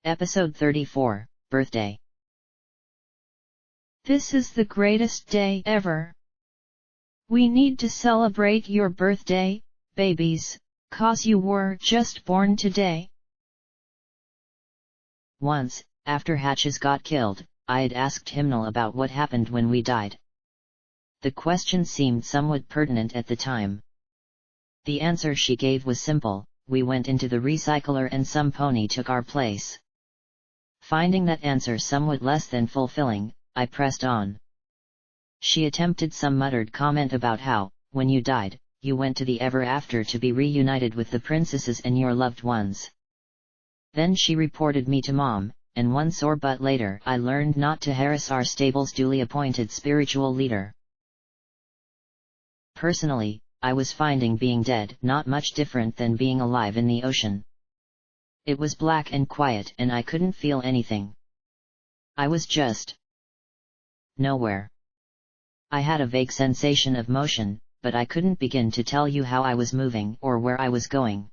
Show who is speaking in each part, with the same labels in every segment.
Speaker 1: Episode 34, Birthday. This is the greatest day ever. We need to celebrate your birthday, babies, 'cause you were just born today. Once, after Hatches got killed, I had asked Hymnal about what happened when we died. The question seemed somewhat pertinent at the time. The answer she gave was simple: we went into the recycler and some pony took our place. Finding that answer somewhat less than fulfilling, I pressed on. She attempted some muttered comment about how, when you died, you went to the ever after to be reunited with the princesses and your loved ones. Then she reported me to Mom, and once or but later I learned not to harass our stable's duly appointed spiritual leader. Personally, I was finding being dead not much different than being alive in the ocean. It was black and quiet and I couldn't feel anything. I was just nowhere. I had a vague sensation of motion, but I couldn't begin to tell you how I was moving or where I was going.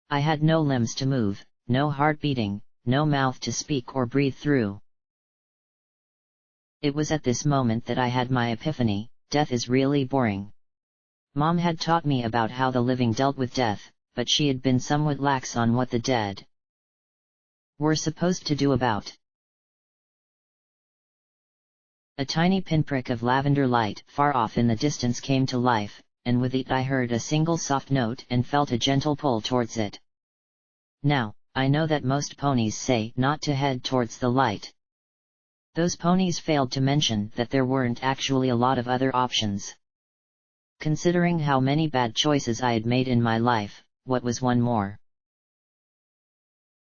Speaker 1: I had no limbs to move, no heart beating, no mouth to speak or breathe through. It was at this moment that I had my epiphany: death is really boring. Mom had taught me about how the living dealt with death, but she had been somewhat lax on what the dead were supposed to do about. A tiny pinprick of lavender light far off in the distance came to life, and with it I heard a single soft note and felt a gentle pull towards it. Now, I know that most ponies say not to head towards the light. Those ponies failed to mention that there weren't actually a lot of other options. Considering how many bad choices I had made in my life, what was one more?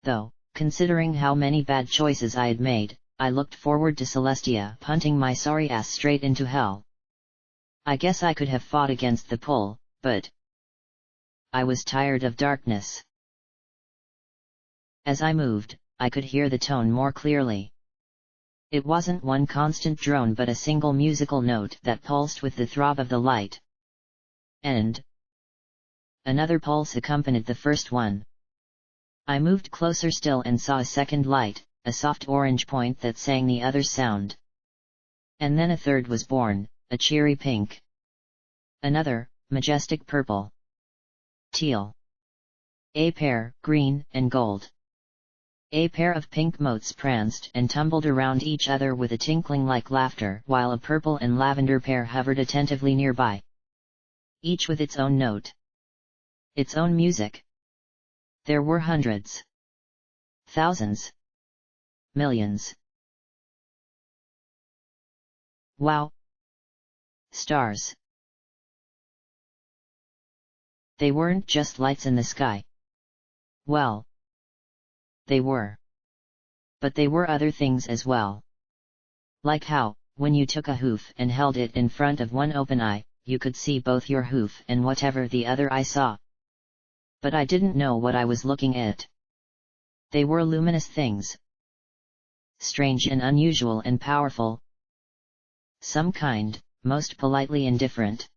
Speaker 1: Though, considering how many bad choices I had made, I looked forward to Celestia punting my sorry ass straight into hell. I guess I could have fought against the pull, but I was tired of darkness. As I moved, I could hear the tone more clearly. It wasn't one constant drone but a single musical note that pulsed with the throb of the light. And another pulse accompanied the first one. I moved closer still and saw a second light, a soft orange point that sang the other sound. And then a third was born, a cheery pink. Another, majestic purple. Teal. A pair, green and gold. A pair of pink motes pranced and tumbled around each other with a tinkling like laughter, while a purple and lavender pair hovered attentively nearby. Each with its own note. Its own music. There were hundreds. Thousands. Millions. Wow! Stars. They weren't just lights in the sky. Well, they were. But they were other things as well. Like how, when you took a hoof and held it in front of one open eye, you could see both your hoof and whatever the other eye saw. But I didn't know what I was looking at. They were luminous things. Strange and unusual and powerful. Some kind, most politely indifferent.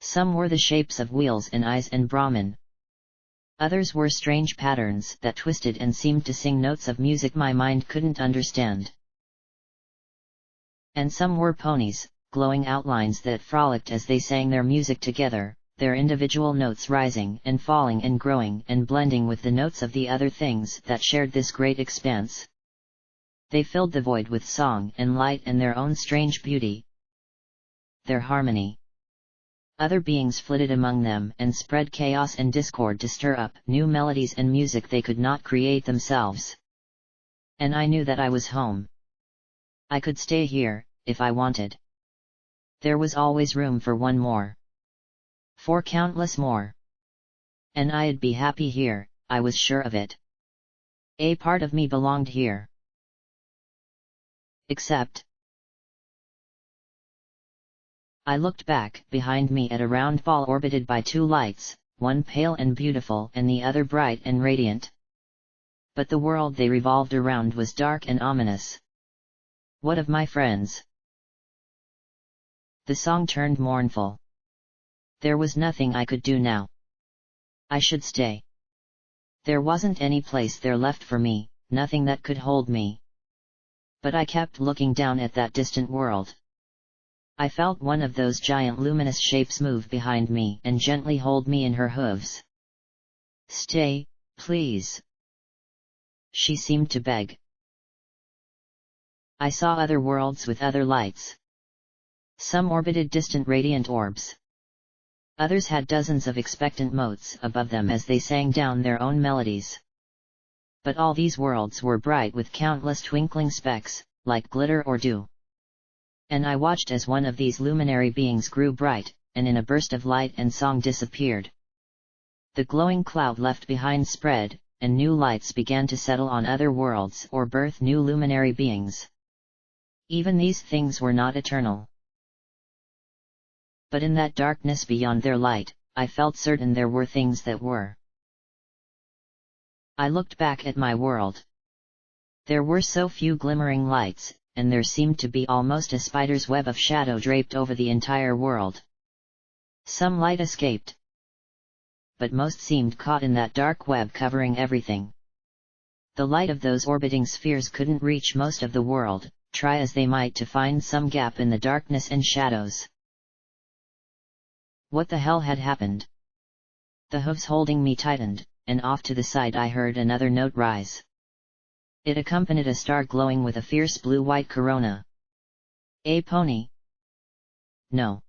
Speaker 1: Some were the shapes of wheels and eyes and Brahman. Others were strange patterns that twisted and seemed to sing notes of music my mind couldn't understand. And some were ponies, glowing outlines that frolicked as they sang their music together, their individual notes rising and falling and growing and blending with the notes of the other things that shared this great expanse. They filled the void with song and light and their own strange beauty. Their harmony. Other beings flitted among them and spread chaos and discord to stir up new melodies and music they could not create themselves. And I knew that I was home. I could stay here, if I wanted. There was always room for one more. For countless more. And I'd be happy here, I was sure of it. A part of me belonged here. Except I looked back behind me at a round ball orbited by two lights, one pale and beautiful and the other bright and radiant. But the world they revolved around was dark and ominous. What of my friends? The song turned mournful. There was nothing I could do now. I should stay. There wasn't any place there left for me, nothing that could hold me. But I kept looking down at that distant world. I felt one of those giant luminous shapes move behind me and gently hold me in her hooves. "Stay, please," she seemed to beg. I saw other worlds with other lights. Some orbited distant radiant orbs. Others had dozens of expectant motes above them as they sang down their own melodies. But all these worlds were bright with countless twinkling specks, like glitter or dew. And I watched as one of these luminary beings grew bright, and in a burst of light and song disappeared. The glowing cloud left behind spread, and new lights began to settle on other worlds or birth new luminary beings. Even these things were not eternal. But in that darkness beyond their light, I felt certain there were things that were. I looked back at my world. There were so few glimmering lights, and there seemed to be almost a spider's web of shadow draped over the entire world. Some light escaped, but most seemed caught in that dark web covering everything. The light of those orbiting spheres couldn't reach most of the world, try as they might to find some gap in the darkness and shadows. What the hell had happened? The hooves holding me tightened, and off to the side I heard another note rise. It accompanied a star glowing with a fierce blue-white corona. A pony? No.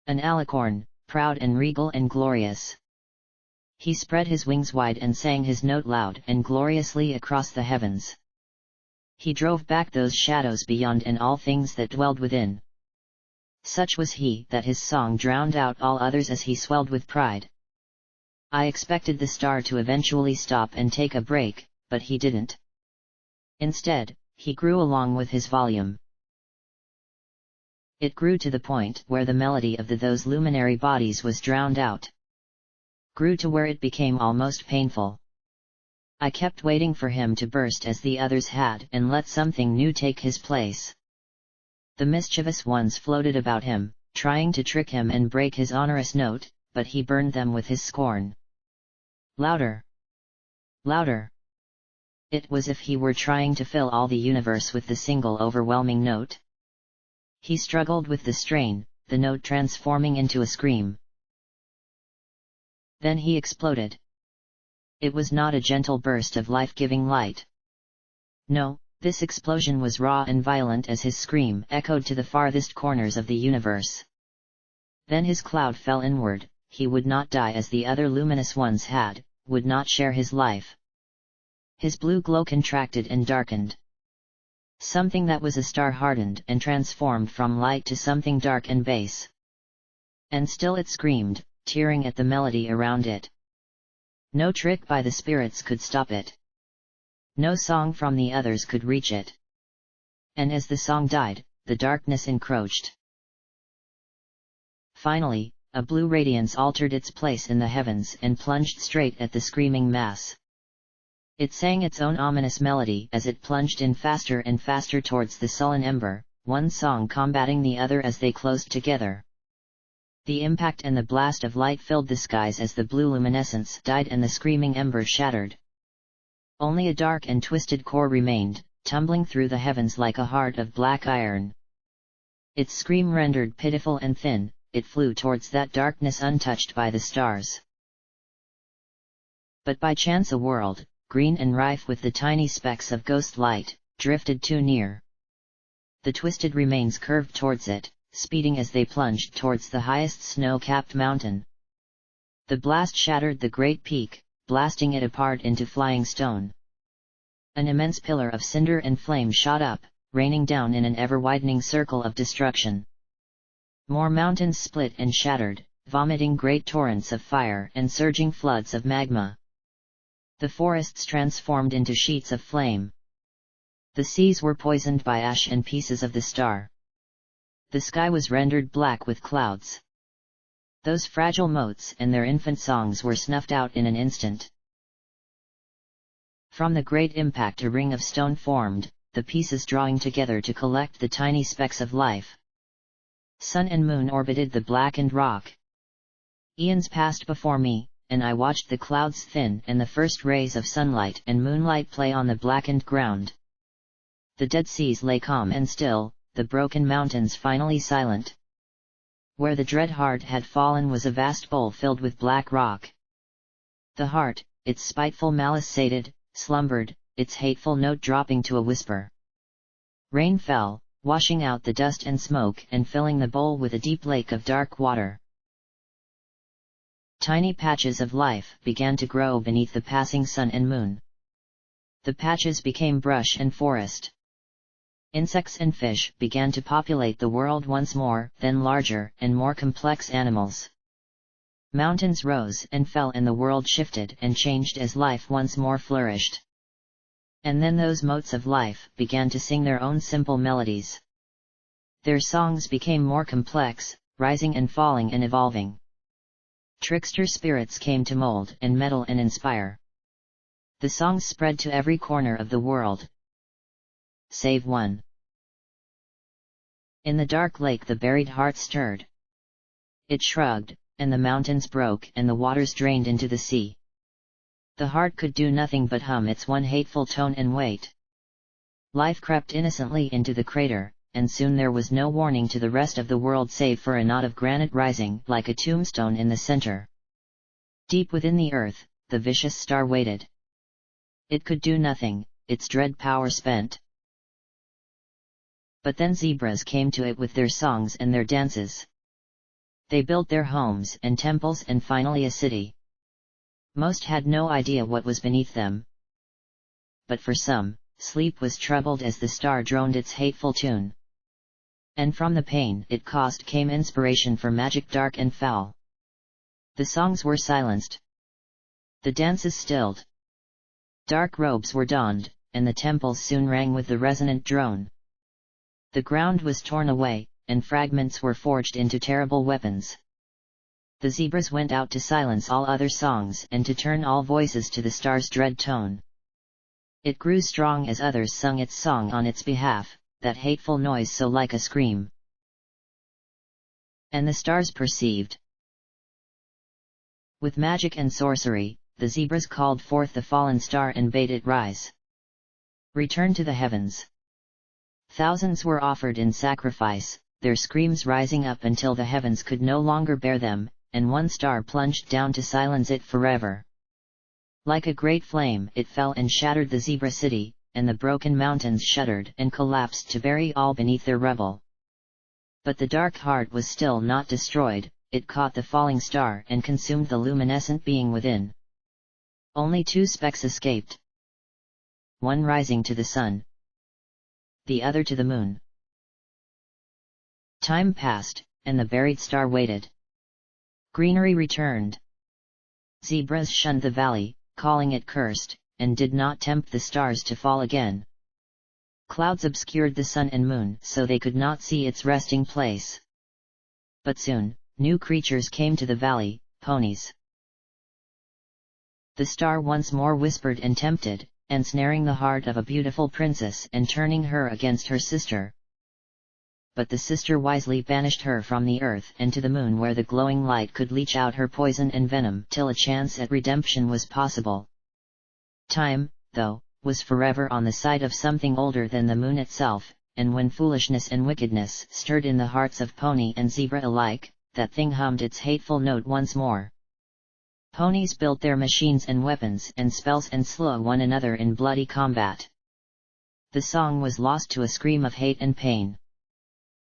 Speaker 1: An alicorn, proud and regal and glorious. He spread his wings wide and sang his note loud and gloriously across the heavens. He drove back those shadows beyond and all things that dwelled within. Such was he that his song drowned out all others as he swelled with pride. I expected the star to eventually stop and take a break, but he didn't. Instead, he grew along with his volume. It grew to the point where the melody of those luminary bodies was drowned out. Grew to where it became almost painful. I kept waiting for him to burst as the others had and let something new take his place. The mischievous ones floated about him, trying to trick him and break his onerous note, but he burned them with his scorn. Louder! Louder! It was as if he were trying to fill all the universe with the single overwhelming note. He struggled with the strain, the note transforming into a scream. Then he exploded. It was not a gentle burst of life-giving light. No, this explosion was raw and violent as his scream echoed to the farthest corners of the universe. Then his cloud fell inward, he would not die as the other luminous ones had, would not share his life. His blue glow contracted and darkened. Something that was a star hardened and transformed from light to something dark and base. And still it screamed, tearing at the melody around it. No trick by the spirits could stop it. No song from the others could reach it. And as the song died, the darkness encroached. Finally, a blue radiance altered its place in the heavens and plunged straight at the screaming mass. It sang its own ominous melody as it plunged in faster and faster towards the sullen ember, one song combating the other as they closed together. The impact and the blast of light filled the skies as the blue luminescence died and the screaming ember shattered. Only a dark and twisted core remained, tumbling through the heavens like a heart of black iron. Its scream rendered pitiful and thin, it flew towards that darkness untouched by the stars. But by chance a world, green and rife with the tiny specks of ghost light, drifted too near. The twisted remains curved towards it, speeding as they plunged towards the highest snow-capped mountain. The blast shattered the great peak, blasting it apart into flying stone. An immense pillar of cinder and flame shot up, raining down in an ever-widening circle of destruction. More mountains split and shattered, vomiting great torrents of fire and surging floods of magma. The forests transformed into sheets of flame. The seas were poisoned by ash and pieces of the star. The sky was rendered black with clouds. Those fragile motes and their infant songs were snuffed out in an instant. From the great impact a ring of stone formed, the pieces drawing together to collect the tiny specks of life. Sun and moon orbited the blackened rock. Eons passed before me, and I watched the clouds thin and the first rays of sunlight and moonlight play on the blackened ground. The dead seas lay calm and still, the broken mountains finally silent. Where the dread heart had fallen was a vast bowl filled with black rock. The heart, its spiteful malice sated, slumbered, its hateful note dropping to a whisper. Rain fell, washing out the dust and smoke and filling the bowl with a deep lake of dark water. Tiny patches of life began to grow beneath the passing sun and moon. The patches became brush and forest. Insects and fish began to populate the world once more, then larger and more complex animals. Mountains rose and fell and the world shifted and changed as life once more flourished. And then those motes of life began to sing their own simple melodies. Their songs became more complex, rising and falling and evolving. Trickster spirits came to mold and meddle and inspire. The songs spread to every corner of the world, save one. In the dark lake the buried heart stirred. It shrugged, and the mountains broke and the waters drained into the sea. The heart could do nothing but hum its one hateful tone and wait. Life crept innocently into the crater, and soon there was no warning to the rest of the world save for a knot of granite rising like a tombstone in the center. Deep within the earth, the vicious star waited. It could do nothing, its dread power spent. But then zebras came to it with their songs and their dances. They built their homes and temples and finally a city. Most had no idea what was beneath them. But for some, sleep was troubled as the star droned its hateful tune. And from the pain it caused came inspiration for magic dark and foul. The songs were silenced. The dances stilled. Dark robes were donned, and the temples soon rang with the resonant drone. The ground was torn away, and fragments were forged into terrible weapons. The zebras went out to silence all other songs and to turn all voices to the star's dread tone. It grew strong as others sung its song on its behalf, that hateful noise so like a scream. And the stars perceived. With magic and sorcery, the zebras called forth the fallen star and bade it rise. Return to the heavens. Thousands were offered in sacrifice, their screams rising up until the heavens could no longer bear them, and one star plunged down to silence it forever. Like a great flame it fell and shattered the zebra city, and the broken mountains shuddered and collapsed to bury all beneath their rubble. But the dark heart was still not destroyed, it caught the falling star and consumed the luminescent being within. Only two specks escaped. One rising to the sun, the other to the moon. Time passed, and the buried star waited. Greenery returned. Zebras shunned the valley, calling it cursed, and did not tempt the stars to fall again. Clouds obscured the sun and moon so they could not see its resting place. But soon, new creatures came to the valley, ponies. The star once more whispered and tempted, ensnaring the heart of a beautiful princess and turning her against her sister. But the sister wisely banished her from the earth and to the moon where the glowing light could leach out her poison and venom till a chance at redemption was possible. Time, though, was forever on the side of something older than the moon itself, and when foolishness and wickedness stirred in the hearts of pony and zebra alike, that thing hummed its hateful note once more. Ponies built their machines and weapons and spells and slew one another in bloody combat. The song was lost to a scream of hate and pain.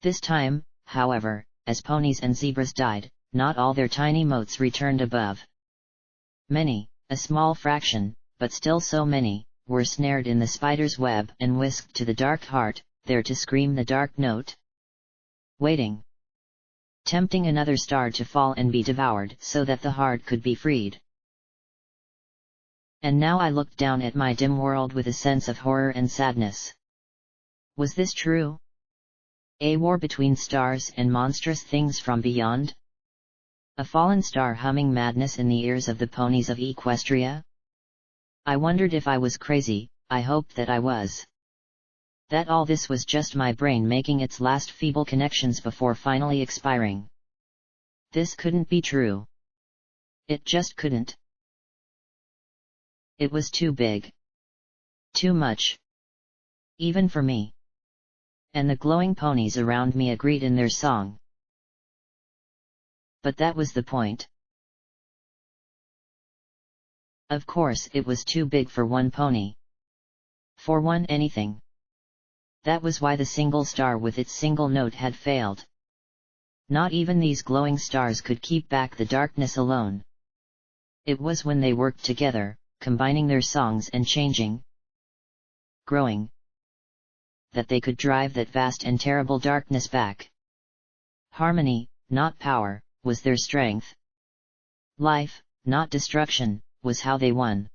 Speaker 1: This time, however, as ponies and zebras died, not all their tiny motes returned above. Many, a small fraction, but still so many, were snared in the spider's web and whisked to the dark heart, there to scream the dark note. Waiting. Tempting another star to fall and be devoured so that the heart could be freed. And now I looked down at my dim world with a sense of horror and sadness. Was this true? A war between stars and monstrous things from beyond? A fallen star humming madness in the ears of the ponies of Equestria? I wondered if I was crazy, I hoped that I was. That all this was just my brain making its last feeble connections before finally expiring. This couldn't be true. It just couldn't. It was too big. Too much. Even for me. And the glowing ponies around me agreed in their song. But that was the point. Of course it was too big for one pony. For one anything. That was why the single star with its single note had failed. Not even these glowing stars could keep back the darkness alone. It was when they worked together, combining their songs and changing, growing, that they could drive that vast and terrible darkness back. Harmony, not power, was their strength. Life, not destruction, was how they won.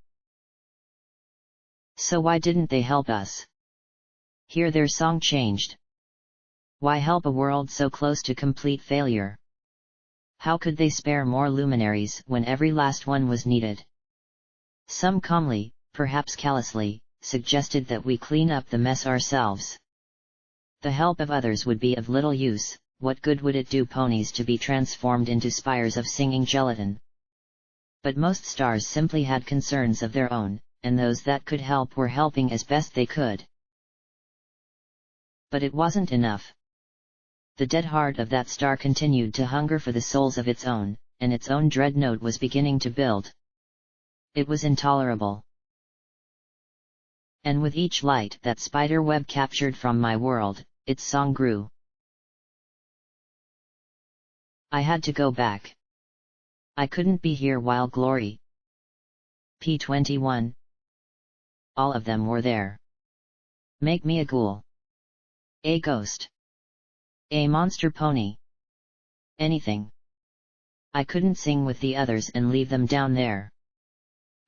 Speaker 1: So why didn't they help us? Hear their song changed. Why help a world so close to complete failure? How could they spare more luminaries when every last one was needed? Some calmly, perhaps callously, suggested that we clean up the mess ourselves. The help of others would be of little use. What good would it do ponies to be transformed into spires of singing gelatin? But most stars simply had concerns of their own, and those that could help were helping as best they could. But it wasn't enough. The dead heart of that star continued to hunger for the souls of its own, and its own dreadnought was beginning to build. It was intolerable. And with each light that spider web captured from my world, its song grew. I had to go back. I couldn't be here while Glory, P21, all of them were there. Make me a ghoul. A ghost. A monster pony. Anything. I couldn't sing with the others and leave them down there.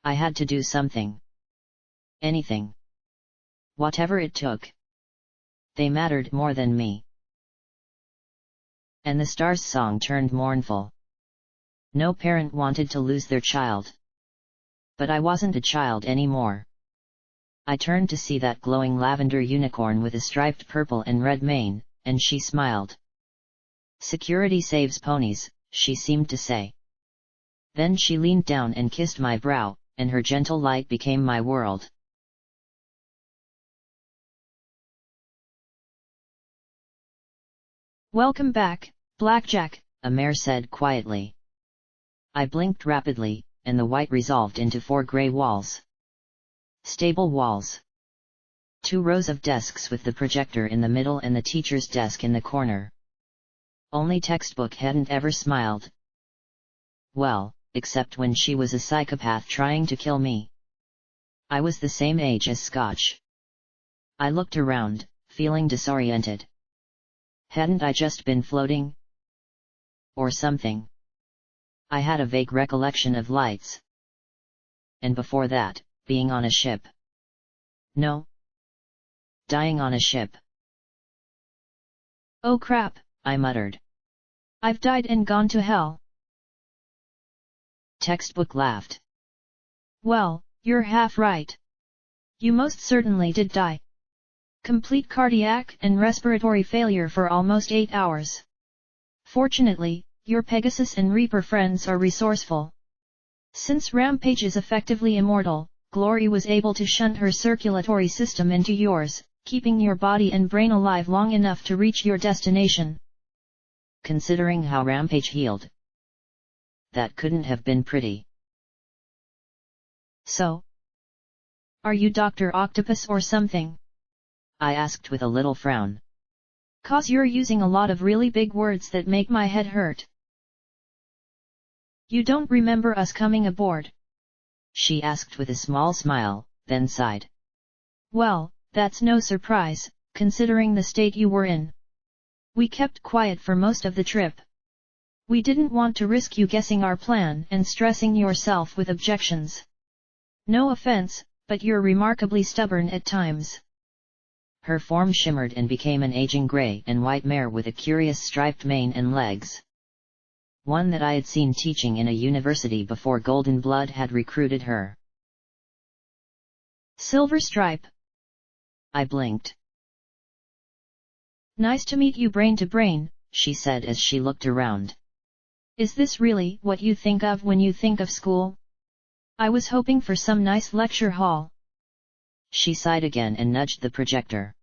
Speaker 1: I had to do something. Anything. Whatever it took. They mattered more than me. And the star's song turned mournful. No parent wanted to lose their child. But I wasn't a child anymore. I turned to see that glowing lavender unicorn with a striped purple and red mane, and she smiled. Security saves ponies, she seemed to say. Then she leaned down and kissed my brow, and her gentle light became my world.
Speaker 2: Welcome back, Blackjack,
Speaker 1: a mare said quietly. I blinked rapidly, and the white resolved into 4 grey walls. Stable walls. 2 rows of desks with the projector in the middle and the teacher's desk in the corner. Only Textbook hadn't ever smiled. Well, except when she was a psychopath trying to kill me. I was the same age as Scotch. I looked around, feeling disoriented. Hadn't I just been floating? Or something? I had a vague recollection of lights. And before that, being on a ship. No. Dying on a ship.
Speaker 2: Oh crap,
Speaker 1: I muttered.
Speaker 2: I've died and gone to hell.
Speaker 1: Textbook laughed.
Speaker 2: Well, you're half right. You most certainly did die. Complete cardiac and respiratory failure for almost 8 hours. Fortunately, your Pegasus and Reaper friends are resourceful. Since Rampage is effectively immortal, Glory was able to shunt her circulatory system into yours, keeping your body and brain alive long enough to reach your destination.
Speaker 1: Considering how Rampage healed, that couldn't have been pretty.
Speaker 2: So? Are you Dr. Octopus or something?
Speaker 1: I asked with a little frown.
Speaker 2: 'Cause you're using a lot of really big words that make my head hurt. You don't remember us coming aboard?
Speaker 1: She asked with a small smile, then sighed.
Speaker 2: Well, that's no surprise, considering the state you were in. We kept quiet for most of the trip. We didn't want to risk you guessing our plan and stressing yourself with objections. No offense, but you're remarkably stubborn at times.
Speaker 1: Her form shimmered and became an aging grey and white mare with a curious striped mane and legs. One that I had seen teaching in a university before Golden Blood had recruited her.
Speaker 2: Silver Stripe.
Speaker 1: I blinked.
Speaker 2: Nice to meet you brain to brain,
Speaker 1: she said as she looked around.
Speaker 2: Is this really what you think of when you think of school? I was hoping for some nice lecture hall.
Speaker 1: She sighed again and nudged the projector.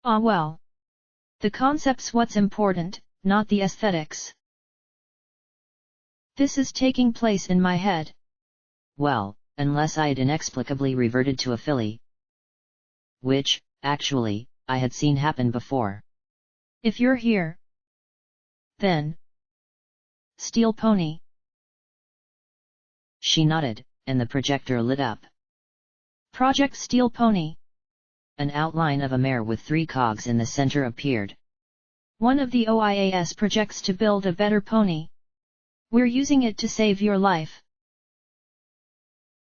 Speaker 2: Ah well. The concept's what's important, not the aesthetics. This is taking place in my head.
Speaker 1: Well, unless I'd inexplicably reverted to a filly. Which, actually, I had seen happen before.
Speaker 2: If you're here, then Steel Pony.
Speaker 1: She nodded, and the projector lit up.
Speaker 2: Project Steel Pony.
Speaker 1: An outline of a mare with 3 cogs in the center appeared.
Speaker 2: One of the OIAS projects to build a better pony. We're using it to save your life.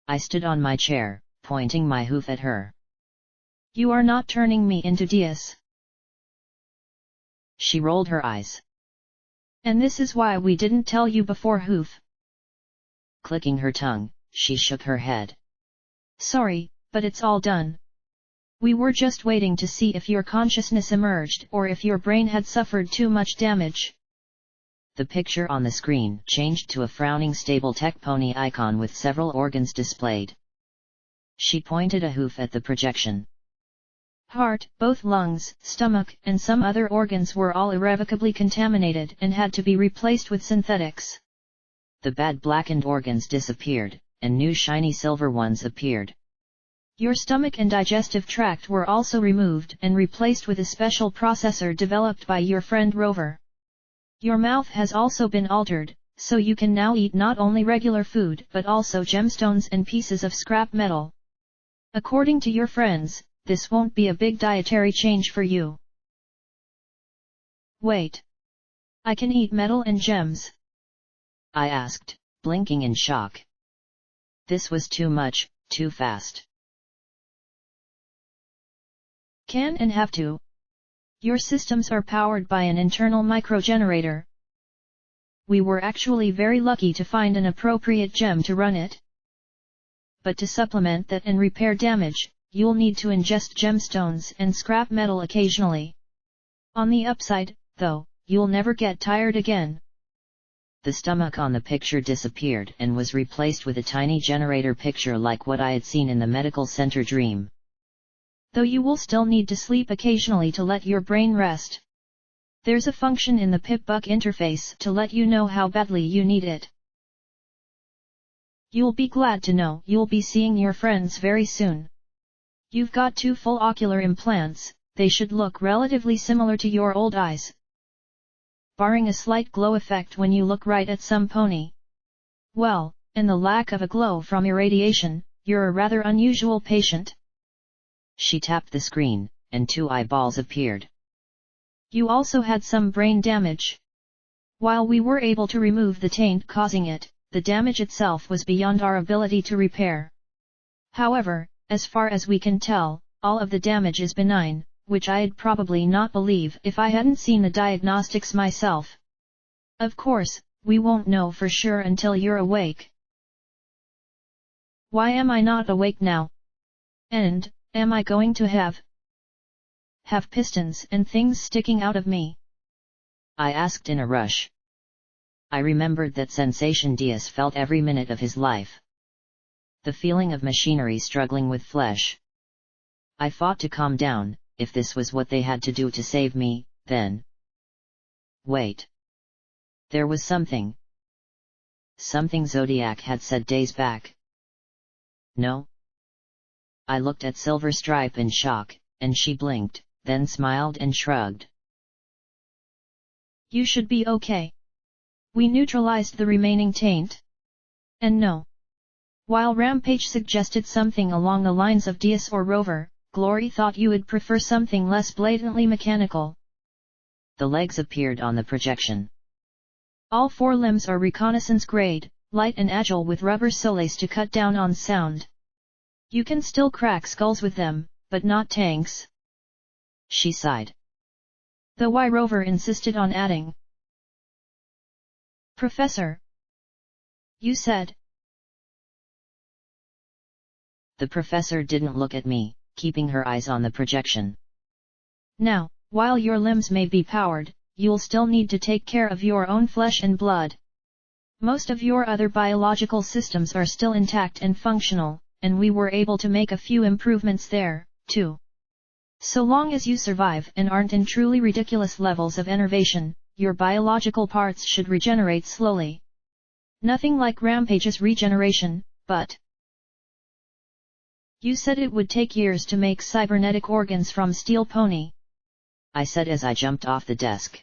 Speaker 1: I stood on my chair, pointing my hoof at her.
Speaker 2: You are not turning me into Diaz.
Speaker 1: She rolled her eyes.
Speaker 2: And this is why we didn't tell you before, hoof.
Speaker 1: Clicking her tongue, she shook her head.
Speaker 2: Sorry, but it's all done. We were just waiting to see if your consciousness emerged or if your brain had suffered too much damage.
Speaker 1: The picture on the screen changed to a frowning stable tech pony icon with several organs displayed. She pointed a hoof at the projection.
Speaker 2: Heart, both lungs, stomach, and some other organs were all irrevocably contaminated and had to be replaced with synthetics.
Speaker 1: The bad blackened organs disappeared, and new shiny silver ones appeared.
Speaker 2: Your stomach and digestive tract were also removed and replaced with a special processor developed by your friend Rover. Your mouth has also been altered, so you can now eat not only regular food but also gemstones and pieces of scrap metal. According to your friends, this won't be a big dietary change for you. Wait. I can eat metal and gems?
Speaker 1: I asked, blinking in shock. This was too much, too fast.
Speaker 2: Can and have to. Your systems are powered by an internal microgenerator. We were actually very lucky to find an appropriate gem to run it. But to supplement that and repair damage, you'll need to ingest gemstones and scrap metal occasionally. On the upside, though, you'll never get tired again.
Speaker 1: The stomach on the picture disappeared and was replaced with a tiny generator picture like what I had seen in the medical center dream.
Speaker 2: Though you will still need to sleep occasionally to let your brain rest. There's a function in the PipBuck interface to let you know how badly you need it. You'll be glad to know you'll be seeing your friends very soon. You've got 2 full ocular implants, they should look relatively similar to your old eyes. Barring a slight glow effect when you look right at some pony. Well, and the lack of a glow from irradiation, you're a rather unusual patient.
Speaker 1: She tapped the screen, and 2 eyeballs appeared.
Speaker 2: You also had some brain damage. While we were able to remove the taint causing it, the damage itself was beyond our ability to repair. However, as far as we can tell, all of the damage is benign, which I'd probably not believe if I hadn't seen the diagnostics myself. Of course, we won't know for sure until you're awake. Why am I not awake now? And, am I going to have pistons and things sticking out of me?
Speaker 1: I asked in a rush. I remembered that sensation Diaz felt every minute of his life. The feeling of machinery struggling with flesh. I fought to calm down. If this was what they had to do to save me, then... Wait. There was something. Something Zodiac had said days back. No? I looked at Silver Stripe in shock, and she blinked, then smiled and shrugged.
Speaker 2: You should be okay. We neutralized the remaining taint. And no. While Rampage suggested something along the lines of Diaz or Rover, Glory thought you would prefer something less blatantly mechanical.
Speaker 1: The legs appeared on the projection.
Speaker 2: All 4 limbs are reconnaissance grade, light and agile with rubber soles to cut down on sound. You can still crack skulls with them, but not tanks.
Speaker 1: She sighed.
Speaker 2: Though why Rover insisted on adding. Professor. You said.
Speaker 1: The professor didn't look at me, keeping her eyes on the projection.
Speaker 2: Now, while your limbs may be powered, you'll still need to take care of your own flesh and blood. Most of your other biological systems are still intact and functional, and we were able to make a few improvements there, too. So long as you survive and aren't in truly ridiculous levels of enervation, your biological parts should regenerate slowly. Nothing like Rampage's regeneration, but... You said it would take years to make cybernetic organs from steel pony,
Speaker 1: I said as I jumped off the desk.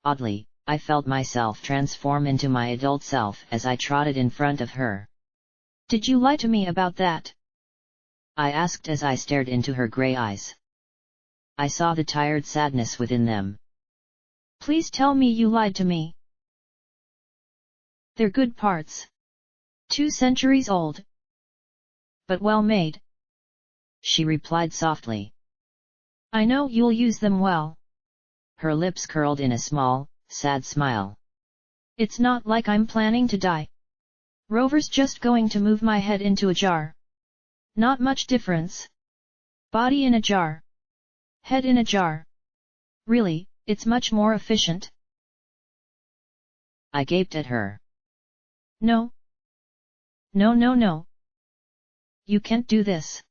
Speaker 1: Oddly, I felt myself transform into my adult self as I trotted in front of her.
Speaker 2: Did you lie to me about that?
Speaker 1: I asked as I stared into her grey eyes. I saw the tired sadness within them.
Speaker 2: Please tell me you lied to me. They're good parts. 2 centuries old. But well made.
Speaker 1: She replied softly.
Speaker 2: I know you'll use them well.
Speaker 1: Her lips curled in a small, sad smile.
Speaker 2: It's not like I'm planning to die. Rover's just going to move my head into a jar. Not much difference. Body in a jar. Head in a jar. Really, it's much more efficient.
Speaker 1: I gaped at her.
Speaker 2: No. No. You can't do this.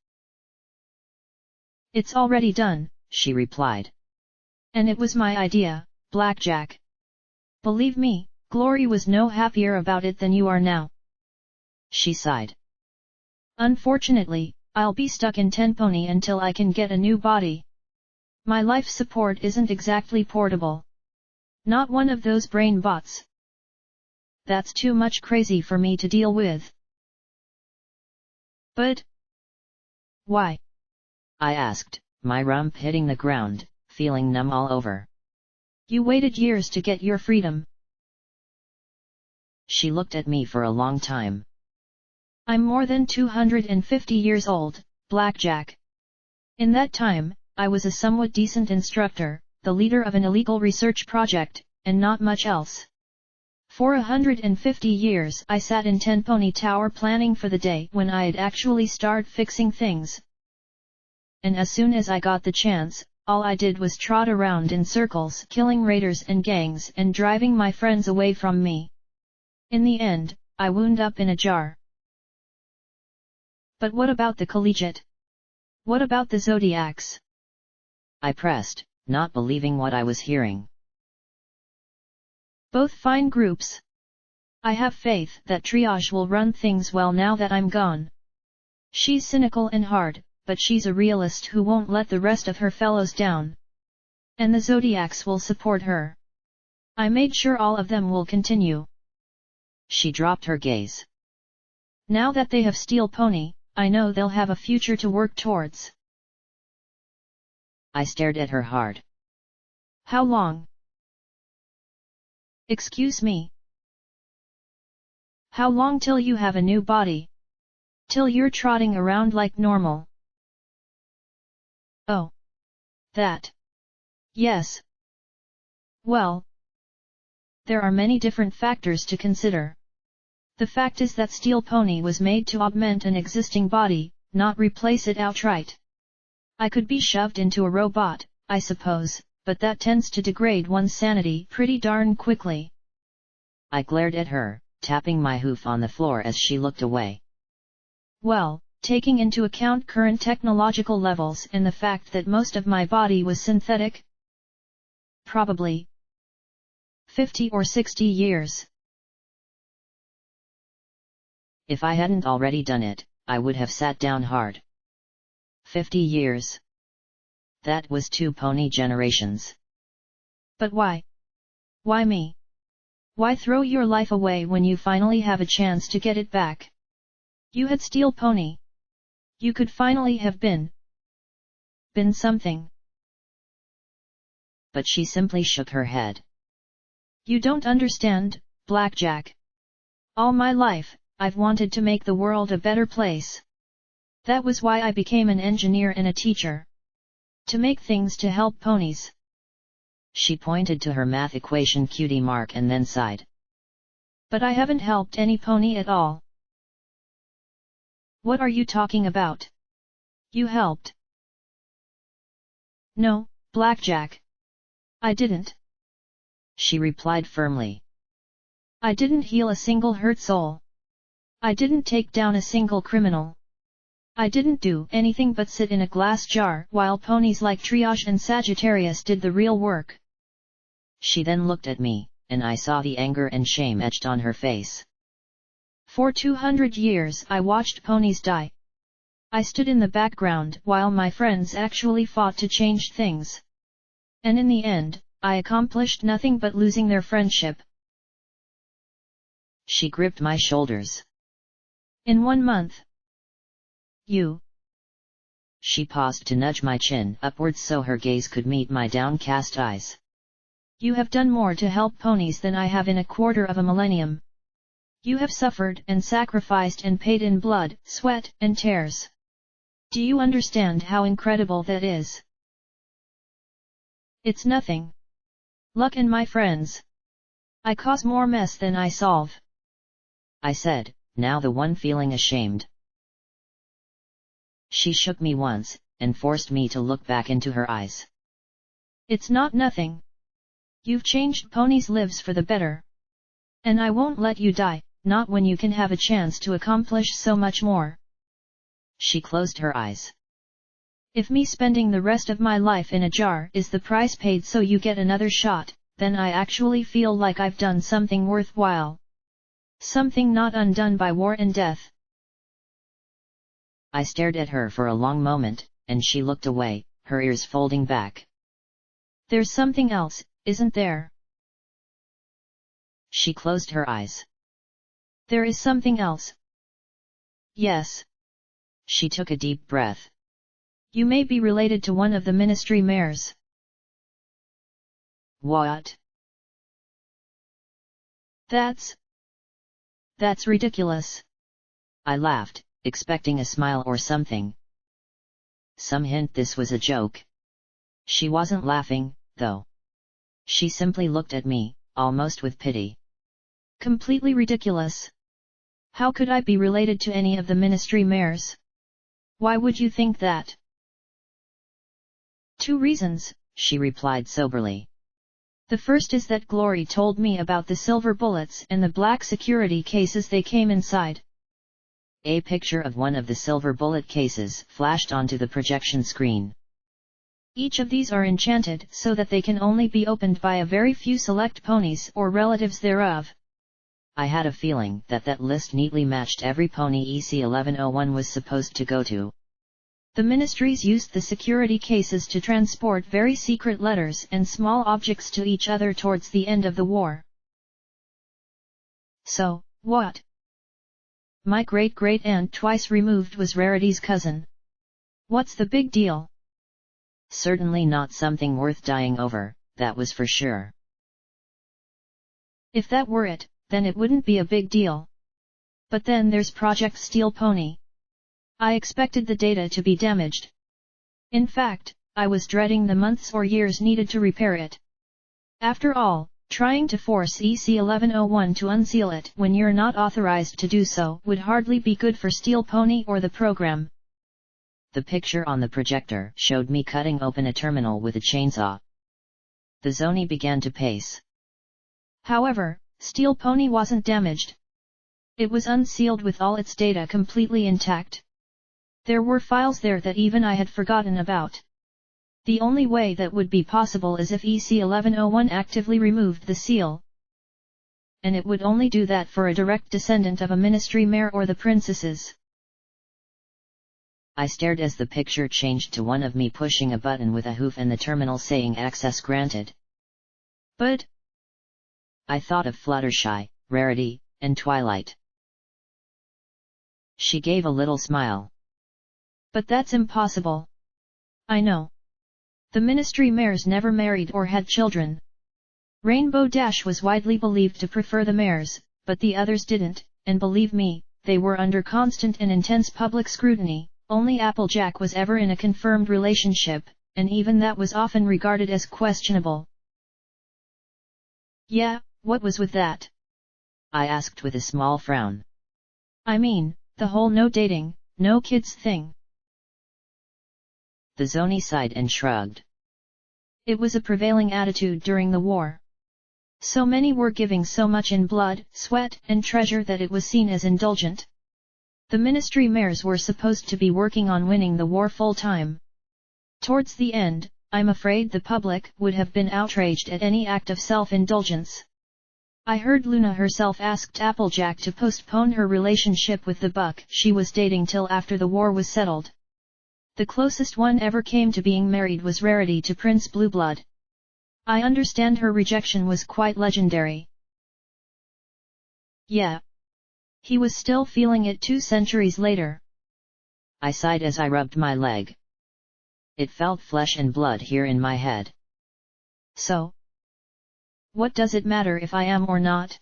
Speaker 2: It's already done,
Speaker 1: she replied.
Speaker 2: And it was my idea, Blackjack. Believe me, Glory was no happier about it than you are now.
Speaker 1: She sighed.
Speaker 2: Unfortunately, I'll be stuck in Tenpony until I can get a new body. My life support isn't exactly portable. Not one of those brain bots. That's too much crazy for me to deal with. But... why?
Speaker 1: I asked, my rump hitting the ground, feeling numb all over.
Speaker 2: You waited years to get your freedom.
Speaker 1: She looked at me for a long time.
Speaker 2: I'm more than 250 years old, Blackjack. In that time, I was a somewhat decent instructor, the leader of an illegal research project, and not much else. For 150 years I sat in Tenpony Tower planning for the day when I'd actually start fixing things. And as soon as I got the chance, all I did was trot around in circles, killing raiders and gangs and driving my friends away from me. In the end, I wound up in a jar. But what about the Collegiate? What about the Zodiacs?
Speaker 1: I pressed, not believing what I was hearing.
Speaker 2: Both fine groups. I have faith that Triage will run things well now that I'm gone. She's cynical and hard, but she's a realist who won't let the rest of her fellows down. And the Zodiacs will support her. I made sure all of them will continue.
Speaker 1: She dropped her gaze.
Speaker 2: Now that they have Steel Pony, I know they'll have a future to work towards.
Speaker 1: I stared at her hard.
Speaker 2: How long? Excuse me. How long till you have a new body? Till you're trotting around like normal? Oh. That. Yes. Well. There are many different factors to consider. The fact is that Steel Pony was made to augment an existing body, not replace it outright. I could be shoved into a robot, I suppose, but that tends to degrade one's sanity pretty darn quickly.
Speaker 1: I glared at her, tapping my hoof on the floor as she looked away.
Speaker 2: Well, taking into account current technological levels and the fact that most of my body was synthetic? Probably 50 or 60 years.
Speaker 1: If I hadn't already done it, I would have sat down hard. 50 years. That was 2 pony generations.
Speaker 2: But why? Why me? Why throw your life away when you finally have a chance to get it back? You had Steel Pony. You could finally have been something.
Speaker 1: But she simply shook her head.
Speaker 2: You don't understand, Blackjack. All my life, I've wanted to make the world a better place. That was why I became an engineer and a teacher. To make things to help ponies.
Speaker 1: She pointed to her math equation cutie mark and then sighed.
Speaker 2: But I haven't helped any pony at all. What are you talking about? You helped. No, Blackjack. I didn't.
Speaker 1: she replied firmly.
Speaker 2: I didn't heal a single hurt soul. I didn't take down a single criminal. I didn't do anything but sit in a glass jar while ponies like Triage and Sagittarius did the real work.
Speaker 1: She then looked at me, and I saw the anger and shame etched on her face.
Speaker 2: For 200 years I watched ponies die. I stood in the background while my friends actually fought to change things. And in the end, I accomplished nothing but losing their friendship.
Speaker 1: She gripped my shoulders.
Speaker 2: In 1 month. You.
Speaker 1: She paused to nudge my chin upwards so her gaze could meet my downcast eyes.
Speaker 2: You have done more to help ponies than I have in a quarter of a millennium. You have suffered and sacrificed and paid in blood, sweat, and tears. Do you understand how incredible that is? It's nothing. Luck and my friends. I cause more mess than I solve.
Speaker 1: I said, now the one feeling ashamed. She shook me once, and forced me to look back into her eyes.
Speaker 2: It's not nothing. You've changed ponies' lives for the better. And I won't let you die, not when you can have a chance to accomplish so much more.
Speaker 1: She closed her eyes.
Speaker 2: If me spending the rest of my life in a jar is the price paid so you get another shot, then I actually feel like I've done something worthwhile. Something not undone by war and death.
Speaker 1: I stared at her for a long moment, and she looked away, her ears folding back.
Speaker 2: There's something else, isn't there?
Speaker 1: She closed her eyes.
Speaker 2: There is something else. Yes.
Speaker 1: She took a deep breath.
Speaker 2: You may be related to one of the ministry mayors.
Speaker 1: What?
Speaker 2: That's ridiculous.
Speaker 1: I laughed, expecting a smile or something. Some hint this was a joke. She wasn't laughing, though. She simply looked at me, almost with pity.
Speaker 2: Completely ridiculous. How could I be related to any of the ministry mayors? Why would you think that? 2 reasons, she replied soberly. The first is that Glory told me about the silver bullets and the black security cases they came inside.
Speaker 1: A picture of one of the silver bullet cases flashed onto the projection screen.
Speaker 2: Each of these are enchanted so that they can only be opened by a very few select ponies or relatives thereof.
Speaker 1: I had a feeling that that list neatly matched every pony EC1101 was supposed to go to.
Speaker 2: The ministries used the security cases to transport very secret letters and small objects to each other towards the end of the war. So, what? My great-great-aunt twice removed was Rarity's cousin. What's the big deal?
Speaker 1: Certainly not something worth dying over, that was for sure.
Speaker 2: If that were it, then it wouldn't be a big deal. But then there's Project Steel Pony. I expected the data to be damaged. In fact, I was dreading the months or years needed to repair it. After all, trying to force EC1101 to unseal it when you're not authorized to do so would hardly be good for Steel Pony or the program.
Speaker 1: The picture on the projector showed me cutting open a terminal with a chainsaw. The Zoni began to pace.
Speaker 2: However, Steel Pony wasn't damaged. It was unsealed with all its data completely intact. There were files there that even I had forgotten about. The only way that would be possible is if EC1101 actively removed the seal. And it would only do that for a direct descendant of a ministry mayor or the princesses.
Speaker 1: I stared as the picture changed to one of me pushing a button with a hoof and the terminal saying access granted.
Speaker 2: But
Speaker 1: I thought of Fluttershy, Rarity, and Twilight. She gave a little smile.
Speaker 2: But that's impossible. I know. The ministry mayors never married or had children. Rainbow Dash was widely believed to prefer the mayors, but the others didn't, and believe me, they were under constant and intense public scrutiny. Only Applejack was ever in a confirmed relationship, and even that was often regarded as questionable. Yeah, what was with that?
Speaker 1: I asked with a small frown.
Speaker 2: I mean, the whole no dating, no kids thing.
Speaker 1: The Zoni sighed and shrugged.
Speaker 2: It was a prevailing attitude during the war. So many were giving so much in blood, sweat, and treasure that it was seen as indulgent. The ministry mayors were supposed to be working on winning the war full-time. Towards the end, I'm afraid the public would have been outraged at any act of self-indulgence. I heard Luna herself asked Applejack to postpone her relationship with the buck she was dating till after the war was settled. The closest one ever came to being married was Rarity to Prince Blueblood. I understand her rejection was quite legendary. Yeah. He was still feeling it 2 centuries later.
Speaker 1: I sighed as I rubbed my leg. It felt flesh and blood here in my head.
Speaker 2: So? What does it matter if I am or not?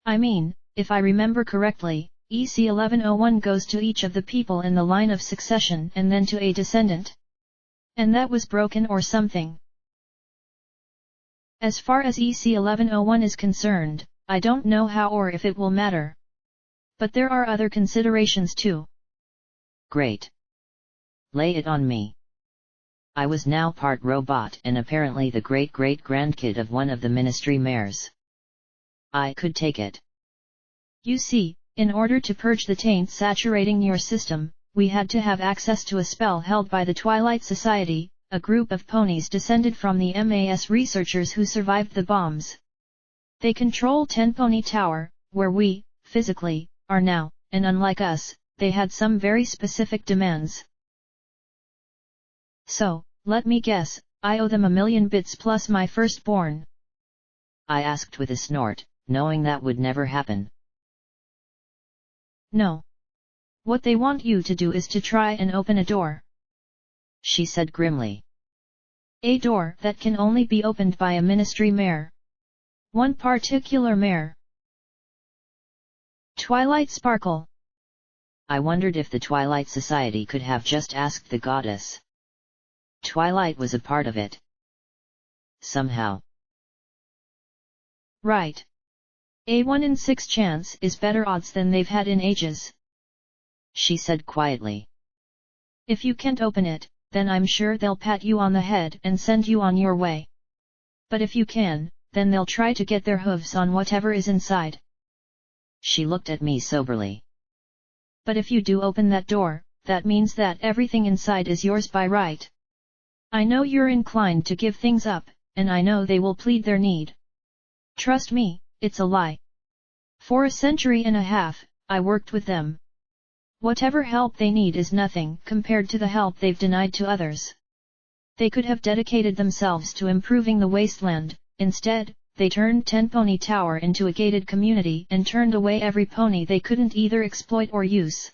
Speaker 2: I mean, if I remember correctly, EC 1101 goes to each of the people in the line of succession and then to a descendant. And that was broken or something. As far as EC 1101 is concerned, I don't know how or if it will matter. But there are other considerations too.
Speaker 1: Great. Lay it on me. I was now part robot and apparently the great-great-grandkid of one of the ministry mayors. I could take it.
Speaker 2: You see, in order to purge the taint saturating your system, we had to have access to a spell held by the Twilight Society, a group of ponies descended from the MAS researchers who survived the bombs. They control Tenpony Tower, where we, physically, are now, and unlike us, they had some very specific demands. So, let me guess, I owe them 1,000,000 bits plus my firstborn.
Speaker 1: I asked with a snort, knowing that would never happen.
Speaker 2: No. What they want you to do is to try and open a door.
Speaker 1: She said grimly.
Speaker 2: A door that can only be opened by a ministry mayor. One particular mayor. Twilight Sparkle.
Speaker 1: I wondered if the Twilight Society could have just asked the goddess. Twilight was a part of it. Somehow.
Speaker 2: Right. A 1 in 6 chance is better odds than they've had in ages.
Speaker 1: She said quietly.
Speaker 2: If you can't open it, then I'm sure they'll pat you on the head and send you on your way. But if you can, then they'll try to get their hooves on whatever is inside.
Speaker 1: She looked at me soberly.
Speaker 2: But if you do open that door, that means that everything inside is yours by right. I know you're inclined to give things up, and I know they will plead their need. Trust me, it's a lie. For a century and a half, I worked with them. Whatever help they need is nothing compared to the help they've denied to others. They could have dedicated themselves to improving the wasteland, instead, they turned Tenpony Tower into a gated community and turned away every pony they couldn't either exploit or use.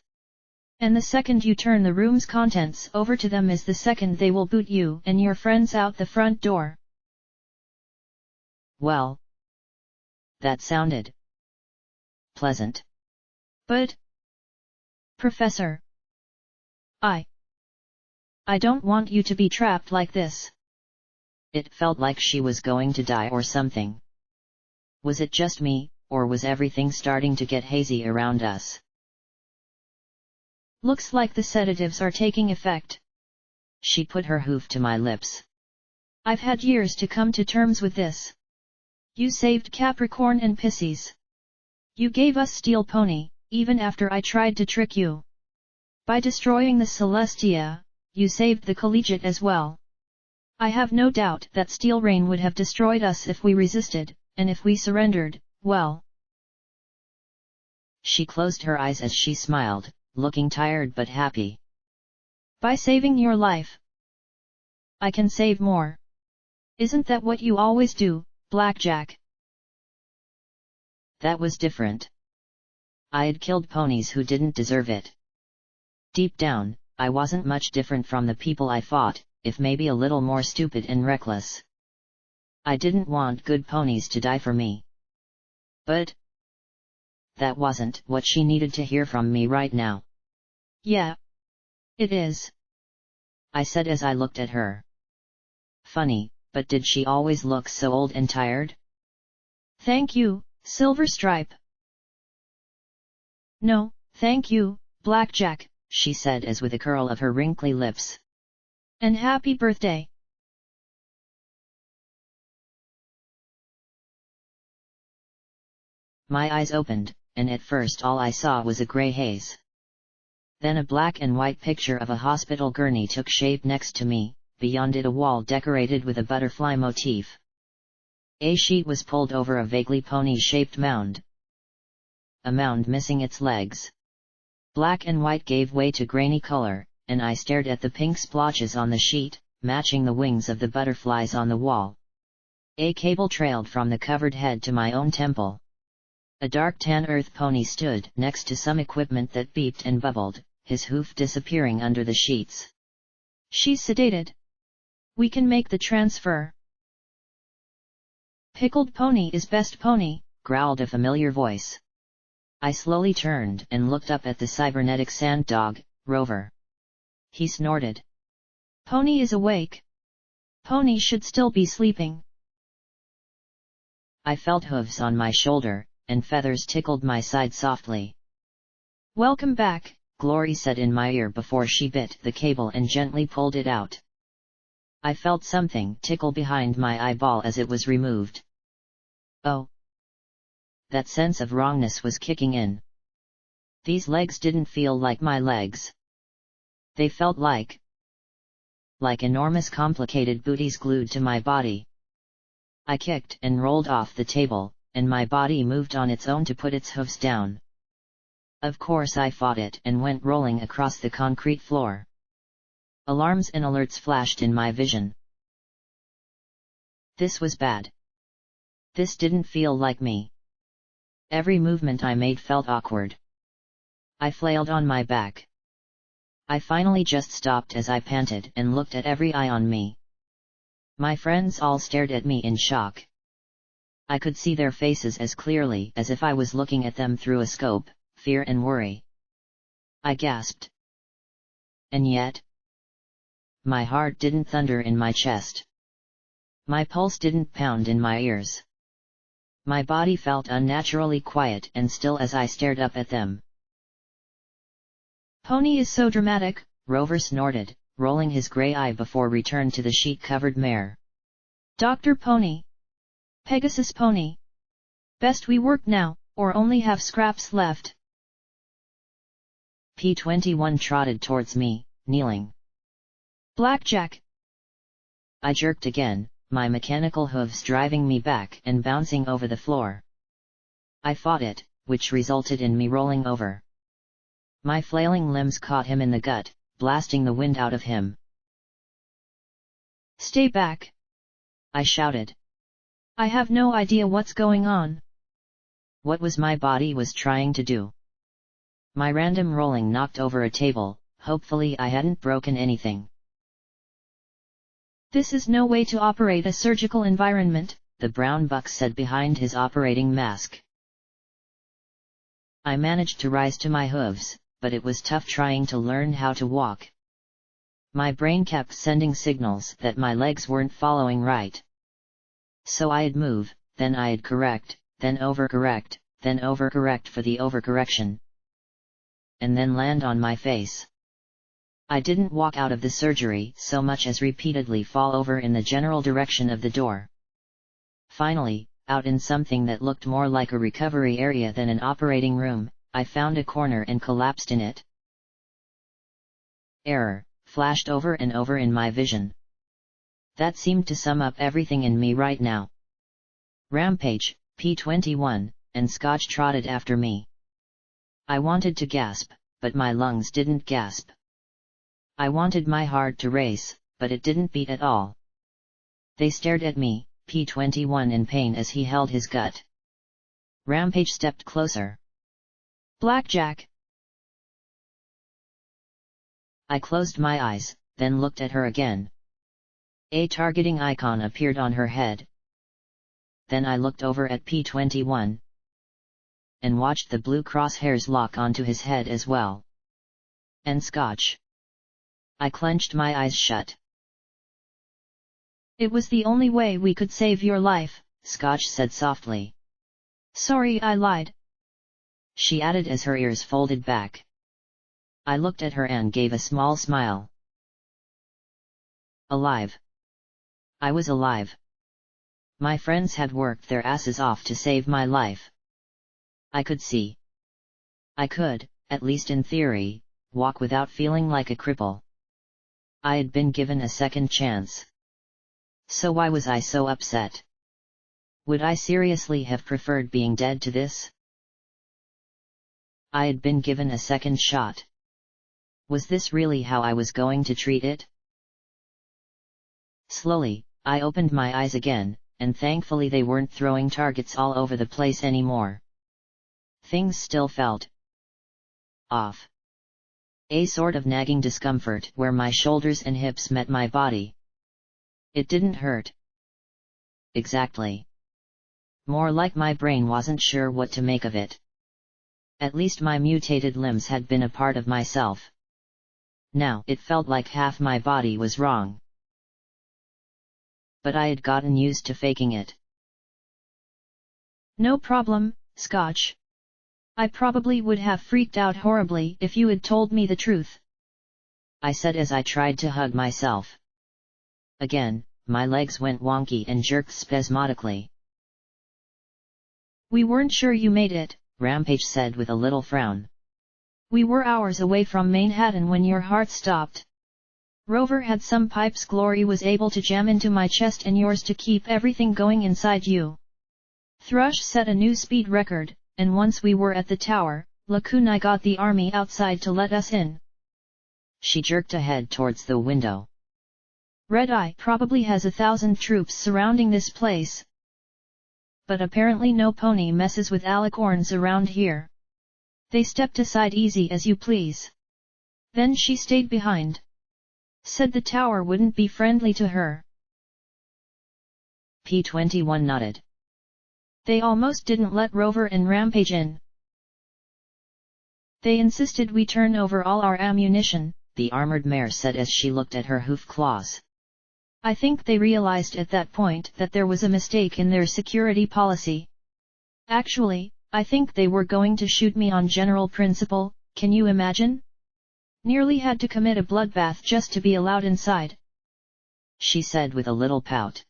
Speaker 2: And the second you turn the room's contents over to them is the second they will boot you and your friends out the front door.
Speaker 1: Well, that sounded pleasant.
Speaker 2: But, Professor, I don't want you to be trapped like this.
Speaker 1: It felt like she was going to die or something. Was it just me, or was everything starting to get hazy around us?
Speaker 2: Looks like the sedatives are taking effect.
Speaker 1: She put her hoof to my lips.
Speaker 2: I've had years to come to terms with this. You saved Capricorn and Pisces. You gave us Steel Pony, even after I tried to trick you. By destroying the Celestia, you saved the Collegiate as well. I have no doubt that Steel Rain would have destroyed us if we resisted, and if we surrendered, well.
Speaker 1: She closed her eyes as she smiled, looking tired but happy.
Speaker 2: By saving your life, I can save more. Isn't that what you always do, Blackjack?
Speaker 1: That was different. I had killed ponies who didn't deserve it. Deep down, I wasn't much different from the people I fought, if maybe a little more stupid and reckless. I didn't want good ponies to die for me. But that wasn't what she needed to hear from me right now.
Speaker 2: Yeah. It is.
Speaker 1: I said as I looked at her. Funny, but did she always look so old and tired?
Speaker 2: Thank you, Silver Stripe. No, thank you, Blackjack,
Speaker 1: she said as with a curl of her wrinkly lips.
Speaker 2: And happy birthday.
Speaker 1: My eyes opened, and at first all I saw was a grey haze. Then a black and white picture of a hospital gurney took shape next to me, beyond it a wall decorated with a butterfly motif. A sheet was pulled over a vaguely pony-shaped mound. A mound missing its legs. Black and white gave way to grainy color, and I stared at the pink splotches on the sheet, matching the wings of the butterflies on the wall. A cable trailed from the covered head to my own temple. A dark tan earth pony stood next to some equipment that beeped and bubbled, his hoof disappearing under the sheets.
Speaker 2: She's sedated. We can make the transfer. Pickled pony is best pony,
Speaker 1: growled a familiar voice. I slowly turned and looked up at the cybernetic sand dog, Rover. He snorted.
Speaker 2: Pony is awake. Pony should still be sleeping.
Speaker 1: I felt hooves on my shoulder, and feathers tickled my side softly.
Speaker 2: Welcome back,
Speaker 1: Glory said in my ear before she bit the cable and gently pulled it out. I felt something tickle behind my eyeball as it was removed. Oh! That sense of wrongness was kicking in. These legs didn't feel like my legs. They felt like enormous complicated booties glued to my body. I kicked and rolled off the table, and my body moved on its own to put its hooves down. Of course I fought it and went rolling across the concrete floor. Alarms and alerts flashed in my vision. This was bad. This didn't feel like me. Every movement I made felt awkward. I flailed on my back. I finally just stopped as I panted and looked at every eye on me. My friends all stared at me in shock. I could see their faces as clearly as if I was looking at them through a scope, fear and worry. I gasped. And yet, my heart didn't thunder in my chest. My pulse didn't pound in my ears. My body felt unnaturally quiet and still as I stared up at them.
Speaker 2: Pony is so dramatic,
Speaker 1: Rover snorted, rolling his grey eye before return to the sheet-covered mare.
Speaker 2: Dr. Pony. Pegasus Pony. Best we work now, or only have scraps left.
Speaker 1: P-21 trotted towards me, kneeling.
Speaker 2: Blackjack.
Speaker 1: I jerked again, my mechanical hooves driving me back and bouncing over the floor. I fought it, which resulted in me rolling over. My flailing limbs caught him in the gut, blasting the wind out of him.
Speaker 2: Stay back!
Speaker 1: I shouted.
Speaker 2: I have no idea what's going on.
Speaker 1: What was my body was trying to do? My random rolling knocked over a table, hopefully I hadn't broken anything.
Speaker 2: This is no way to operate a surgical environment,
Speaker 1: the brown buck said behind his operating mask. I managed to rise to my hooves, but it was tough trying to learn how to walk. My brain kept sending signals that my legs weren't following right. So I'd move, then I'd correct, then overcorrect, then overcorrect for the overcorrection. And then land on my face. I didn't walk out of the surgery so much as repeatedly fall over in the general direction of the door. Finally, out in something that looked more like a recovery area than an operating room, I found a corner and collapsed in it. Error, flashed over and over in my vision. That seemed to sum up everything in me right now. Rampage, P-21, and Scotch trotted after me. I wanted to gasp, but my lungs didn't gasp. I wanted my heart to race, but it didn't beat at all. They stared at me, P-21 in pain as he held his gut. Rampage stepped closer.
Speaker 2: Blackjack!
Speaker 1: I closed my eyes, then looked at her again. A targeting icon appeared on her head. Then I looked over at P-21. And watched the blue crosshairs lock onto his head as well. And Scotch. I clenched my eyes shut.
Speaker 2: It was the only way we could save your life,
Speaker 1: Scotch said softly.
Speaker 2: Sorry I lied.
Speaker 1: She added as her ears folded back. I looked at her and gave a small smile. Alive. I was alive. My friends had worked their asses off to save my life. I could see. I could, at least in theory, walk without feeling like a cripple. I had been given a second chance. So why was I so upset? Would I seriously have preferred being dead to this? I had been given a second shot. Was this really how I was going to treat it? Slowly, I opened my eyes again, and thankfully they weren't throwing targets all over the place anymore. Things still felt off. A sort of nagging discomfort where my shoulders and hips met my body. It didn't hurt. Exactly. More like my brain wasn't sure what to make of it. At least my mutated limbs had been a part of myself. Now it felt like half my body was wrong. But I had gotten used to faking it.
Speaker 2: No problem, Scotch. I probably would have freaked out horribly if you had told me the truth,
Speaker 1: I said as I tried to hug myself. Again, my legs went wonky and jerked spasmodically.
Speaker 2: We weren't sure you made it,
Speaker 1: Rampage said with a little frown.
Speaker 2: We were hours away from Manhattan when your heart stopped. Rover had some pipes Glory was able to jam into my chest and yours to keep everything going inside you. Thrush set a new speed record, and once we were at the tower, Lakunai got the army outside to let us in.
Speaker 1: She jerked ahead towards the window.
Speaker 2: Red Eye probably has 1,000 troops surrounding this place. But apparently no pony messes with alicorns around here. They stepped aside easy as you please. Then she stayed behind. Said the tower wouldn't be friendly to her.
Speaker 1: P-21 nodded.
Speaker 2: They almost didn't let Rover and Rampage in. They insisted we turn over all our ammunition,
Speaker 1: the armored mare said as she looked at her hoof claws.
Speaker 2: I think they realized at that point that there was a mistake in their security policy. Actually, I think they were going to shoot me on general principle, can you imagine? Nearly had to commit a bloodbath just to be allowed inside,
Speaker 1: she said with a little pout.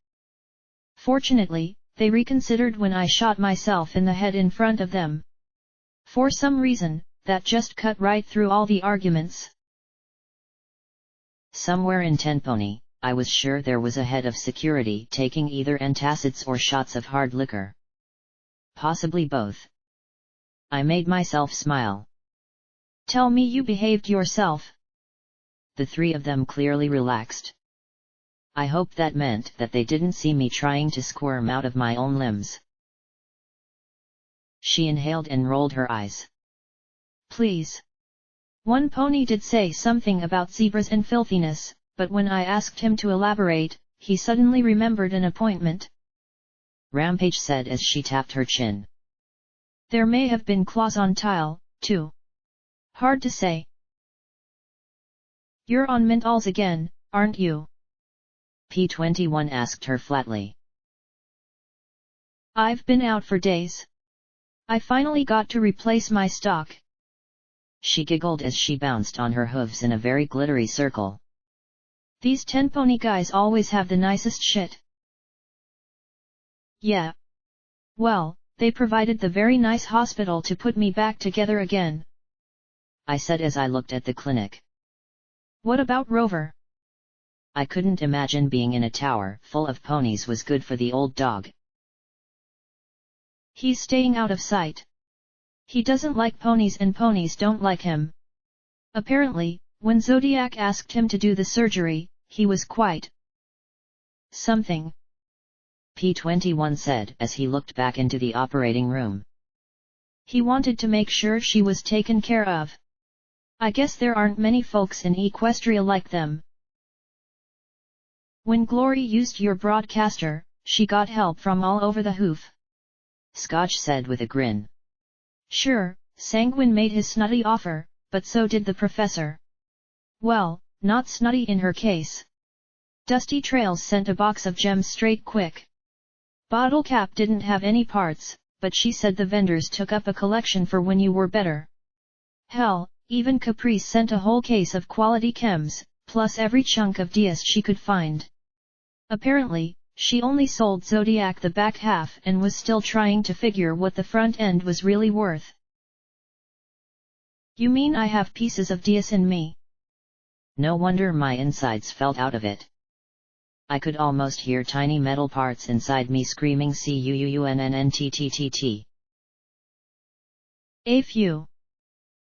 Speaker 2: Fortunately, they reconsidered when I shot myself in the head in front of them. For some reason, that just cut right through all the arguments.
Speaker 1: Somewhere in Tenpony, I was sure there was a head of security taking either antacids or shots of hard liquor. Possibly both. I made myself smile.
Speaker 2: Tell me you behaved yourself.
Speaker 1: The three of them clearly relaxed. I hoped that meant that they didn't see me trying to squirm out of my own limbs. She inhaled and rolled her eyes.
Speaker 2: Please. One pony did say something about zebras and filthiness, but when I asked him to elaborate, he suddenly remembered an appointment.
Speaker 1: Rampage said as she tapped her chin.
Speaker 2: There may have been claws on tile, too. Hard to say. You're on mentals again, aren't you?
Speaker 1: P-21 asked her flatly.
Speaker 2: I've been out for days. I finally got to replace my stock.
Speaker 1: She giggled as she bounced on her hooves in a very glittery circle.
Speaker 2: These Tenpony guys always have the nicest shit. Yeah. Well, they provided the very nice hospital to put me back together again,
Speaker 1: I said as I looked at the clinic.
Speaker 2: What about Rover?
Speaker 1: I couldn't imagine being in a tower full of ponies was good for the old dog.
Speaker 2: He's staying out of sight. He doesn't like ponies and ponies don't like him. Apparently, when Zodiac asked him to do the surgery, he was quite something,
Speaker 1: P-21 said as he looked back into the operating room.
Speaker 2: He wanted to make sure she was taken care of. I guess there aren't many folks in Equestria like them. When Glory used your broadcaster, she got help from all over the hoof,
Speaker 1: Scotch said with a grin.
Speaker 2: Sure, Sanguine made his snutty offer, but so did the professor. Well, not snutty in her case. Dusty Trails sent a box of gems straight quick. Bottle Cap didn't have any parts, but she said the vendors took up a collection for when you were better. Hell, even Caprice sent a whole case of quality chems, plus every chunk of DS she could find. Apparently, she only sold Zodiac the back half and was still trying to figure what the front end was really worth. You mean I have pieces of Dias in me?
Speaker 1: No wonder my insides felt out of it. I could almost hear tiny metal parts inside me screaming cuunnnttt.
Speaker 2: A few.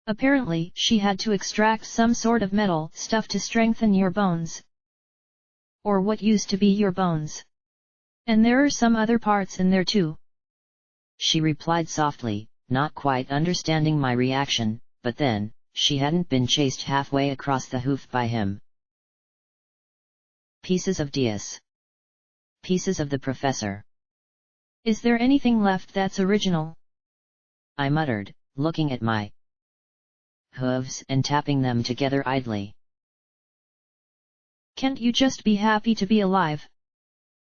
Speaker 2: Apparently, she had to extract some sort of metal stuff to strengthen your bones. Or what used to be your bones. And there are some other parts in there too.
Speaker 1: She replied softly, not quite understanding my reaction, but then, she hadn't been chased halfway across the hoof by him. Pieces of Dias. Pieces of the professor.
Speaker 2: Is there anything left that's original?
Speaker 1: I muttered, looking at my hooves and tapping them together idly.
Speaker 2: Can't you just be happy to be alive?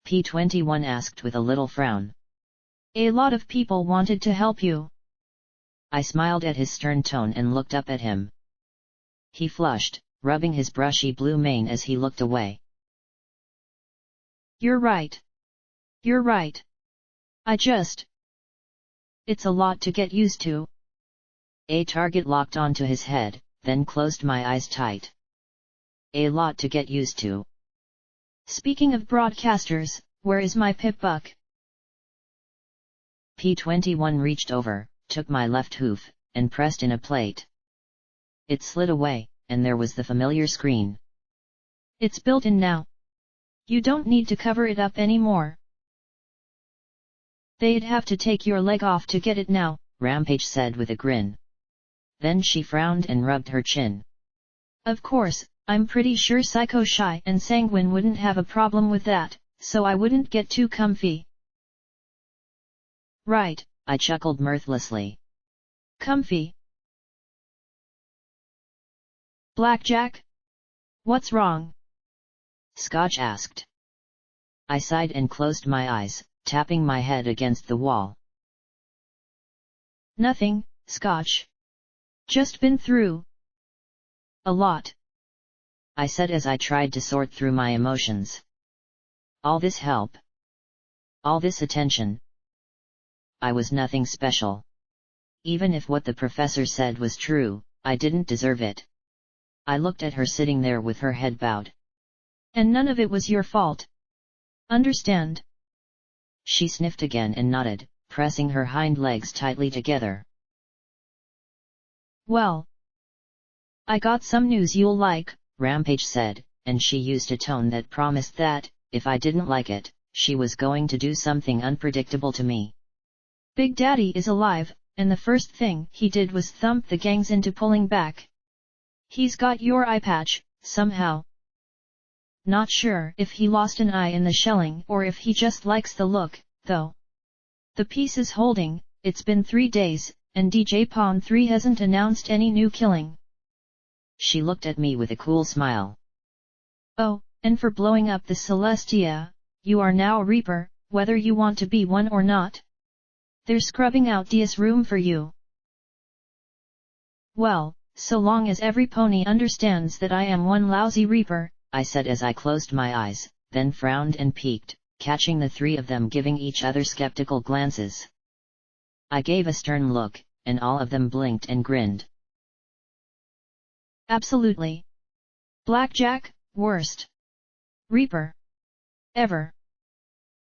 Speaker 1: P21 asked with a little frown.
Speaker 2: A lot of people wanted to help you.
Speaker 1: I smiled at his stern tone and looked up at him. He flushed, rubbing his brushy blue mane as he looked away.
Speaker 2: You're right. You're right. It's a lot to get used to.
Speaker 1: A target locked onto his head, then closed my eyes tight. A lot to get used to.
Speaker 2: Speaking of broadcasters, where is my pip buck?
Speaker 1: P21 reached over, took my left hoof, and pressed in a plate. It slid away, and there was the familiar screen.
Speaker 2: It's built in now. You don't need to cover it up anymore. They'd have to take your leg off to get it now,
Speaker 1: Rampage said with a grin. Then she frowned and rubbed her chin.
Speaker 2: Of course, I'm pretty sure Psycho Shy and Sanguine wouldn't have a problem with that, so I wouldn't get too comfy. Right,
Speaker 1: I chuckled mirthlessly.
Speaker 2: Comfy. Blackjack? What's wrong?
Speaker 1: Scotch asked. I sighed and closed my eyes, tapping my head against the wall.
Speaker 2: Nothing, Scotch. Just been through a lot,
Speaker 1: I said as I tried to sort through my emotions. All this help. All this attention. I was nothing special. Even if what the professor said was true, I didn't deserve it. I looked at her sitting there with her head bowed.
Speaker 2: And none of it was your fault. Understand?
Speaker 1: She sniffed again and nodded, pressing her hind legs tightly together.
Speaker 2: Well, I got some news you'll like,
Speaker 1: Rampage said, and she used a tone that promised that, if I didn't like it, she was going to do something unpredictable to me.
Speaker 2: Big Daddy is alive, and the first thing he did was thump the gangs into pulling back. He's got your eye patch, somehow. Not sure if he lost an eye in the shelling or if he just likes the look, though. The piece is holding, it's been 3 days, and DJ Pawn 3 hasn't announced any new killing.
Speaker 1: She looked at me with a cool smile.
Speaker 2: Oh, and for blowing up the Celestia, you are now a Reaper, whether you want to be one or not. They're scrubbing out Dias' room for you. Well, so long as every pony understands that I am one lousy Reaper,
Speaker 1: I said as I closed my eyes, then frowned and peeked, catching the 3 of them giving each other skeptical glances. I gave a stern look, and all of them blinked and grinned.
Speaker 2: Absolutely. Blackjack, worst Reaper ever.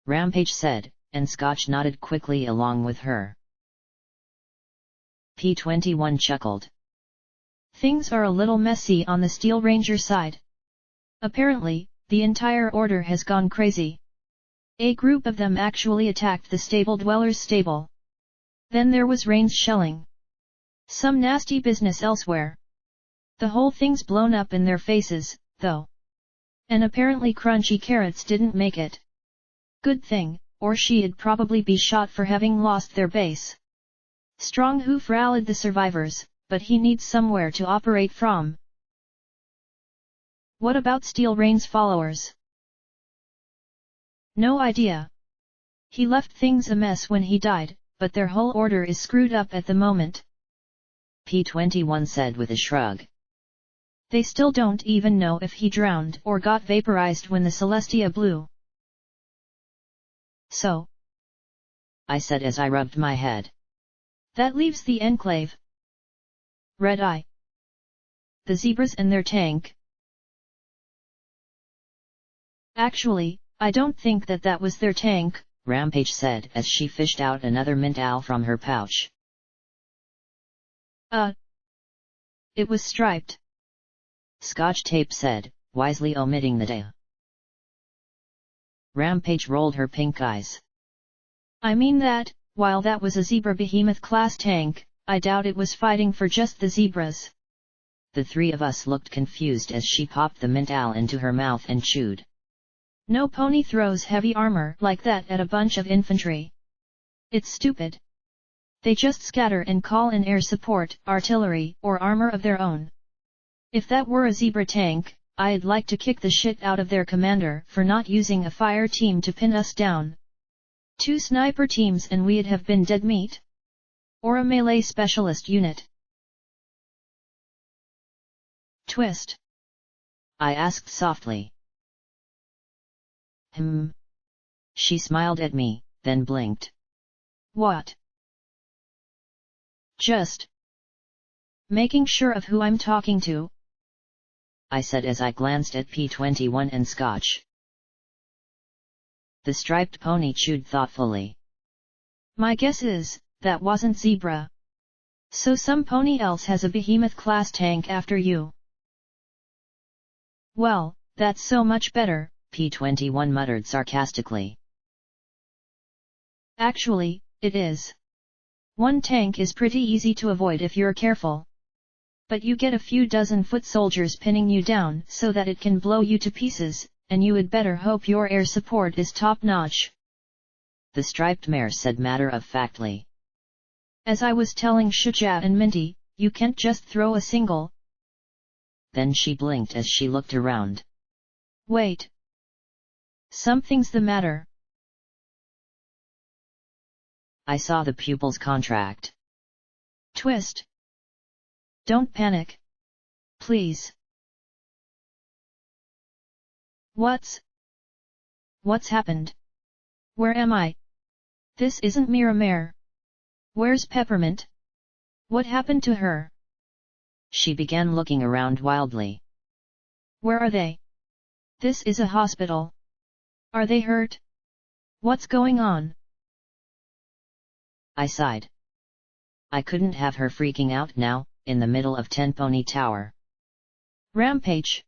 Speaker 1: Rampage said, and Scotch nodded quickly along with her. P21 chuckled.
Speaker 2: Things are a little messy on the Steel Ranger side. Apparently, the entire order has gone crazy. A group of them actually attacked the stable dwellers' stable. Then there was Rain's shelling. Some nasty business elsewhere. The whole thing's blown up in their faces, though. And apparently Crunchy Carrots didn't make it. Good thing, or she'd probably be shot for having lost their base. Strong Hoof rallied the survivors, but he needs somewhere to operate from. What about Steel Rain's followers? No idea. He left things a mess when he died, but their whole order is screwed up at the moment.
Speaker 1: P21 said with a shrug.
Speaker 2: They still don't even know if he drowned or got vaporized when the Celestia blew. So?
Speaker 1: I said as I rubbed my head.
Speaker 2: That leaves the enclave. Red Eye. The zebras and their tank. Actually, I don't think that was their tank,
Speaker 1: Rampage said as she fished out another mint owl from her pouch.
Speaker 2: It was striped.
Speaker 1: Scotch Tape said, wisely omitting the "da." Rampage rolled her pink eyes.
Speaker 2: I mean that, while that was a zebra behemoth-class tank, I doubt it was fighting for just the zebras.
Speaker 1: The three of us looked confused as she popped the mint owl into her mouth and chewed.
Speaker 2: No pony throws heavy armor like that at a bunch of infantry. It's stupid. They just scatter and call in air support, artillery, or armor of their own. If that were a zebra tank, I'd like to kick the shit out of their commander for not using a fire team to pin us down. 2 sniper teams and we'd have been dead meat? Or a melee specialist unit? Twist.
Speaker 1: I asked softly. She smiled at me, then blinked.
Speaker 2: What? Just making sure of who I'm talking to,
Speaker 1: I said as I glanced at P-21 and Scotch. The striped pony chewed thoughtfully.
Speaker 2: My guess is, that wasn't zebra. So some pony else has a behemoth-class tank after you. Well, that's so much better,
Speaker 1: P-21 muttered sarcastically.
Speaker 2: Actually, it is. One tank is pretty easy to avoid if you're careful. But you get a few dozen foot soldiers pinning you down so that it can blow you to pieces, and you had better hope your air support is top-notch.
Speaker 1: The striped mare said matter-of-factly.
Speaker 2: As I was telling Shuja and Minty, you can't just throw a single.
Speaker 1: Then she blinked as she looked around.
Speaker 2: Wait. Something's the matter.
Speaker 1: I saw the pupil's contract.
Speaker 2: Twist. Don't panic. Please. What's happened? Where am I? This isn't Miramare. Where's Peppermint? What happened to her?
Speaker 1: She began looking around wildly.
Speaker 2: Where are they? This is a hospital. Are they hurt? What's going on?
Speaker 1: I sighed. I couldn't have her freaking out now, in the middle of Tenpony Tower.
Speaker 2: Rampage.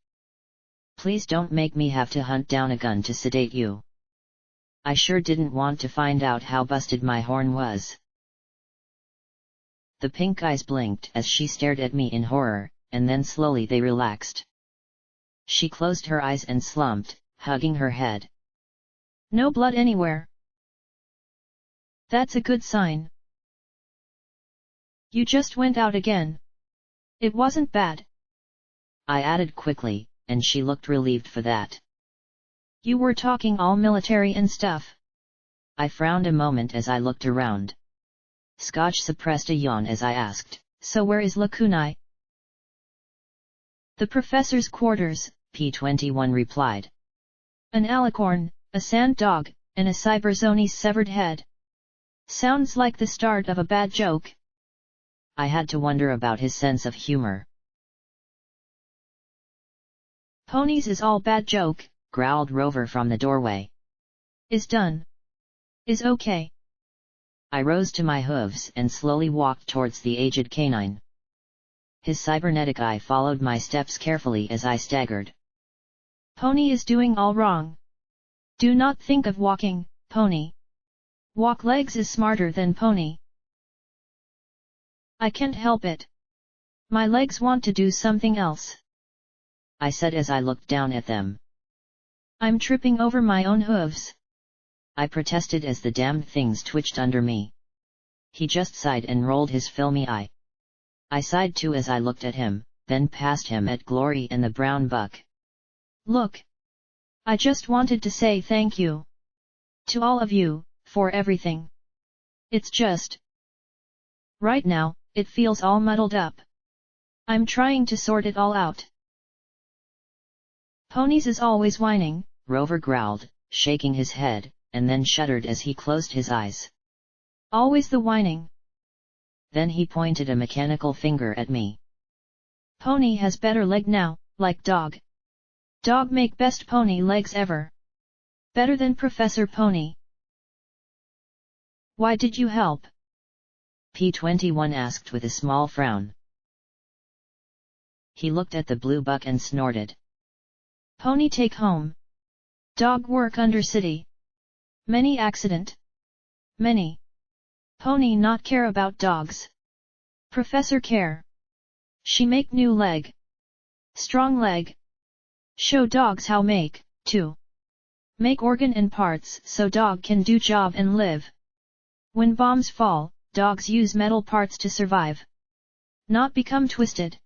Speaker 1: Please don't make me have to hunt down a gun to sedate you. I sure didn't want to find out how busted my horn was. The pink eyes blinked as she stared at me in horror, and then slowly they relaxed. She closed her eyes and slumped, hugging her head.
Speaker 2: No blood anywhere. That's a good sign. You just went out again. It wasn't bad.
Speaker 1: I added quickly, and she looked relieved for that.
Speaker 2: You were talking all military and stuff.
Speaker 1: I frowned a moment as I looked around. Scotch suppressed a yawn as I asked,
Speaker 2: so where is Lakunai? The professor's quarters,
Speaker 1: P-21 replied.
Speaker 2: An alicorn, a sand dog, and a cyberzoni's severed head. Sounds like the start of a bad joke.
Speaker 1: I had to wonder about his sense of humor.
Speaker 2: Ponies is all bad joke,
Speaker 1: growled Rover from the doorway.
Speaker 2: Is done. Is okay.
Speaker 1: I rose to my hooves and slowly walked towards the aged canine. His cybernetic eye followed my steps carefully as I staggered.
Speaker 2: Pony is doing all wrong. Do not think of walking, Pony. Walk legs is smarter than Pony. I can't help it. My legs want to do something else.
Speaker 1: I said as I looked down at them.
Speaker 2: I'm tripping over my own hooves.
Speaker 1: I protested as the damned things twitched under me. He just sighed and rolled his filmy eye. I sighed too as I looked at him, then past him at Glory and the brown buck.
Speaker 2: Look. I just wanted to say thank you. To all of you, for everything. It's just. Right now, it feels all muddled up. I'm trying to sort it all out. Ponies is always whining,
Speaker 1: Rover growled, shaking his head, and then shuddered as he closed his eyes.
Speaker 2: Always the whining.
Speaker 1: Then he pointed a mechanical finger at me.
Speaker 2: Pony has better leg now, like dog. Dog make best pony legs ever. Better than Professor Pony. Why did you help?
Speaker 1: P21 asked with a small frown. He looked at the blue buck and snorted.
Speaker 2: Pony take home. Dog work under city. Many accident. Many. Pony not care about dogs. Professor care. She make new leg. Strong leg. Show dogs how make, too. Make organ and parts so dog can do job and live. When bombs fall, dogs use metal parts to survive. Not become twisted.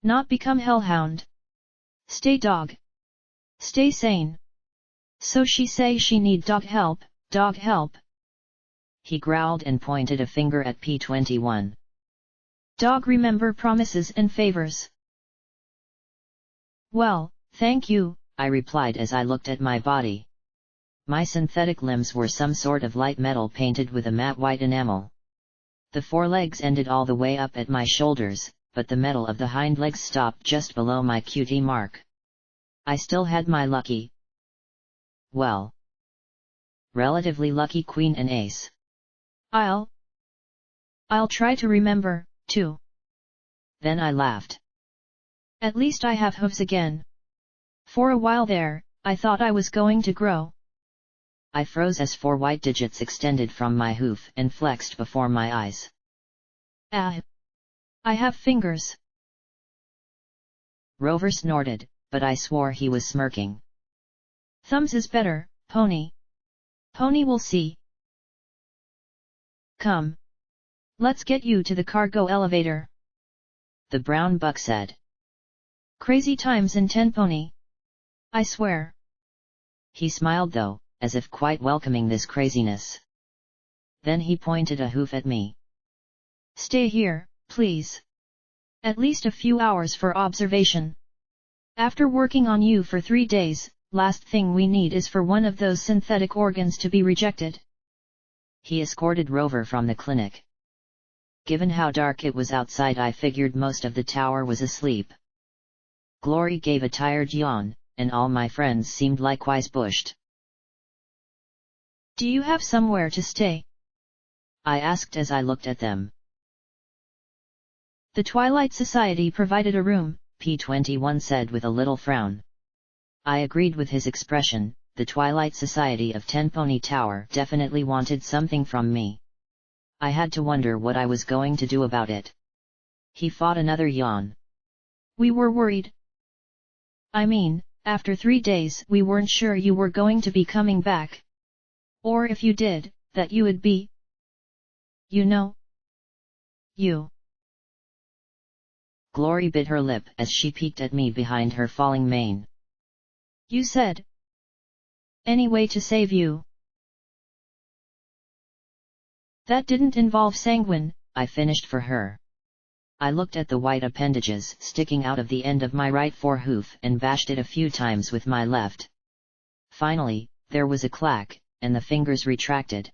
Speaker 2: Not become hellhound. Stay dog. Stay sane. So she say she need dog help, dog help.
Speaker 1: He growled and pointed a finger at P21.
Speaker 2: Dog remember promises and favors. Well, thank you,
Speaker 1: I replied as I looked at my body. My synthetic limbs were some sort of light metal painted with a matte white enamel. The forelegs ended all the way up at my shoulders, but the metal of the hind legs stopped just below my QT mark. I still had my lucky, well, relatively lucky queen and ace.
Speaker 2: I'll try to remember, too.
Speaker 1: Then I laughed.
Speaker 2: At least I have hooves again. For a while there, I thought I was going to grow.
Speaker 1: I froze as 4 white digits extended from my hoof and flexed before my eyes.
Speaker 2: Ah! I have fingers.
Speaker 1: Rover snorted, but I swore he was smirking.
Speaker 2: Thumbs is better, Pony. Pony will see. Come. Let's get you to the cargo elevator.
Speaker 1: The brown buck said.
Speaker 2: Crazy times in 10 Pony. I swear.
Speaker 1: He smiled though, as if quite welcoming this craziness. Then he pointed a hoof at me.
Speaker 2: Stay here, please. At least a few hours for observation. After working on you for 3 days, last thing we need is for one of those synthetic organs to be rejected.
Speaker 1: He escorted Rover from the clinic. Given how dark it was outside, I figured most of the tower was asleep. Glory gave a tired yawn, and all my friends seemed likewise bushed.
Speaker 2: Do you have somewhere to stay?
Speaker 1: I asked as I looked at them.
Speaker 2: The Twilight Society provided a room,
Speaker 1: P21 said with a little frown. I agreed with his expression. The Twilight Society of Tenpony Tower definitely wanted something from me. I had to wonder what I was going to do about it. He fought another yawn.
Speaker 2: We were worried. I mean, after 3 days we weren't sure you were going to be coming back. Or if you did, that you would be. You know. You.
Speaker 1: Glory bit her lip as she peeked at me behind her falling mane.
Speaker 2: You said. Any way to save you. That didn't involve sanguine,
Speaker 1: I finished for her. I looked at the white appendages sticking out of the end of my right forehoof and bashed it a few times with my left. Finally, there was a clack, and the fingers retracted.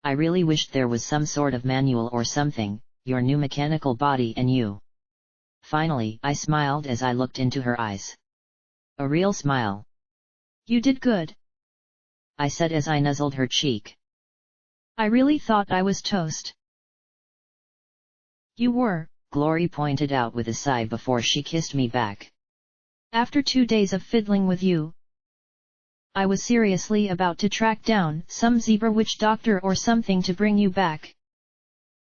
Speaker 1: I really wished there was some sort of manual or something, your new mechanical body and you. Finally, I smiled as I looked into her eyes. A real smile.
Speaker 2: You did good.
Speaker 1: I said as I nuzzled her cheek.
Speaker 2: I really thought I was toast. You were,
Speaker 1: Glory pointed out with a sigh before she kissed me back.
Speaker 2: After 2 days of fiddling with you, I was seriously about to track down some zebra witch doctor or something to bring you back.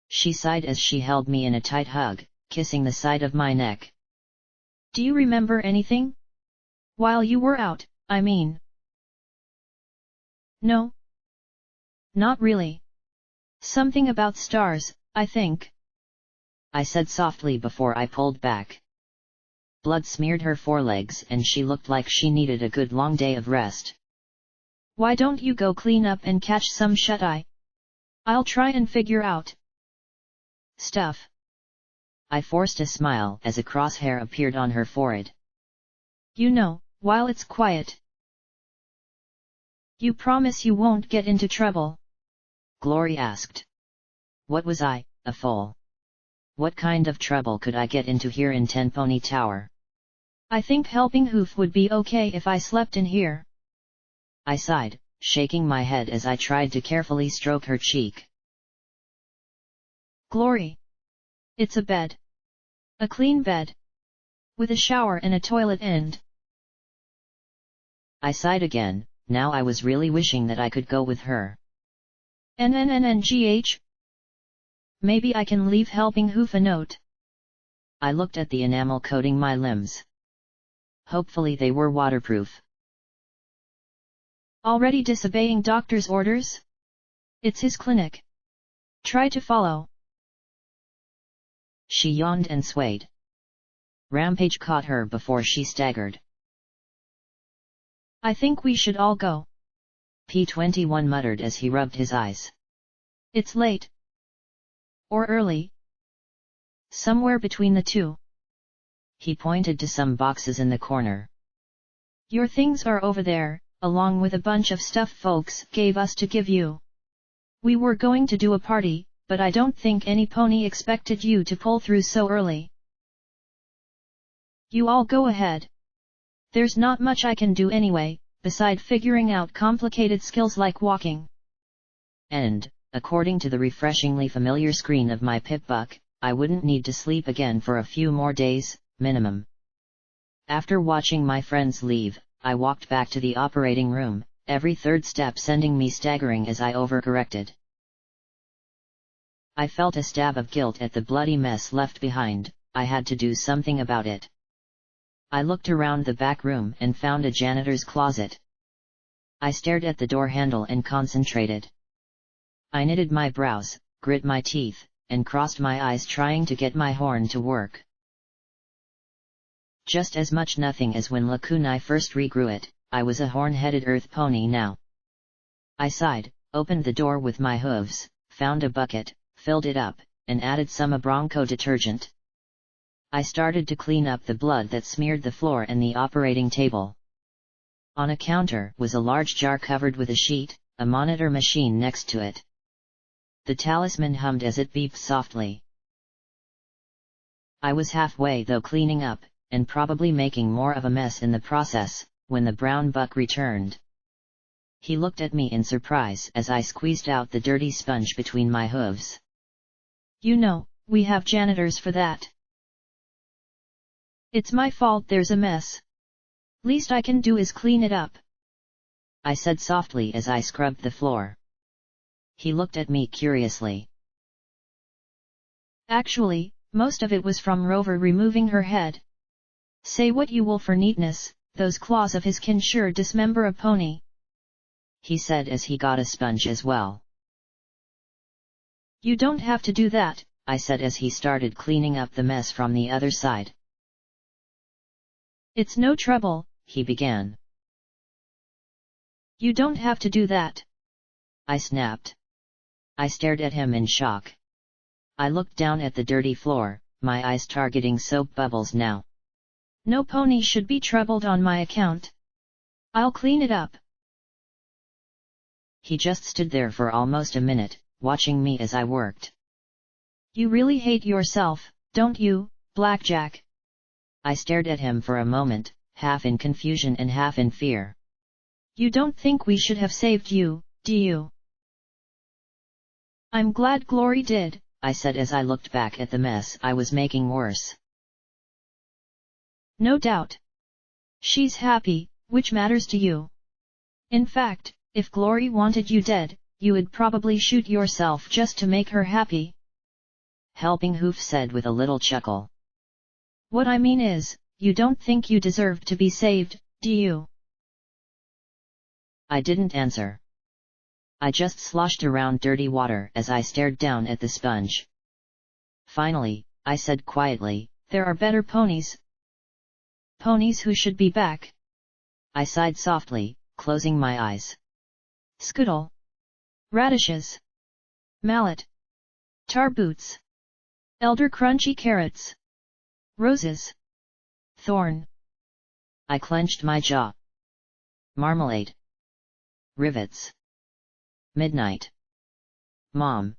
Speaker 1: She sighed as she held me in a tight hug, kissing the side of my neck.
Speaker 2: Do you remember anything? While you were out, I mean. No. Not really. Something about stars, I think.
Speaker 1: I said softly before I pulled back. Blood smeared her forelegs and she looked like she needed a good long day of rest.
Speaker 2: Why don't you go clean up and catch some shut-eye? I'll try and figure out stuff.
Speaker 1: I forced a smile as a crosshair appeared on her forehead.
Speaker 2: You know, while it's quiet, You promise you won't get into trouble?
Speaker 1: Glory asked. What was I, a fool? What kind of trouble could I get into here in Tenpony Tower?
Speaker 2: I think Helping Hoof would be okay if I slept in here.
Speaker 1: I sighed, shaking my head as I tried to carefully stroke her cheek.
Speaker 2: Glory. It's a bed. A clean bed. With a shower and a toilet and...
Speaker 1: I sighed again, now I was really wishing that I could go with her.
Speaker 2: NNNGH? Maybe I can leave Helping Hoof a note.
Speaker 1: I looked at the enamel coating my limbs. Hopefully they were waterproof.
Speaker 2: Already disobeying doctor's orders? It's his clinic. Try to follow.
Speaker 1: She yawned and swayed. Rampage caught her before she staggered.
Speaker 2: I think we should all go.
Speaker 1: P21 muttered as he rubbed his eyes.
Speaker 2: It's late. Or early. Somewhere between the two.
Speaker 1: He pointed to some boxes in the corner.
Speaker 2: Your things are over there, along with a bunch of stuff folks gave us to give you. We were going to do a party, but I don't think any pony expected you to pull through so early. You all go ahead. There's not much I can do anyway, beside figuring out complicated skills like walking.
Speaker 1: And, according to the refreshingly familiar screen of my Pip-Buck, I wouldn't need to sleep again for a few more days, minimum. After watching my friends leave, I walked back to the operating room, every third step sending me staggering as I overcorrected. I felt a stab of guilt at the bloody mess left behind. I had to do something about it. I looked around the back room and found a janitor's closet. I stared at the door handle and concentrated. I knitted my brows, grit my teeth, and crossed my eyes trying to get my horn to work. Just as much nothing as when Lakunai first regrew it, I was a horn-headed earth pony now. I sighed, opened the door with my hooves, found a bucket, filled it up, and added some Bronco detergent. I started to clean up the blood that smeared the floor and the operating table. On a counter was a large jar covered with a sheet, a monitor machine next to it. The talisman hummed as it beeped softly. I was halfway though cleaning up, and probably making more of a mess in the process, when the brown buck returned. He looked at me in surprise as I squeezed out the dirty sponge between my hooves.
Speaker 2: You know, we have janitors for that. It's my fault there's a mess. Least I can do is clean it up.
Speaker 1: I said softly as I scrubbed the floor. He looked at me curiously.
Speaker 2: Actually, most of it was from Rover removing her head. Say what you will for neatness, those claws of his can sure dismember a pony.
Speaker 1: He said as he got a sponge as well.
Speaker 2: You don't have to do that,
Speaker 1: I said as he started cleaning up the mess from the other side.
Speaker 2: It's no trouble,
Speaker 1: he began.
Speaker 2: You don't have to do that.
Speaker 1: I snapped. I stared at him in shock. I looked down at the dirty floor, my eyes targeting soap bubbles now.
Speaker 2: No pony should be troubled on my account. I'll clean it up.
Speaker 1: He just stood there for almost a minute, watching me as I worked.
Speaker 2: You really hate yourself, don't you, Blackjack?
Speaker 1: I stared at him for a moment, half in confusion and half in fear.
Speaker 2: You don't think we should have saved you, do you? I'm glad Glory did,
Speaker 1: I said as I looked back at the mess I was making worse.
Speaker 2: No doubt. She's happy, which matters to you. In fact, if Glory wanted you dead, you would probably shoot yourself just to make her happy.
Speaker 1: Helping Hoof said with a little chuckle.
Speaker 2: What I mean is, you don't think you deserve to be saved, do you?
Speaker 1: I didn't answer. I just sloshed around dirty water as I stared down at the sponge. Finally, I said quietly,
Speaker 2: there are better ponies. Ponies who should be back.
Speaker 1: I sighed softly, closing my eyes.
Speaker 2: Scoodle. Radishes. Mallet. Tar boots. Elder crunchy carrots. Roses. Thorn.
Speaker 1: I clenched my jaw. Marmalade. Rivets. Midnight. Mom.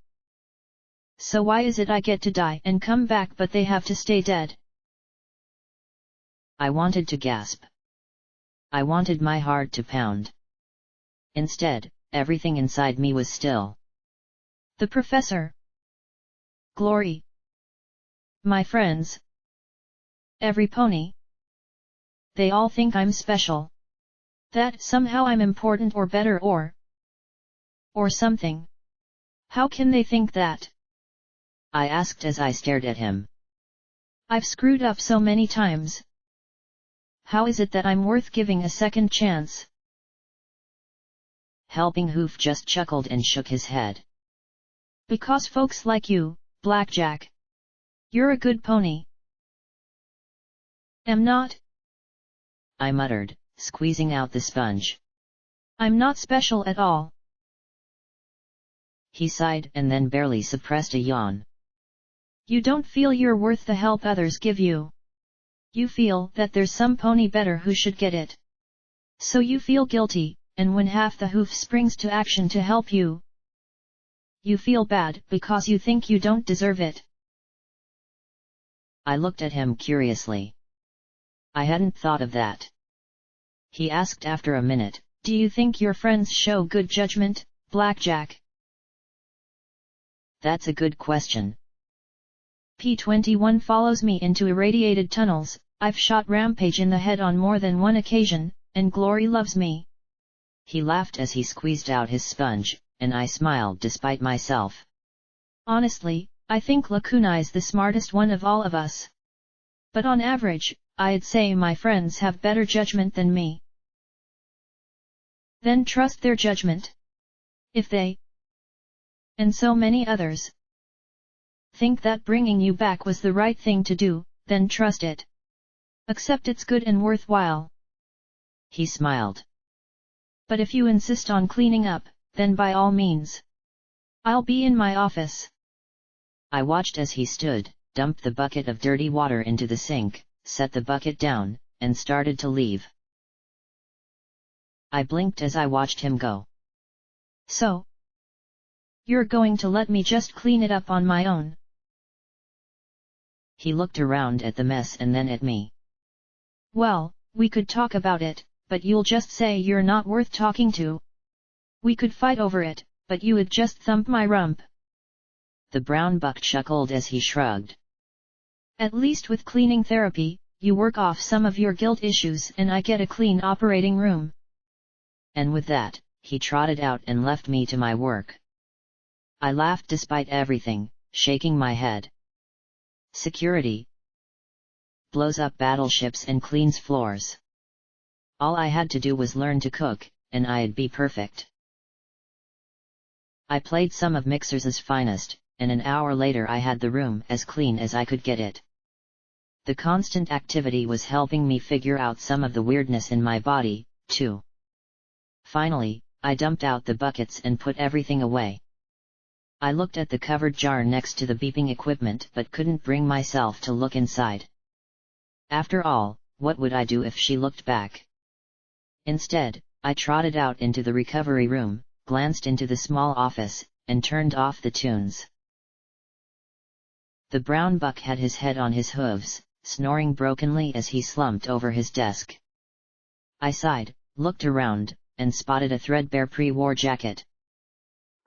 Speaker 2: So why is it I get to die and come back but they have to stay dead?
Speaker 1: I wanted to gasp. I wanted my heart to pound. Instead, everything inside me was still.
Speaker 2: The professor. Glory. My friends. Every pony. They all think I'm special. That somehow I'm important or better or something. How can they think that?
Speaker 1: I asked as I stared at him.
Speaker 2: I've screwed up so many times. How is it that I'm worth giving a second chance?
Speaker 1: Helping Hoof just chuckled and shook his head.
Speaker 2: Because folks like you, Blackjack. You're a good pony. Am not?
Speaker 1: I muttered, squeezing out the sponge.
Speaker 2: I'm not special at all.
Speaker 1: He sighed and then barely suppressed a yawn.
Speaker 2: You don't feel you're worth the help others give you. You feel that there's some pony better who should get it. So you feel guilty, and when half the hoof springs to action to help you, you feel bad because you think you don't deserve it.
Speaker 1: I looked at him curiously. I hadn't thought of that. He asked after a minute,
Speaker 2: Do you think your friends show good judgment, Blackjack?
Speaker 1: That's a good question.
Speaker 2: P-21 follows me into irradiated tunnels, I've shot Rampage in the head on more than one occasion, and Glory loves me.
Speaker 1: He laughed as he squeezed out his sponge, and I smiled despite myself.
Speaker 2: Honestly, I think Lacuna's the smartest one of all of us. But on average, I'd say my friends have better judgment than me. Then trust their judgment. If they, and so many others, think that bringing you back was the right thing to do, then trust it. Accept it's good and worthwhile.
Speaker 1: He smiled.
Speaker 2: But if you insist on cleaning up, then by all means. I'll be in my office.
Speaker 1: I watched as he stood, dumped the bucket of dirty water into the sink, set the bucket down, and started to leave. I blinked as I watched him go.
Speaker 2: So? You're going to let me just clean it up on my own?
Speaker 1: He looked around at the mess and then at me.
Speaker 2: Well, we could talk about it, but you'll just say you're not worth talking to. We could fight over it, but you would just thump my rump.
Speaker 1: The brown buck chuckled as he shrugged.
Speaker 2: At least with cleaning therapy, you work off some of your guilt issues and I get a clean operating room.
Speaker 1: And with that, he trotted out and left me to my work. I laughed despite everything, shaking my head. Security blows up battleships and cleans floors. All I had to do was learn to cook, and I'd be perfect. I played some of Mixer's finest, and an hour later I had the room as clean as I could get it. The constant activity was helping me figure out some of the weirdness in my body, too. Finally, I dumped out the buckets and put everything away. I looked at the covered jar next to the beeping equipment but couldn't bring myself to look inside. After all, what would I do if she looked back? Instead, I trotted out into the recovery room, glanced into the small office, and turned off the tunes. The brown buck had his head on his hooves, snoring brokenly as he slumped over his desk. I sighed, looked around, and spotted a threadbare pre-war jacket.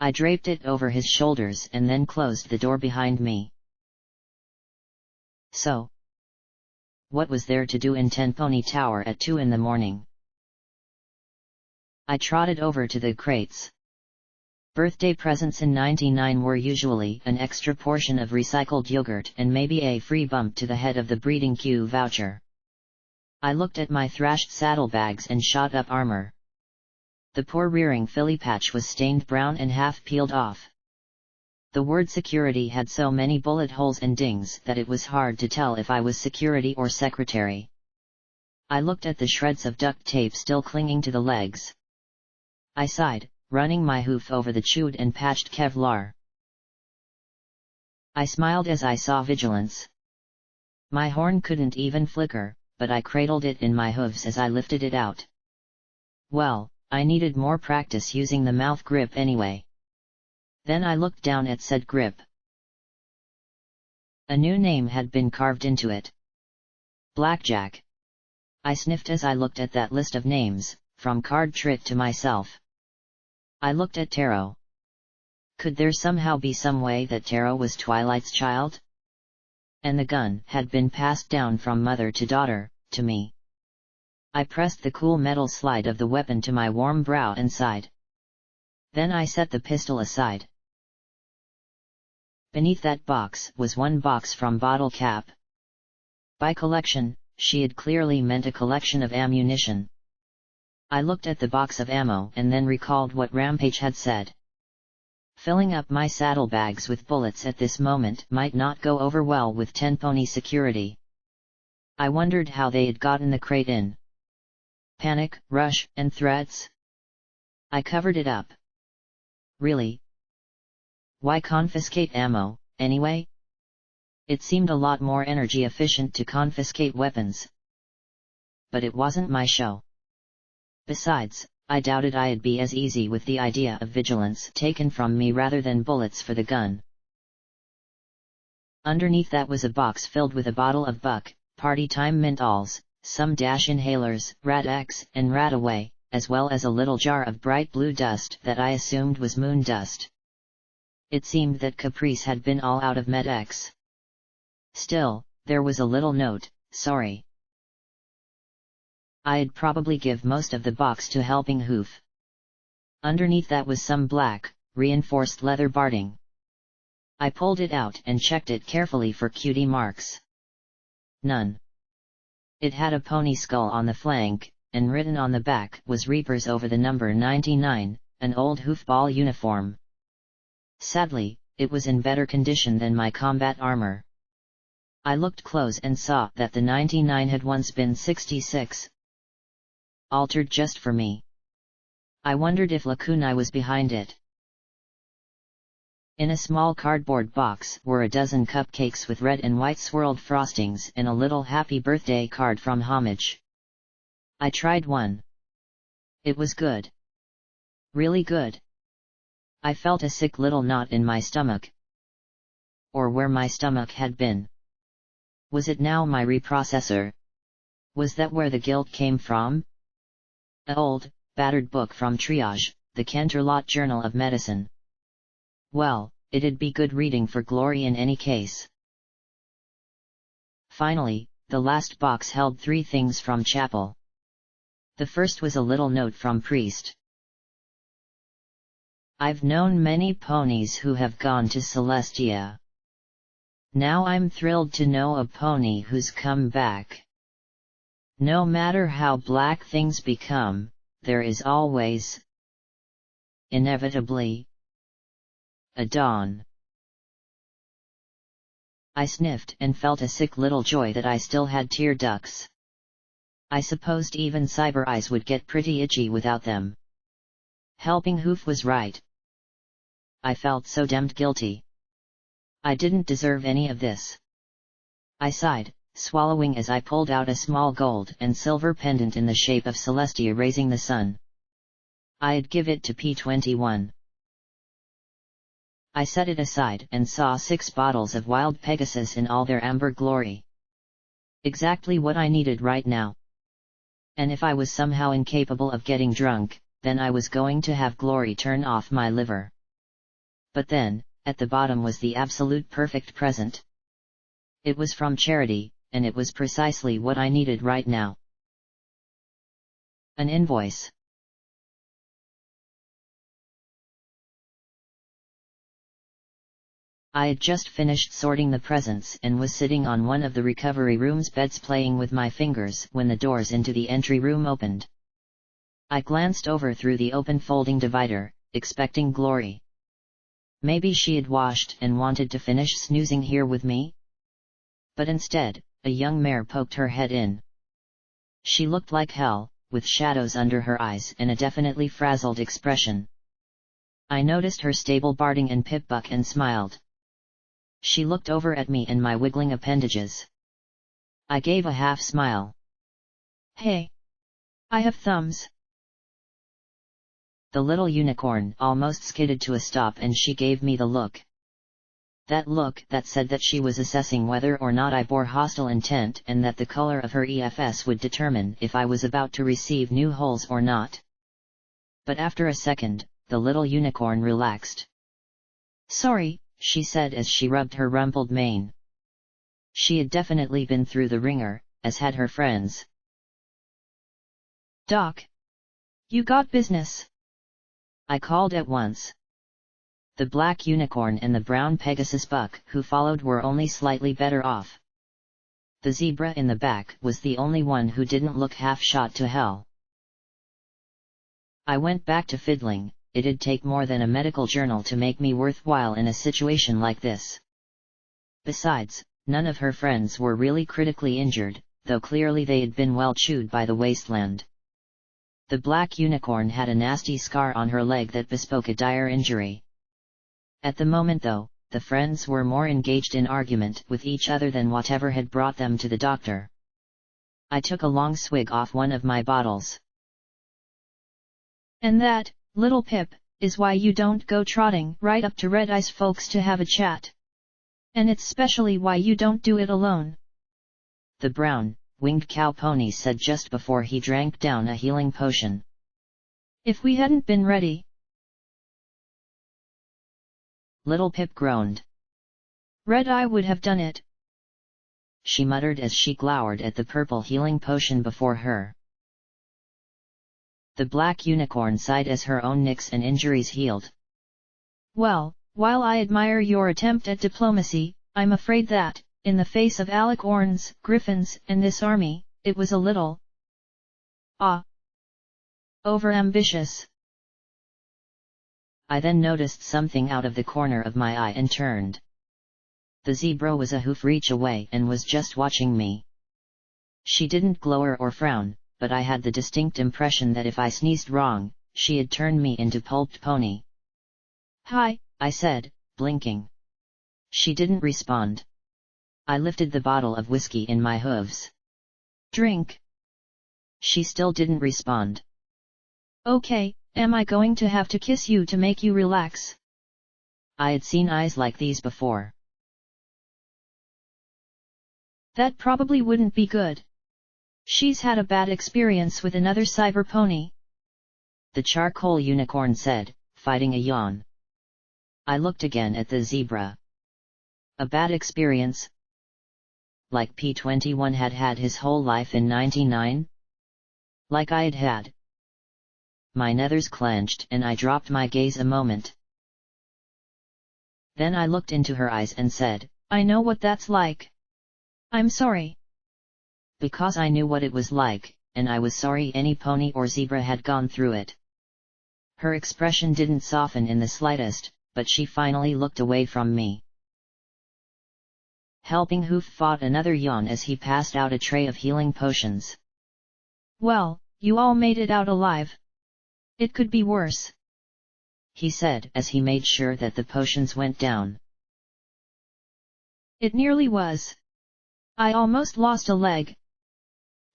Speaker 1: I draped it over his shoulders and then closed the door behind me. So, what was there to do in Tenpony Tower at 2 in the morning? I trotted over to the crates. Birthday presents in '99 were usually an extra portion of recycled yogurt and maybe a free bump to the head of the breeding queue voucher. I looked at my thrashed saddlebags and shot up armor. The poor rearing filly patch was stained brown and half peeled off. The word security had so many bullet holes and dings that it was hard to tell if I was security or secretary. I looked at the shreds of duct tape still clinging to the legs. I sighed, running my hoof over the chewed and patched Kevlar. I smiled as I saw vigilance. My horn couldn't even flicker, but I cradled it in my hooves as I lifted it out. Well, I needed more practice using the mouth grip anyway. Then I looked down at said grip. A new name had been carved into it. Blackjack. I sniffed as I looked at that list of names, from card trick to myself. I looked at tarot. Could there somehow be some way that tarot was Twilight's child? And the gun had been passed down from mother to daughter, to me. I pressed the cool metal slide of the weapon to my warm brow and sighed. Then I set the pistol aside. Beneath that box was one box from Bottle Cap. By collection, she had clearly meant a collection of ammunition. I looked at the box of ammo and then recalled what Rampage had said. Filling up my saddlebags with bullets at this moment might not go over well with 10 pony security. I wondered how they had gotten the crate in. Panic, rush, and threats? I covered it up. Really? Why confiscate ammo, anyway? It seemed a lot more energy efficient to confiscate weapons. But it wasn't my show. Besides, I doubted I'd be as easy with the idea of vigilance taken from me rather than bullets for the gun. Underneath that was a box filled with a bottle of Buck, Party Time menthols, some dash inhalers, Rad-X and Rad-Away, as well as a little jar of bright blue dust that I assumed was moon dust. It seemed that Caprice had been all out of Med-X. Still, there was a little note, sorry. I'd probably give most of the box to Helping Hoof. Underneath that was some black, reinforced leather barding. I pulled it out and checked it carefully for cutie marks. None. It had a pony skull on the flank, and written on the back was Reapers over the number 99, an old hoofball uniform. Sadly, it was in better condition than my combat armor. I looked close and saw that the 99 had once been 66. Altered just for me. I wondered if Lacunai was behind it. In a small cardboard box were a dozen cupcakes with red and white swirled frostings and a little happy birthday card from Homage. I tried one. It was good. Really good. I felt a sick little knot in my stomach. Or where my stomach had been. Was it now my reprocessor? Was that where the guilt came from? An old, battered book from Triage, the Kenterlot Journal of Medicine. Well, it'd be good reading for Glory in any case. Finally, the last box held 3 things from Chapel. The first was a little note from Priest. I've known many ponies who have gone to Celestia. Now I'm thrilled to know a pony who's come back. No matter how black things become, there is always, inevitably, a dawn. I sniffed and felt a sick little joy that I still had tear ducts. I supposed even Cyber Eyes would get pretty itchy without them. Helping Hoof was right. I felt so damned guilty. I didn't deserve any of this. I sighed, swallowing as I pulled out a small gold and silver pendant in the shape of Celestia raising the sun. I'd give it to P21. I set it aside and saw 6 bottles of Wild Pegasus in all their amber glory. Exactly what I needed right now. And if I was somehow incapable of getting drunk, then I was going to have Glory turn off my liver. But then, at the bottom was the absolute perfect present. It was from Charity, and it was precisely what I needed right now. An invoice. I had just finished sorting the presents and was sitting on one of the recovery room's beds playing with my fingers when the doors into the entry room opened. I glanced over through the open folding divider, expecting Glory. Maybe she had washed and wanted to finish snoozing here with me? But instead, a young mare poked her head in. She looked like hell, with shadows under her eyes and a definitely frazzled expression. I noticed her stable barding and pip-buck and smiled. She looked over at me and my wiggling appendages. I gave a half smile.
Speaker 2: Hey! I have thumbs.
Speaker 1: The little unicorn almost skidded to a stop and she gave me the look. That look that said that she was assessing whether or not I bore hostile intent and that the color of her EFS would determine if I was about to receive new holes or not. But after a second, the little unicorn relaxed.
Speaker 2: Sorry,
Speaker 1: she said as she rubbed her rumpled mane. She had definitely been through the ringer, as had her friends.
Speaker 2: Doc. You got business?
Speaker 1: I called at once. The black unicorn and the brown Pegasus buck who followed were only slightly better off. The zebra in the back was the only one who didn't look half shot to hell. I went back to fiddling. It'd take more than a medical journal to make me worthwhile in a situation like this. Besides, none of her friends were really critically injured, though clearly they had been well chewed by the wasteland. The black unicorn had a nasty scar on her leg that bespoke a dire injury. At the moment though, the friends were more engaged in argument with each other than whatever had brought them to the doctor. I took a long swig off one of my bottles.
Speaker 2: And that, little Pip, is why you don't go trotting right up to Red Eyes folks to have a chat. And it's specially why you don't do it alone.
Speaker 1: The brown, winged cow pony said just before he drank down a healing potion.
Speaker 2: If we hadn't been ready.
Speaker 1: Little Pip groaned.
Speaker 2: Red Eye would have done it,
Speaker 1: she muttered as she glowered at the purple healing potion before her. The black unicorn sighed as her own nicks and injuries healed.
Speaker 2: Well, while I admire your attempt at diplomacy, I'm afraid that, in the face of alicorns, griffins, and this army, it was a little overambitious.
Speaker 1: I then noticed something out of the corner of my eye and turned. The zebra was a hoof reach away and was just watching me. She didn't glower or frown, but I had the distinct impression that if I sneezed wrong, she had turned me into pulped pony.
Speaker 2: Hi,
Speaker 1: I said, blinking. She didn't respond. I lifted the bottle of whiskey in my hooves.
Speaker 2: Drink.
Speaker 1: She still didn't respond.
Speaker 2: Okay, am I going to have to kiss you to make you relax?
Speaker 1: I had seen eyes like these before.
Speaker 2: That probably wouldn't be good. She's had a bad experience with another cyber pony.
Speaker 1: The charcoal unicorn said, fighting a yawn. I looked again at the zebra. A bad experience? Like P21 had had his whole life in 99? Like I'd had. My nethers clenched and I dropped my gaze a moment. Then I looked into her eyes and said,
Speaker 2: I know what that's like. I'm sorry.
Speaker 1: Because I knew what it was like, and I was sorry any pony or zebra had gone through it. Her expression didn't soften in the slightest, but she finally looked away from me. Helping Hoof fought another yawn as he passed out a tray of healing potions.
Speaker 2: Well, you all made it out alive. It could be worse,
Speaker 1: he said as he made sure that the potions went down.
Speaker 2: It nearly was. I almost lost a leg,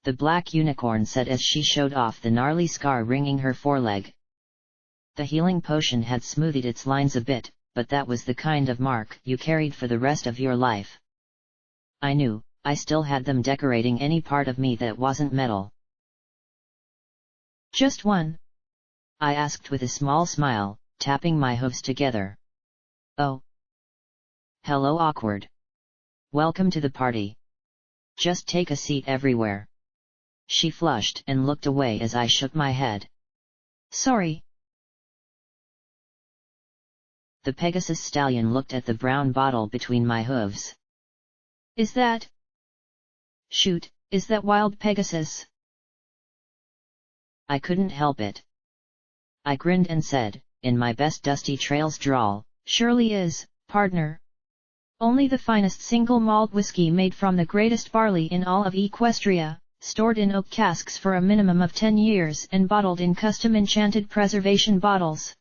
Speaker 1: the black unicorn said as she showed off the gnarly scar ringing her foreleg. The healing potion had smoothed its lines a bit, but that was the kind of mark you carried for the rest of your life. I knew, I still had them decorating any part of me that wasn't metal.
Speaker 2: Just one?
Speaker 1: I asked with a small smile, tapping my hooves together. Oh. Hello awkward. Welcome to the party. Just take a seat everywhere. She flushed and looked away as I shook my head.
Speaker 2: Sorry.
Speaker 1: The Pegasus stallion looked at the brown bottle between my hooves.
Speaker 2: Is that wild Pegasus?
Speaker 1: I couldn't help it. I grinned and said, in my best Dusty Trails drawl,
Speaker 2: surely is, partner. Only the finest single malt whiskey made from the greatest barley in all of Equestria, stored in oak casks for a minimum of 10 years and bottled in custom enchanted preservation bottles.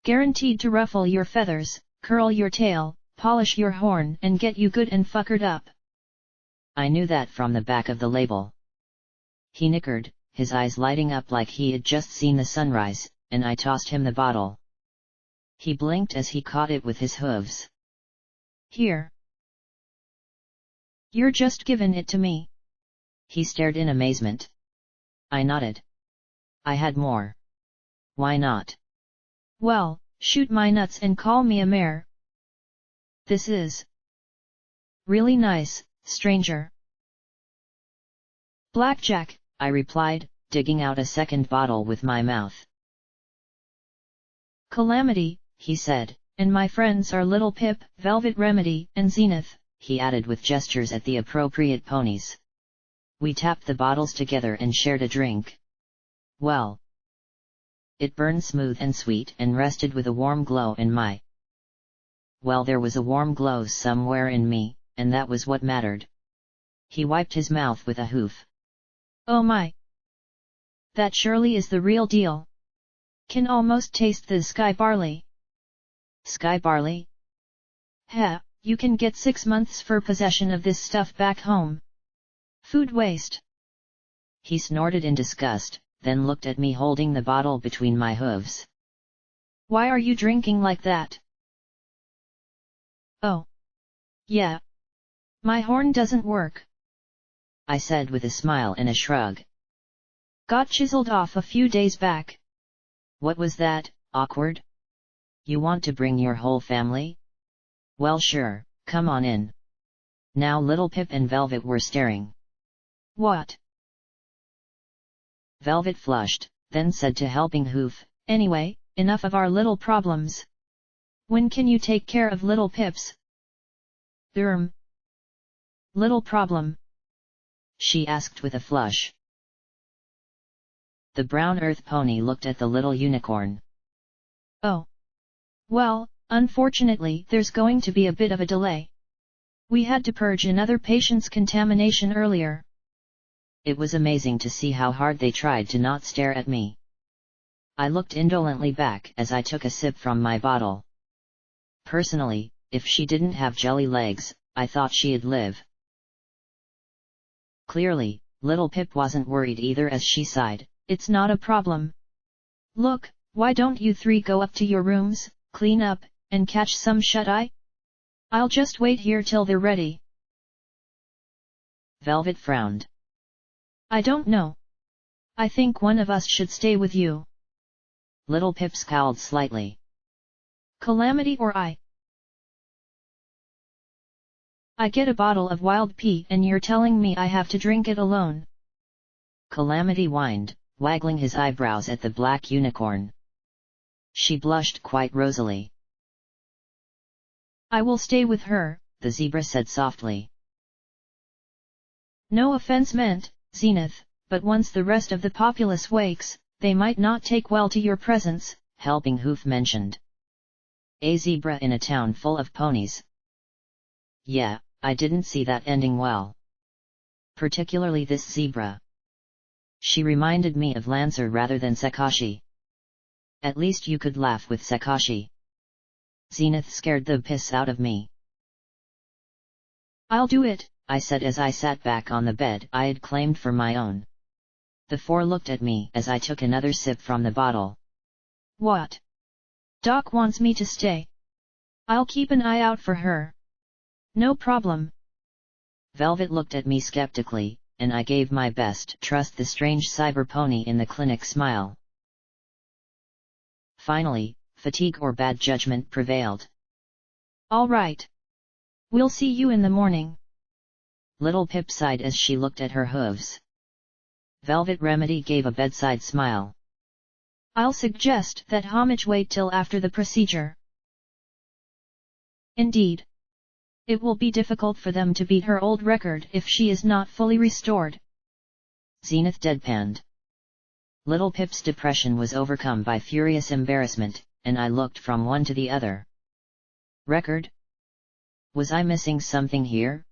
Speaker 2: Guaranteed to ruffle your feathers, curl your tail, polish your horn and get you good and fuckered up.
Speaker 1: I knew that from the back of the label. He nickered, his eyes lighting up like he had just seen the sunrise, and I tossed him the bottle. He blinked as he caught it with his hooves.
Speaker 2: Here. You're just giving it to me.
Speaker 1: He stared in amazement. I nodded. I had more. Why not?
Speaker 2: Well, shoot my nuts and call me a mare. This is really nice, stranger. Blackjack,
Speaker 1: I replied, digging out a second bottle with my mouth.
Speaker 2: Calamity,
Speaker 1: he said.
Speaker 2: And my friends are Little Pip, Velvet Remedy, and Zenith,
Speaker 1: he added with gestures at the appropriate ponies. We tapped the bottles together and shared a drink. Well, it burned smooth and sweet and rested with a warm glow in my... Well, there was a warm glow somewhere in me, and that was what mattered. He wiped his mouth with a hoof.
Speaker 2: Oh my! That surely is the real deal. Can almost taste the sky barley.
Speaker 1: Sky barley?
Speaker 2: Heh, you can get 6 months for possession of this stuff back home. Food waste.
Speaker 1: He snorted in disgust, then looked at me holding the bottle between my hooves.
Speaker 2: Why are you drinking like that? Oh. Yeah. My horn doesn't work,
Speaker 1: I said with a smile and a shrug.
Speaker 2: Got chiseled off a few days back.
Speaker 1: What was that, awkward? You want to bring your whole family? Well, sure, come on in. Now Little Pip and Velvet were staring.
Speaker 2: What?
Speaker 1: Velvet flushed, then said to Helping Hoof,
Speaker 2: Anyway, enough of our little problems. When can you take care of Little Pip's little problem?
Speaker 1: She asked with a flush. The brown earth pony looked at the little unicorn.
Speaker 2: Oh. Well, unfortunately there's going to be a bit of a delay. We had to purge another patient's contamination earlier.
Speaker 1: It was amazing to see how hard they tried to not stare at me. I looked indolently back as I took a sip from my bottle. Personally, if she didn't have jelly legs, I thought she'd live. Clearly, Little Pip wasn't worried either as she sighed.
Speaker 2: It's not a problem. Look, why don't you three go up to your rooms, clean up, and catch some shut-eye? I'll just wait here till they're ready.
Speaker 1: Velvet frowned.
Speaker 2: I don't know. I think one of us should stay with you.
Speaker 1: Little Pip scowled slightly.
Speaker 2: Calamity or I get a bottle of wild pea and you're telling me I have to drink it alone.
Speaker 1: Calamity whined, waggling his eyebrows at the black unicorn. She blushed quite rosily.
Speaker 2: I will stay with her,
Speaker 1: the zebra said softly.
Speaker 2: No offense meant, Zenith, but once the rest of the populace wakes, they might not take well to your presence,
Speaker 1: Helping Hoof mentioned. A zebra in a town full of ponies. Yeah, I didn't see that ending well. Particularly this zebra. She reminded me of Lancer rather than Sakashi. At least you could laugh with Sakashi. Zenith scared the piss out of me.
Speaker 2: I'll do it,
Speaker 1: I said as I sat back on the bed I had claimed for my own. The four looked at me as I took another sip from the bottle.
Speaker 2: What? Doc wants me to stay. I'll keep an eye out for her. No problem.
Speaker 1: Velvet looked at me skeptically, and I gave my best to trust the strange cyber pony in the clinic smile. Finally, fatigue or bad judgment prevailed.
Speaker 2: All right. We'll see you in the morning.
Speaker 1: Little Pip sighed as she looked at her hooves. Velvet Remedy gave a bedside smile.
Speaker 2: I'll suggest that Homage wait till after the procedure. Indeed. It will be difficult for them to beat her old record if she is not fully restored.
Speaker 1: Zenith deadpanned. Little Pip's depression was overcome by furious embarrassment, and I looked from one to the other. Record? Was I missing something here?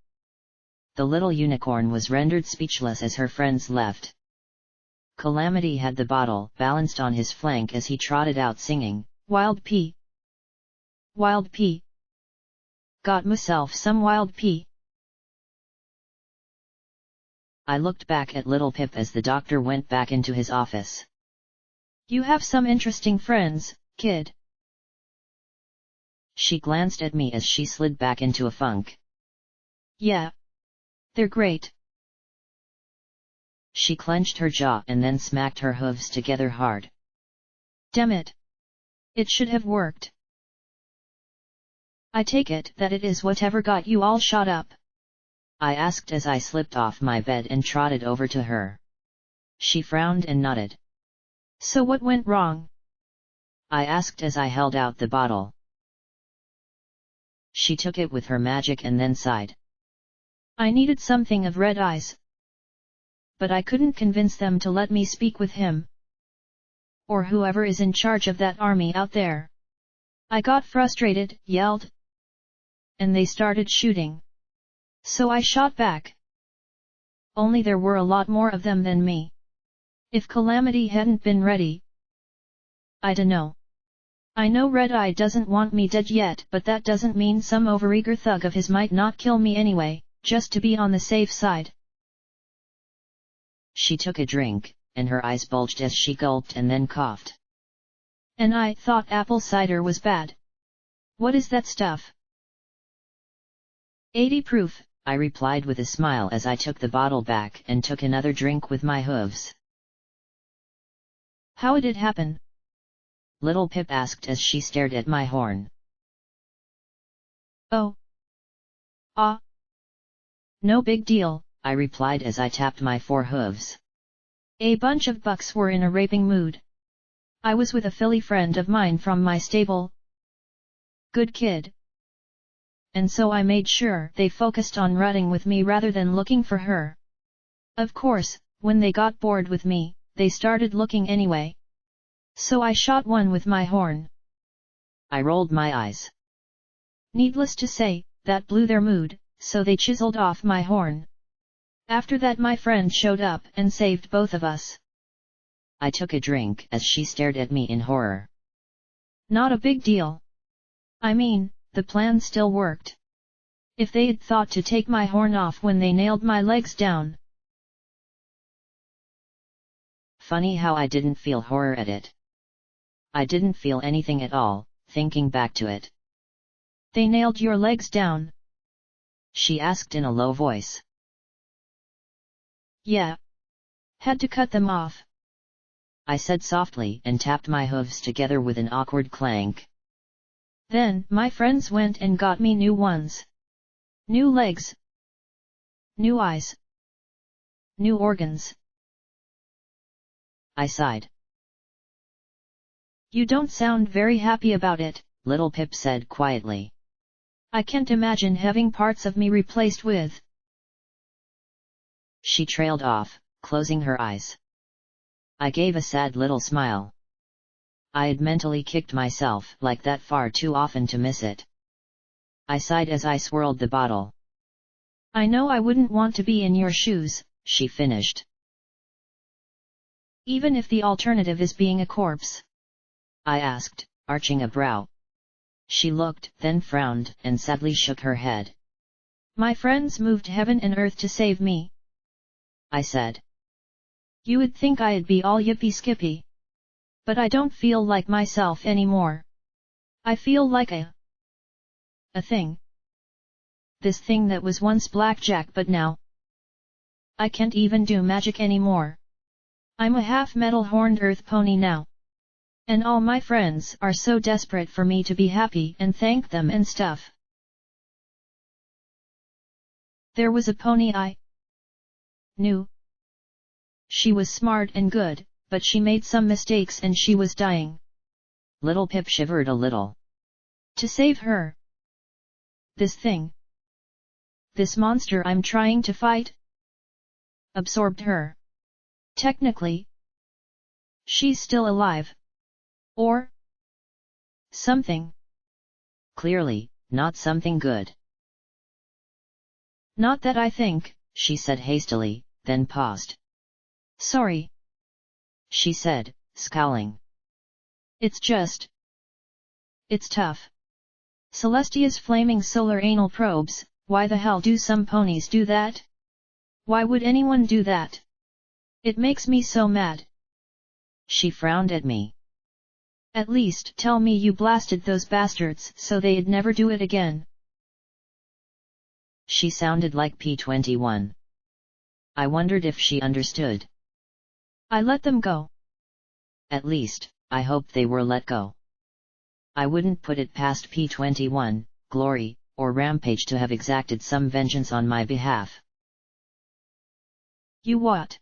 Speaker 1: The little unicorn was rendered speechless as her friends left. Calamity had the bottle balanced on his flank as he trotted out singing,
Speaker 2: Wild pea. Wild pea. Got myself some wild pea.
Speaker 1: I looked back at Little Pip as the doctor went back into his office.
Speaker 2: You have some interesting friends, kid.
Speaker 1: She glanced at me as she slid back into a funk.
Speaker 2: Yeah. They're great.
Speaker 1: She clenched her jaw and then smacked her hooves together hard.
Speaker 2: Damn it. It should have worked. I take it that it is whatever got you all shot up.
Speaker 1: I asked as I slipped off my bed and trotted over to her. She frowned and nodded.
Speaker 2: So what went wrong?
Speaker 1: I asked as I held out the bottle. She took it with her magic and then sighed.
Speaker 2: I needed something of red eyes. But I couldn't convince them to let me speak with him. Or whoever is in charge of that army out there. I got frustrated, yelled. And they started shooting. So I shot back. Only there were a lot more of them than me. If Calamity hadn't been ready. I dunno. I know Red Eye doesn't want me dead yet, but that doesn't mean some overeager thug of his might not kill me anyway, just to be on the safe side.
Speaker 1: She took a drink, and her eyes bulged as she gulped and then coughed.
Speaker 2: And I thought apple cider was bad. What is that stuff? 80 proof,
Speaker 1: I replied with a smile as I took the bottle back and took another drink with my hooves.
Speaker 2: How did it happen?
Speaker 1: Little Pip asked as she stared at my horn.
Speaker 2: Oh. Ah. No big deal,
Speaker 1: I replied as I tapped my 4 hooves.
Speaker 2: A bunch of bucks were in a raping mood. I was with a filly friend of mine from my stable. Good kid. And so I made sure they focused on rutting with me rather than looking for her. Of course, when they got bored with me, they started looking anyway. So I shot one with my horn.
Speaker 1: I rolled my eyes.
Speaker 2: Needless to say, that blew their mood, so they chiseled off my horn. After that my friend showed up and saved both of us.
Speaker 1: I took a drink as she stared at me in horror.
Speaker 2: Not a big deal. I mean, the plan still worked. If they'd thought to take my horn off when they nailed my legs down.
Speaker 1: Funny how I didn't feel horror at it. I didn't feel anything at all, thinking back to it.
Speaker 2: They nailed your legs down?
Speaker 1: She asked in a low voice.
Speaker 2: Yeah. Had to cut them off.
Speaker 1: I said softly and tapped my hooves together with an awkward clank.
Speaker 2: Then, my friends went and got me new ones. New legs. New eyes. New organs.
Speaker 1: I sighed.
Speaker 2: You don't sound very happy about it,
Speaker 1: Little Pip said quietly.
Speaker 2: I can't imagine having parts of me replaced with.
Speaker 1: She trailed off, closing her eyes. I gave a sad little smile. I had mentally kicked myself like that far too often to miss it. I sighed as I swirled the bottle.
Speaker 2: I know I wouldn't want to be in your shoes,
Speaker 1: she finished.
Speaker 2: Even if the alternative is being a corpse?
Speaker 1: I asked, arching a brow. She looked, then frowned, and sadly shook her head.
Speaker 2: My friends moved heaven and earth to save me,
Speaker 1: I said.
Speaker 2: You would think I'd be all yippee-skippy. But I don't feel like myself anymore. I feel like a thing. This thing that was once blackjack but now. I can't even do magic anymore. I'm a half-metal horned earth pony now. And all my friends are so desperate for me to be happy and thank them and stuff. There was a pony I knew. She was smart and good, but she made some mistakes and she was dying.
Speaker 1: Little Pip shivered a little.
Speaker 2: To save her. This thing. This monster I'm trying to fight. Absorbed her. Technically. She's still alive. Or something.
Speaker 1: Clearly, not something good.
Speaker 2: Not that I think,
Speaker 1: she said hastily, then paused.
Speaker 2: Sorry,
Speaker 1: she said, scowling.
Speaker 2: It's just. It's tough. Celestia's flaming solar anal probes, why the hell do some ponies do that? Why would anyone do that? It makes me so mad.
Speaker 1: She frowned at me.
Speaker 2: At least tell me you blasted those bastards so they'd never do it again.
Speaker 1: She sounded like P-21. I wondered if she understood.
Speaker 2: I let them go.
Speaker 1: At least, I hoped they were let go. I wouldn't put it past P-21, Glory, or Rampage to have exacted some vengeance on my behalf.
Speaker 2: You what?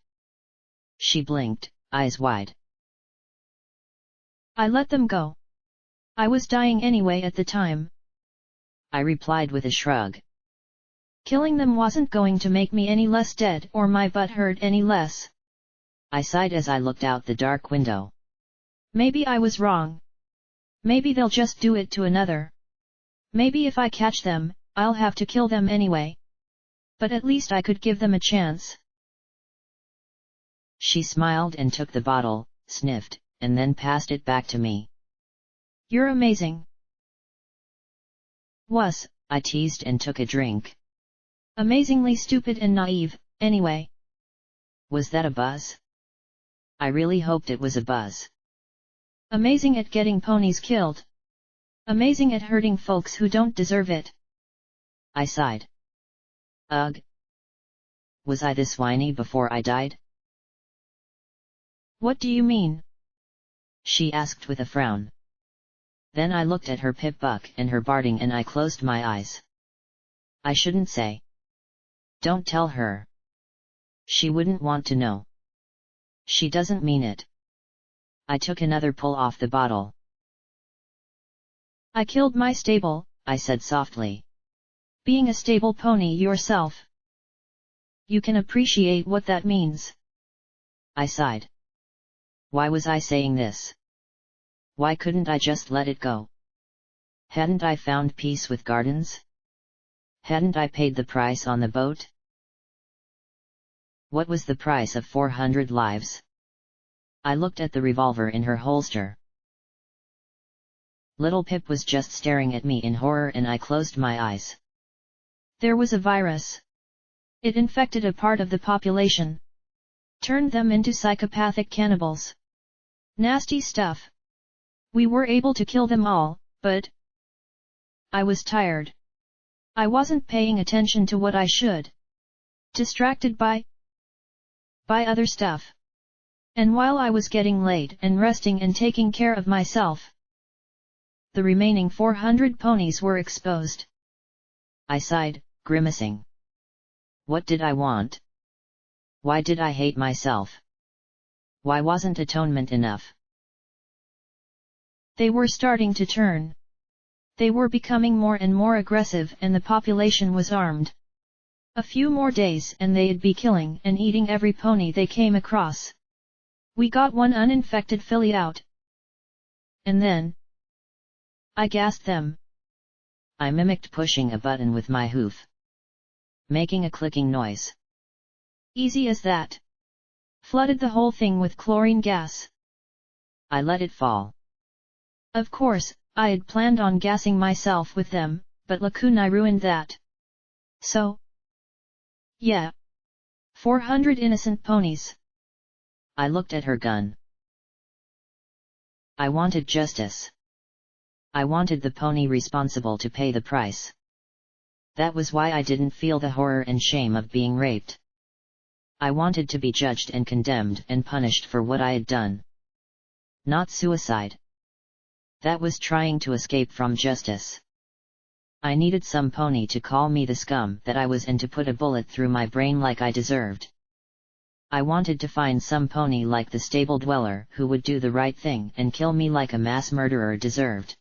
Speaker 1: She blinked, eyes wide.
Speaker 2: I let them go. I was dying anyway at the time.
Speaker 1: I replied with a shrug.
Speaker 2: Killing them wasn't going to make me any less dead or my butt hurt any less.
Speaker 1: I sighed as I looked out the dark window.
Speaker 2: Maybe I was wrong. Maybe they'll just do it to another. Maybe if I catch them, I'll have to kill them anyway. But at least I could give them a chance.
Speaker 1: She smiled and took the bottle, sniffed, and then passed it back to me.
Speaker 2: You're amazing. Was,
Speaker 1: I teased and took a drink.
Speaker 2: Amazingly stupid and naive, anyway.
Speaker 1: Was that a buzz? I really hoped it was a buzz.
Speaker 2: Amazing at getting ponies killed. Amazing at hurting folks who don't deserve it.
Speaker 1: I sighed. Ugh. Was I this whiny before I died?
Speaker 2: What do you mean?
Speaker 1: She asked with a frown. Then I looked at her pip buck and her barding and I closed my eyes. I shouldn't say. Don't tell her. She wouldn't want to know. She doesn't mean it. I took another pull off the bottle.
Speaker 2: I killed my stable,
Speaker 1: I said softly.
Speaker 2: Being a stable pony yourself. You can appreciate what that means.
Speaker 1: I sighed. Why was I saying this? Why couldn't I just let it go? Hadn't I found peace with gardens? Hadn't I paid the price on the boat? What was the price of 400 lives? I looked at the revolver in her holster. Little Pip was just staring at me in horror and I closed my eyes.
Speaker 2: There was a virus. It infected a part of the population. Turned them into psychopathic cannibals. Nasty stuff. We were able to kill them all, but I was tired. I wasn't paying attention to what I should. Distracted by other stuff. And while I was getting laid and resting and taking care of myself, the remaining 400 ponies were exposed.
Speaker 1: I sighed, grimacing. What did I want? Why did I hate myself? Why wasn't atonement enough?
Speaker 2: They were starting to turn. They were becoming more and more aggressive and the population was armed. A few more days and they'd be killing and eating every pony they came across. We got one uninfected filly out. And then I gassed them.
Speaker 1: I mimicked pushing a button with my hoof, making a clicking noise.
Speaker 2: Easy as that. Flooded the whole thing with chlorine gas.
Speaker 1: I let it fall.
Speaker 2: Of course, I had planned on gassing myself with them, but Lakunai ruined that. So, yeah. 400 innocent ponies.
Speaker 1: I looked at her gun. I wanted justice. I wanted the pony responsible to pay the price. That was why I didn't feel the horror and shame of being raped. I wanted to be judged and condemned and punished for what I had done. Not suicide. That was trying to escape from justice. I needed some pony to call me the scum that I was and to put a bullet through my brain like I deserved. I wanted to find some pony like the stable dweller who would do the right thing and kill me like a mass murderer deserved.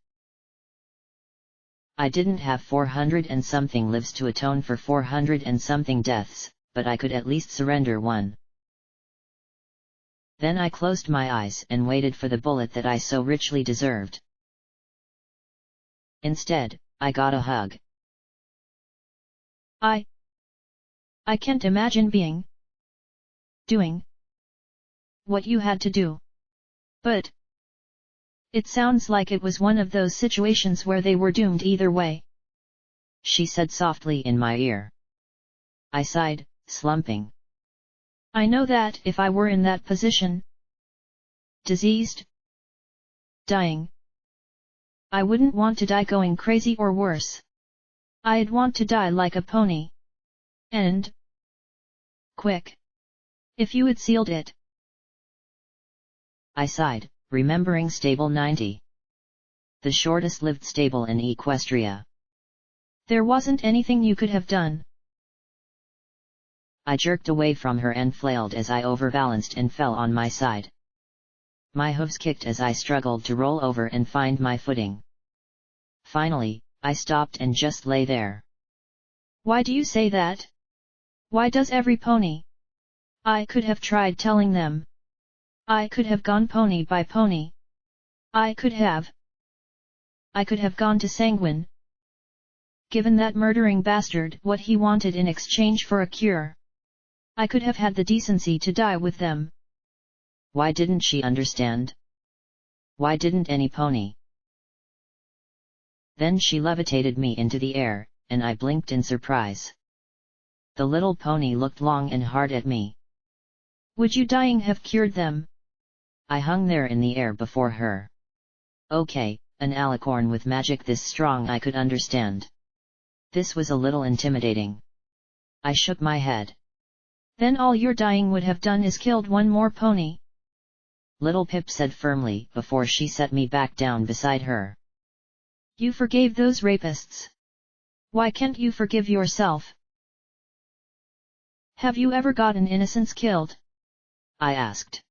Speaker 1: I didn't have 400 and something lives to atone for 400 and something deaths, but I could at least surrender one. Then I closed my eyes and waited for the bullet that I so richly deserved. Instead, I got a hug.
Speaker 2: I can't imagine doing what you had to do. But it sounds like it was one of those situations where they were doomed either way.
Speaker 1: She said softly in my ear. I sighed, slumping.
Speaker 2: I know that if I were in that position, Diseased? Dying? I wouldn't want to die going crazy or worse. I'd want to die like a pony. And quick. If you had sealed it.
Speaker 1: I sighed, remembering Stable 90. The shortest-lived stable in Equestria.
Speaker 2: There wasn't anything you could have done.
Speaker 1: I jerked away from her and flailed as I overbalanced and fell on my side. My hooves kicked as I struggled to roll over and find my footing. Finally, I stopped and just lay there.
Speaker 2: Why do you say that? Why does every pony? I could have tried telling them. I could have gone pony by pony. I could have gone to Sanguine. Given that murdering bastard what he wanted in exchange for a cure. I could have had the decency to die with them.
Speaker 1: Why didn't she understand? Why didn't any pony? Then she levitated me into the air, and I blinked in surprise. The little pony looked long and hard at me.
Speaker 2: Would you dying have cured them?
Speaker 1: I hung there in the air before her. Okay, an alicorn with magic this strong I could understand. This was a little intimidating. I shook my head.
Speaker 2: Then all your dying would have done is killed one more pony.
Speaker 1: Little Pip said firmly before she set me back down beside her.
Speaker 2: You forgave those rapists. Why can't you forgive yourself? Have you ever gotten innocents killed?
Speaker 1: I asked.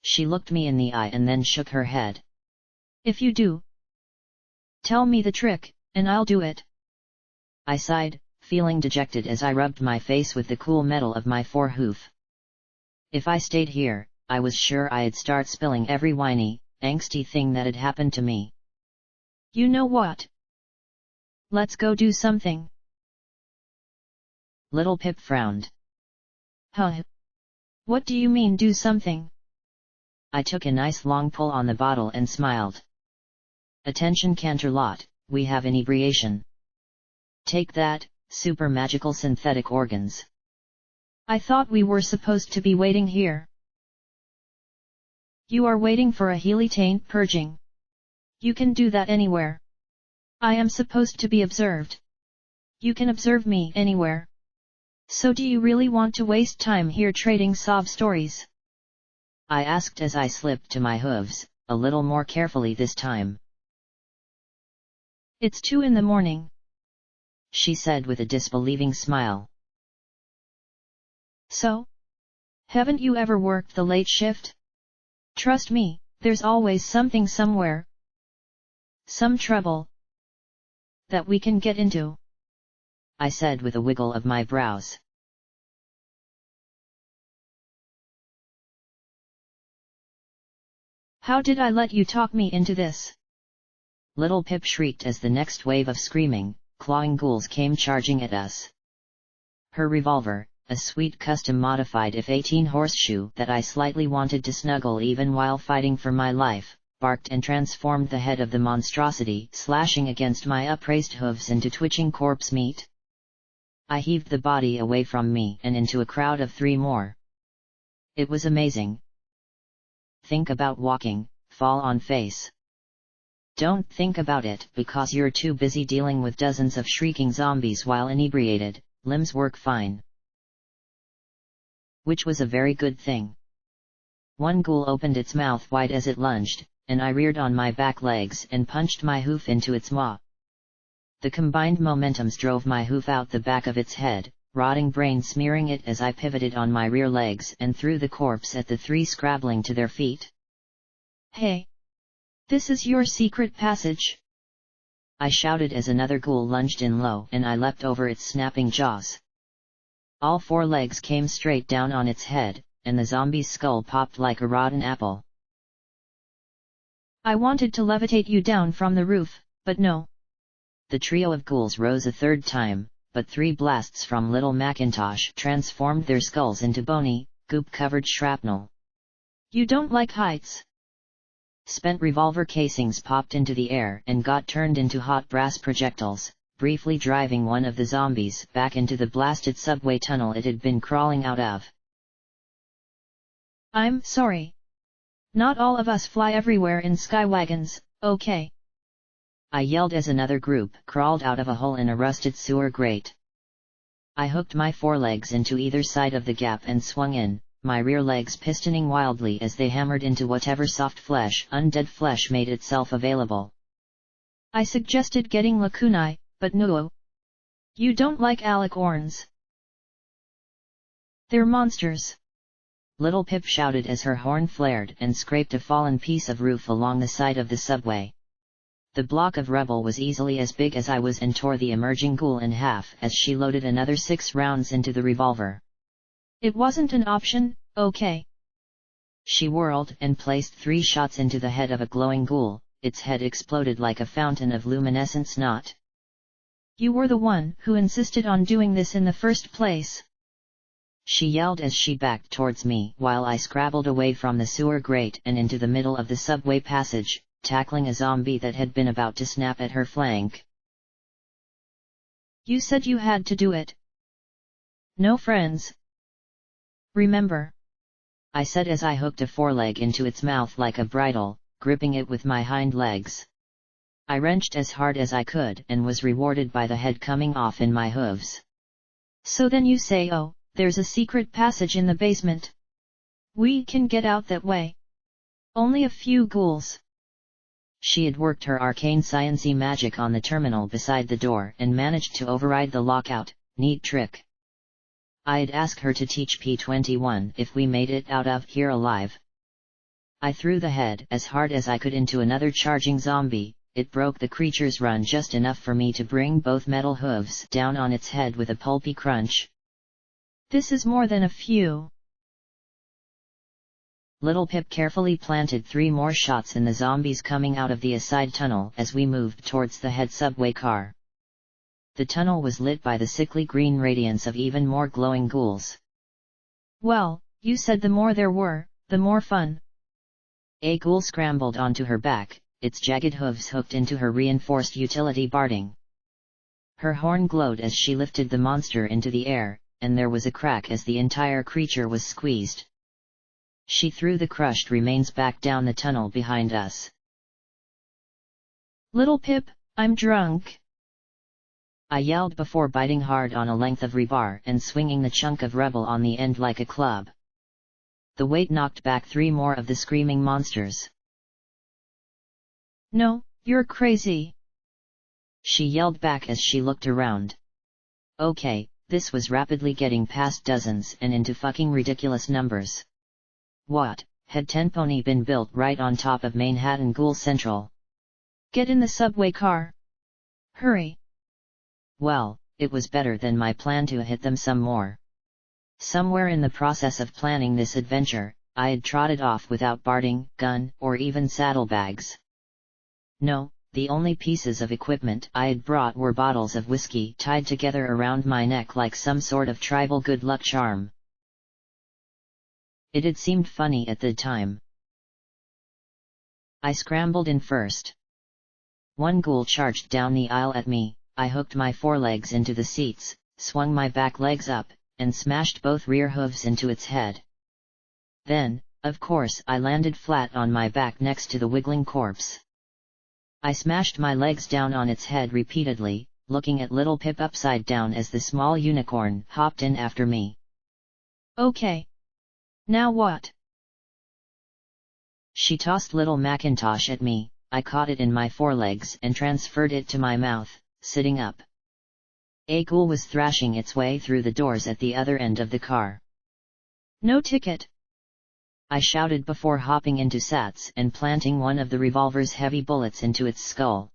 Speaker 1: She looked me in the eye and then shook her head.
Speaker 2: If you do, tell me the trick, and I'll do it.
Speaker 1: I sighed, feeling dejected as I rubbed my face with the cool metal of my forehoof. If I stayed here, I was sure I'd start spilling every whiny, angsty thing that had happened to me.
Speaker 2: You know what? Let's go do something.
Speaker 1: Little Pip frowned.
Speaker 2: Huh? What do you mean do something?
Speaker 1: I took a nice long pull on the bottle and smiled. Attention Canterlot, we have inebriation. Take that, super magical synthetic organs.
Speaker 2: I thought we were supposed to be waiting here. You are waiting for a Healy taint purging. You can do that anywhere. I am supposed to be observed. You can observe me anywhere. So do you really want to waste time here trading sob stories?
Speaker 1: I asked as I slipped to my hooves, a little more carefully this time.
Speaker 2: It's 2 in the morning.
Speaker 1: She said with a disbelieving smile.
Speaker 2: So? Haven't you ever worked the late shift? Trust me, there's always something somewhere. Some trouble. That we can get into.
Speaker 1: I said with a wiggle of my brows.
Speaker 2: How did I let you talk me into this?
Speaker 1: Little Pip shrieked as the next wave of screaming, clawing ghouls came charging at us. Her revolver, a sweet custom-modified F-18 horseshoe that I slightly wanted to snuggle even while fighting for my life, barked and transformed the head of the monstrosity, slashing against my upraised hooves into twitching corpse meat. I heaved the body away from me and into a crowd of 3 more. It was amazing. Think about walking, fall on face. Don't think about it because you're too busy dealing with dozens of shrieking zombies while inebriated, limbs work fine. Which was a very good thing. One ghoul opened its mouth wide as it lunged, and I reared on my back legs and punched my hoof into its maw. The combined momentums drove my hoof out the back of its head, rotting brain smearing it as I pivoted on my rear legs and threw the corpse at the 3 scrabbling to their feet.
Speaker 2: Hey! This is your secret passage!
Speaker 1: I shouted as another ghoul lunged in low and I leapt over its snapping jaws. All 4 legs came straight down on its head, and the zombie's skull popped like a rotten apple.
Speaker 2: I wanted to levitate you down from the roof, but no.
Speaker 1: The trio of ghouls rose a 3rd time, but 3 blasts from Little Macintosh transformed their skulls into bony, goop-covered shrapnel.
Speaker 2: You don't like heights.
Speaker 1: Spent revolver casings popped into the air and got turned into hot brass projectiles, briefly driving one of the zombies back into the blasted subway tunnel it had been crawling out of.
Speaker 2: I'm sorry. Not all of us fly everywhere in skywagons, okay?
Speaker 1: I yelled as another group crawled out of a hole in a rusted sewer grate. I hooked my forelegs into either side of the gap and swung in, my rear legs pistoning wildly as they hammered into whatever soft flesh, undead flesh made itself available.
Speaker 2: I suggested getting lacunae, but no. You don't like alicorns. They're monsters.
Speaker 1: Little Pip shouted as her horn flared and scraped a fallen piece of roof along the side of the subway. The block of rubble was easily as big as I was and tore the emerging ghoul in half as she loaded another 6 rounds into the revolver.
Speaker 2: It wasn't an option, okay?
Speaker 1: She whirled and placed 3 shots into the head of a glowing ghoul. Its head exploded like a fountain of luminescent snot.
Speaker 2: You were the one who insisted on doing this in the first place.
Speaker 1: She yelled as she backed towards me while I scrabbled away from the sewer grate and into the middle of the subway passage, tackling a zombie that had been about to snap at her flank.
Speaker 2: You said you had to do it. No friends. Remember?
Speaker 1: I said as I hooked a foreleg into its mouth like a bridle, gripping it with my hind legs. I wrenched as hard as I could and was rewarded by the head coming off in my hooves.
Speaker 2: So then you say, oh, there's a secret passage in the basement. We can get out that way. Only a few ghouls.
Speaker 1: She had worked her arcane sciency magic on the terminal beside the door and managed to override the lockout. Neat trick. I'd ask her to teach P21 if we made it out of here alive. I threw the head as hard as I could into another charging zombie. It broke the creature's run just enough for me to bring both metal hooves down on its head with a pulpy crunch.
Speaker 2: This is more than a few.
Speaker 1: Little Pip carefully planted 3 more shots in the zombies coming out of the side tunnel as we moved towards the head subway car. The tunnel was lit by the sickly green radiance of even more glowing ghouls.
Speaker 2: Well, you said the more there were, the more fun.
Speaker 1: A ghoul scrambled onto her back, its jagged hooves hooked into her reinforced utility barding. Her horn glowed as she lifted the monster into the air, and there was a crack as the entire creature was squeezed. She threw the crushed remains back down the tunnel behind us.
Speaker 2: Little Pip, I'm drunk.
Speaker 1: I yelled before biting hard on a length of rebar and swinging the chunk of rubble on the end like a club. The weight knocked back 3 more of the screaming monsters.
Speaker 2: No, you're crazy.
Speaker 1: She yelled back as she looked around. Okay, this was rapidly getting past dozens and into fucking ridiculous numbers. What, had Tenpony been built right on top of Manhattan Ghoul Central?
Speaker 2: Get in the subway car. Hurry.
Speaker 1: Well, it was better than my plan to hit them some more. Somewhere in the process of planning this adventure, I had trotted off without barding, gun, or even saddlebags. No, the only pieces of equipment I had brought were bottles of whiskey tied together around my neck like some sort of tribal good luck charm. It had seemed funny at the time. I scrambled in first. 1 ghoul charged down the aisle at me. I hooked my forelegs into the seats, swung my back legs up, and smashed both rear hooves into its head. Then, of course, I landed flat on my back next to the wiggling corpse. I smashed my legs down on its head repeatedly, looking at Little Pip upside down as the small unicorn hopped in after me.
Speaker 2: Okay. Now what?
Speaker 1: She tossed Little Macintosh at me. I caught it in my forelegs and transferred it to my mouth, sitting up. A ghoul was thrashing its way through the doors at the other end of the car.
Speaker 2: No ticket.
Speaker 1: I shouted before hopping into Sats and planting one of the revolver's heavy bullets into its skull.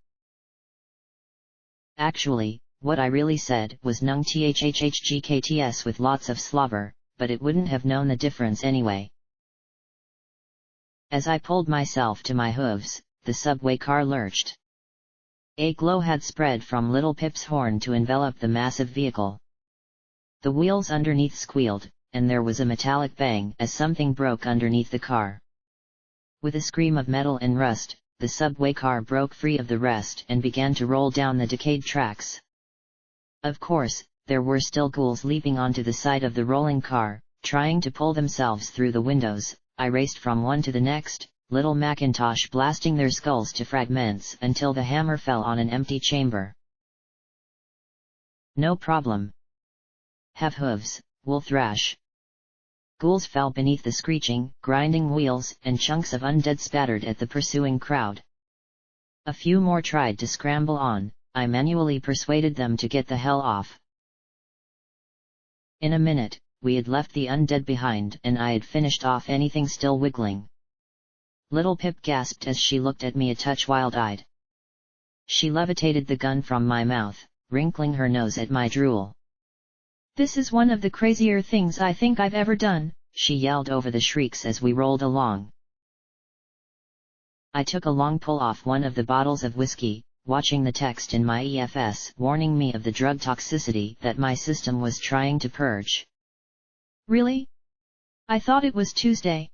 Speaker 1: Actually, what I really said was nung thhhgkts with lots of slobber, but it wouldn't have known the difference anyway. As I pulled myself to my hooves, the subway car lurched. A glow had spread from Little Pip's horn to envelop the massive vehicle. The wheels underneath squealed, and there was a metallic bang as something broke underneath the car. With a scream of metal and rust, the subway car broke free of the rest and began to roll down the decayed tracks. Of course, there were still ghouls leaping onto the side of the rolling car, trying to pull themselves through the windows. I raced from one to the next, little Macintosh blasting their skulls to fragments until the hammer fell on an empty chamber. No problem. Have hooves, we'll thrash. Ghouls fell beneath the screeching, grinding wheels, and chunks of undead spattered at the pursuing crowd. A few more tried to scramble on. I manually persuaded them to get the hell off. In a minute, we had left the undead behind and I had finished off anything still wiggling. Little Pip gasped as she looked at me a touch wild-eyed. She levitated the gun from my mouth, wrinkling her nose at my drool.
Speaker 2: "This is one of the crazier things I think I've ever done,"
Speaker 1: she yelled over the shrieks as we rolled along. I took a long pull off one of the bottles of whiskey, watching the text in my EFS warning me of the drug toxicity that my system was trying to purge.
Speaker 2: "Really? I thought it was Tuesday."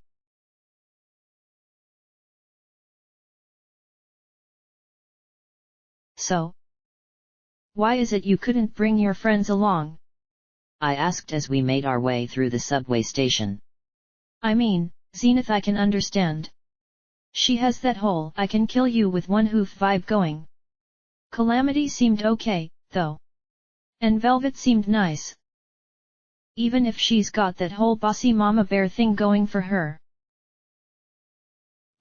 Speaker 1: "So?
Speaker 2: Why is it you couldn't bring your friends along?"
Speaker 1: I asked as we made our way through the subway station.
Speaker 2: "I mean, Zenith I can understand. She has that whole I can kill you with one hoof vibe going. Calamity seemed okay, though. And Velvet seemed nice. Even if she's got that whole bossy mama bear thing going for her."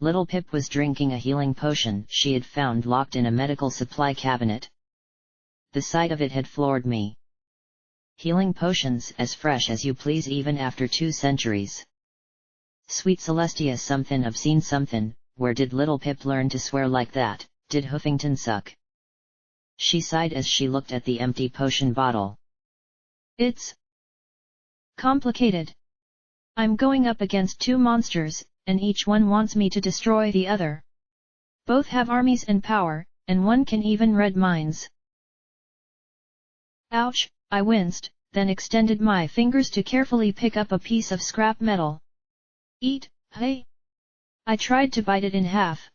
Speaker 1: Little Pip was drinking a healing potion she had found locked in a medical supply cabinet. The sight of it had floored me. Healing potions as fresh as you please even after 2 centuries. Sweet Celestia somethin' obscene somethin', where did Little Pip learn to swear like that, did Huffington suck? She sighed as she looked at the empty potion bottle.
Speaker 2: "It's complicated. I'm going up against 2 monsters, and each one wants me to destroy the other. Both have armies and power, and one can even read minds." "Ouch," I winced, then extended my fingers to carefully pick up a piece of scrap metal. "Eat, hey!" I tried to bite it in half.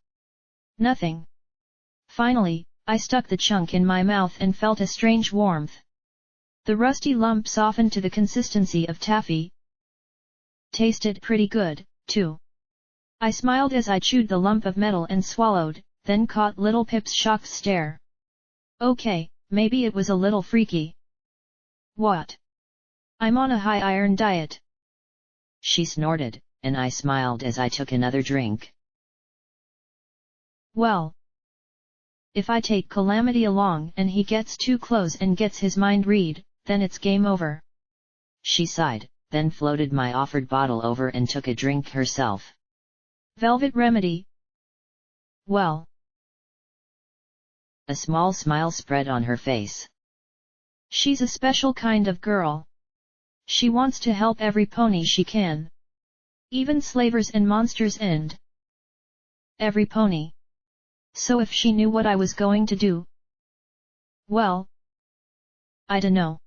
Speaker 2: Nothing. Finally, I stuck the chunk in my mouth and felt a strange warmth. The rusty lump softened to the consistency of taffy. Tasted pretty good, too. I smiled as I chewed the lump of metal and swallowed, then caught Little Pip's shocked stare. "Okay, maybe it was a little freaky." "What?" "I'm on a high iron diet."
Speaker 1: She snorted, and I smiled as I took another drink.
Speaker 2: "Well, if I take Calamity along and he gets too close and gets his mind read, then it's game over."
Speaker 1: She sighed, then floated my offered bottle over and took a drink herself.
Speaker 2: "Velvet remedy?" "Well."
Speaker 1: A small smile spread on her face.
Speaker 2: "She's a special kind of girl. She wants to help every pony she can. Even slavers and monsters and every pony. So if she knew what I was going to do, well, I dunno.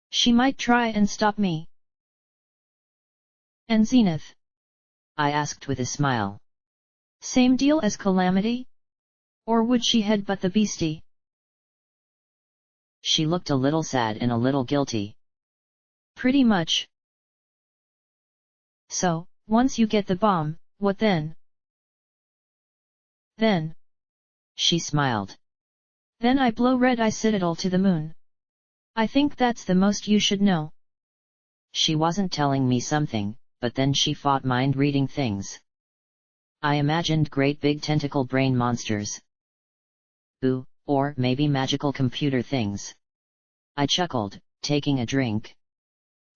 Speaker 2: She might try and stop me." "And Zenith?"
Speaker 1: I asked with a smile.
Speaker 2: "Same deal as Calamity? Or would she headbutt the beastie?"
Speaker 1: She looked a little sad and a little guilty.
Speaker 2: "Pretty much." "So, once you get the bomb, what then?" "Then," she smiled, "then I blow Red Eye Citadel to the moon. I think that's the most you should know." She wasn't telling me something, but then she fought mind-reading things. I imagined great big tentacle brain monsters. Ooh, or maybe magical computer things. I chuckled, taking a drink.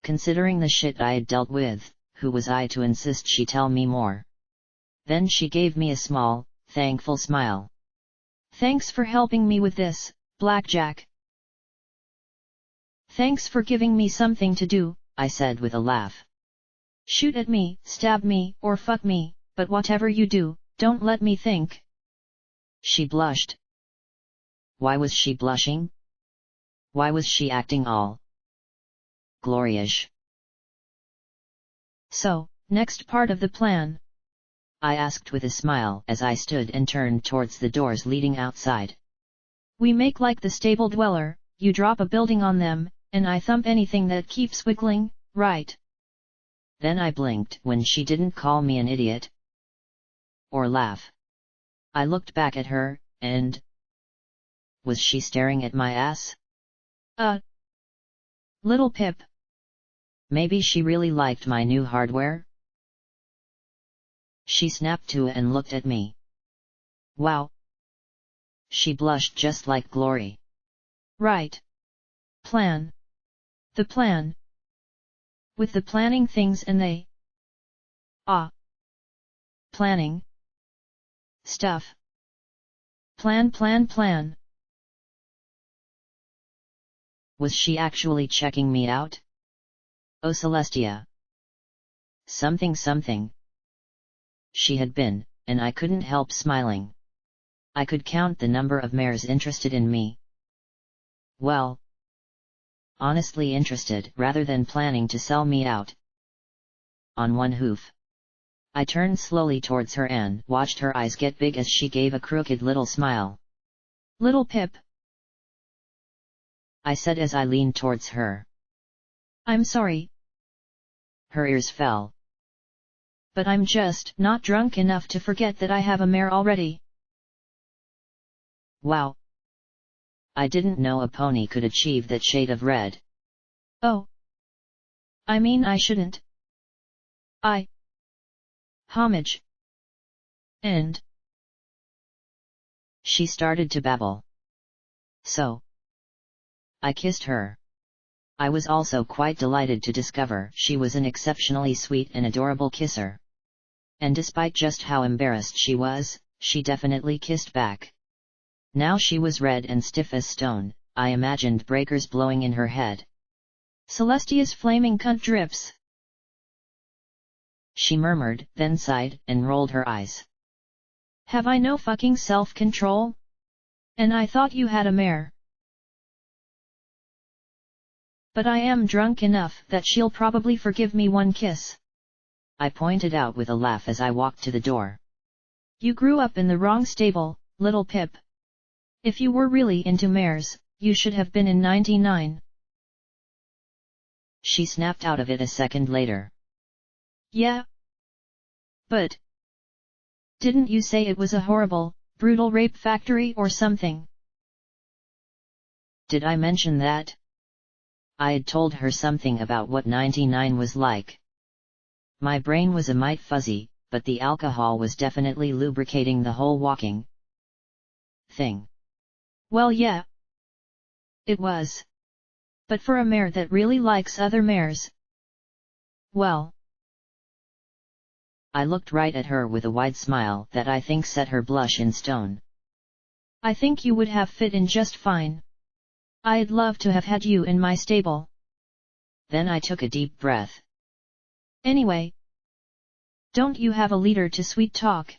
Speaker 2: Considering the shit I had dealt with, who was I to insist she tell me more? Then she gave me a small, thankful smile. "Thanks for helping me with this, Blackjack." "Thanks for giving me something to do," I said with a laugh. "Shoot at me, stab me, or fuck me, but whatever you do, don't let me think." She blushed. Why was she blushing? Why was she acting all glorious? "So, next part of the plan?" I asked with a smile as I stood and turned towards the doors leading outside. "We make like the stable dweller, you drop a building on them, and I thump anything that keeps wiggling, right?"
Speaker 1: Then I blinked when she didn't call me an idiot or laugh. I looked back at her, and was she staring at my ass?
Speaker 2: Little Pip.
Speaker 1: Maybe she really liked my new hardware? She snapped to and looked at me. Wow. She blushed just like Glory.
Speaker 2: Right. Plan. The plan. With the planning things and they. Planning. Stuff. Plan.
Speaker 1: Was she actually checking me out? Oh Celestia. Something. She had been, and I couldn't help smiling. I could count the number of mares interested in me. Well, honestly interested rather than planning to sell me out. On one hoof. I turned slowly towards her and watched her eyes get big as she gave a crooked little smile.
Speaker 2: Little Pip,
Speaker 1: I said as I leaned towards her.
Speaker 2: I'm sorry.
Speaker 1: Her ears fell.
Speaker 2: But I'm just not drunk enough to forget that I have a mare already.
Speaker 1: Wow. I didn't know a pony could achieve that shade of red.
Speaker 2: Oh. I mean I shouldn't. Homage. And.
Speaker 1: She started to babble. So. I kissed her. I was also quite delighted to discover she was an exceptionally sweet and adorable kisser. And despite just how embarrassed she was, she definitely kissed back. Now she was red and stiff as stone. I imagined breakers blowing in her head.
Speaker 2: Celestia's flaming cunt drips.
Speaker 1: She murmured, then sighed, and rolled her eyes.
Speaker 2: Have I no fucking self-control? And I thought you had a mare. But I am drunk enough that she'll probably forgive me one kiss.
Speaker 1: I pointed out with a laugh as I walked to the door.
Speaker 2: You grew up in the wrong stable, little Pip. If you were really into mares, you should have been in 99.
Speaker 1: She snapped out of it a second later.
Speaker 2: Yeah. But. Didn't you say it was a horrible, brutal rape factory or something?
Speaker 1: Did I mention that? I had told her something about what 99 was like. My brain was a mite fuzzy, but the alcohol was definitely lubricating the whole walking thing.
Speaker 2: Well yeah. It was. But for a mare that really likes other mares. Well.
Speaker 1: I looked right at her with a wide smile that I think set her blush in stone.
Speaker 2: I think you would have fit in just fine. I'd love to have had you in my stable.
Speaker 1: Then I took a deep breath.
Speaker 2: Anyway. Don't you have a leader to sweet talk?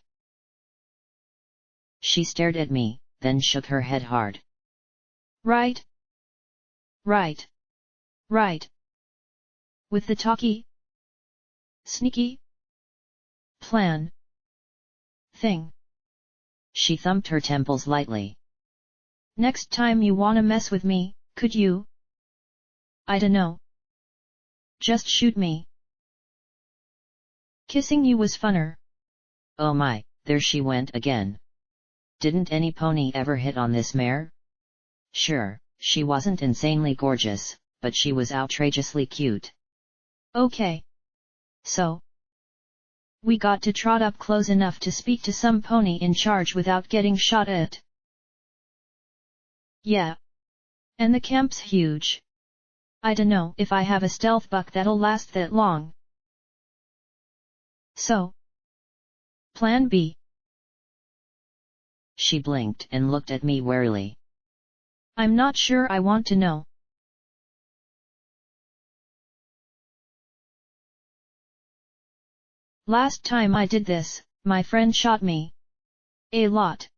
Speaker 1: She stared at me, then shook her head hard.
Speaker 2: Right. With the talky, sneaky plan thing.
Speaker 1: She thumped her temples lightly.
Speaker 2: Next time you wanna mess with me, could you? I dunno. Just shoot me. Kissing you was funner.
Speaker 1: Oh my, there she went again. Didn't any pony ever hit on this mare? Sure, she wasn't insanely gorgeous, but she was outrageously cute.
Speaker 2: Okay. So. We got to trot up close enough to speak to some pony in charge without getting shot at. Yeah. And the camp's huge. I dunno if I have a stealth buck that'll last that long. So. Plan B.
Speaker 1: She blinked and looked at me warily.
Speaker 2: I'm not sure I want to know. Last time I did this, my friend shot me. A lot.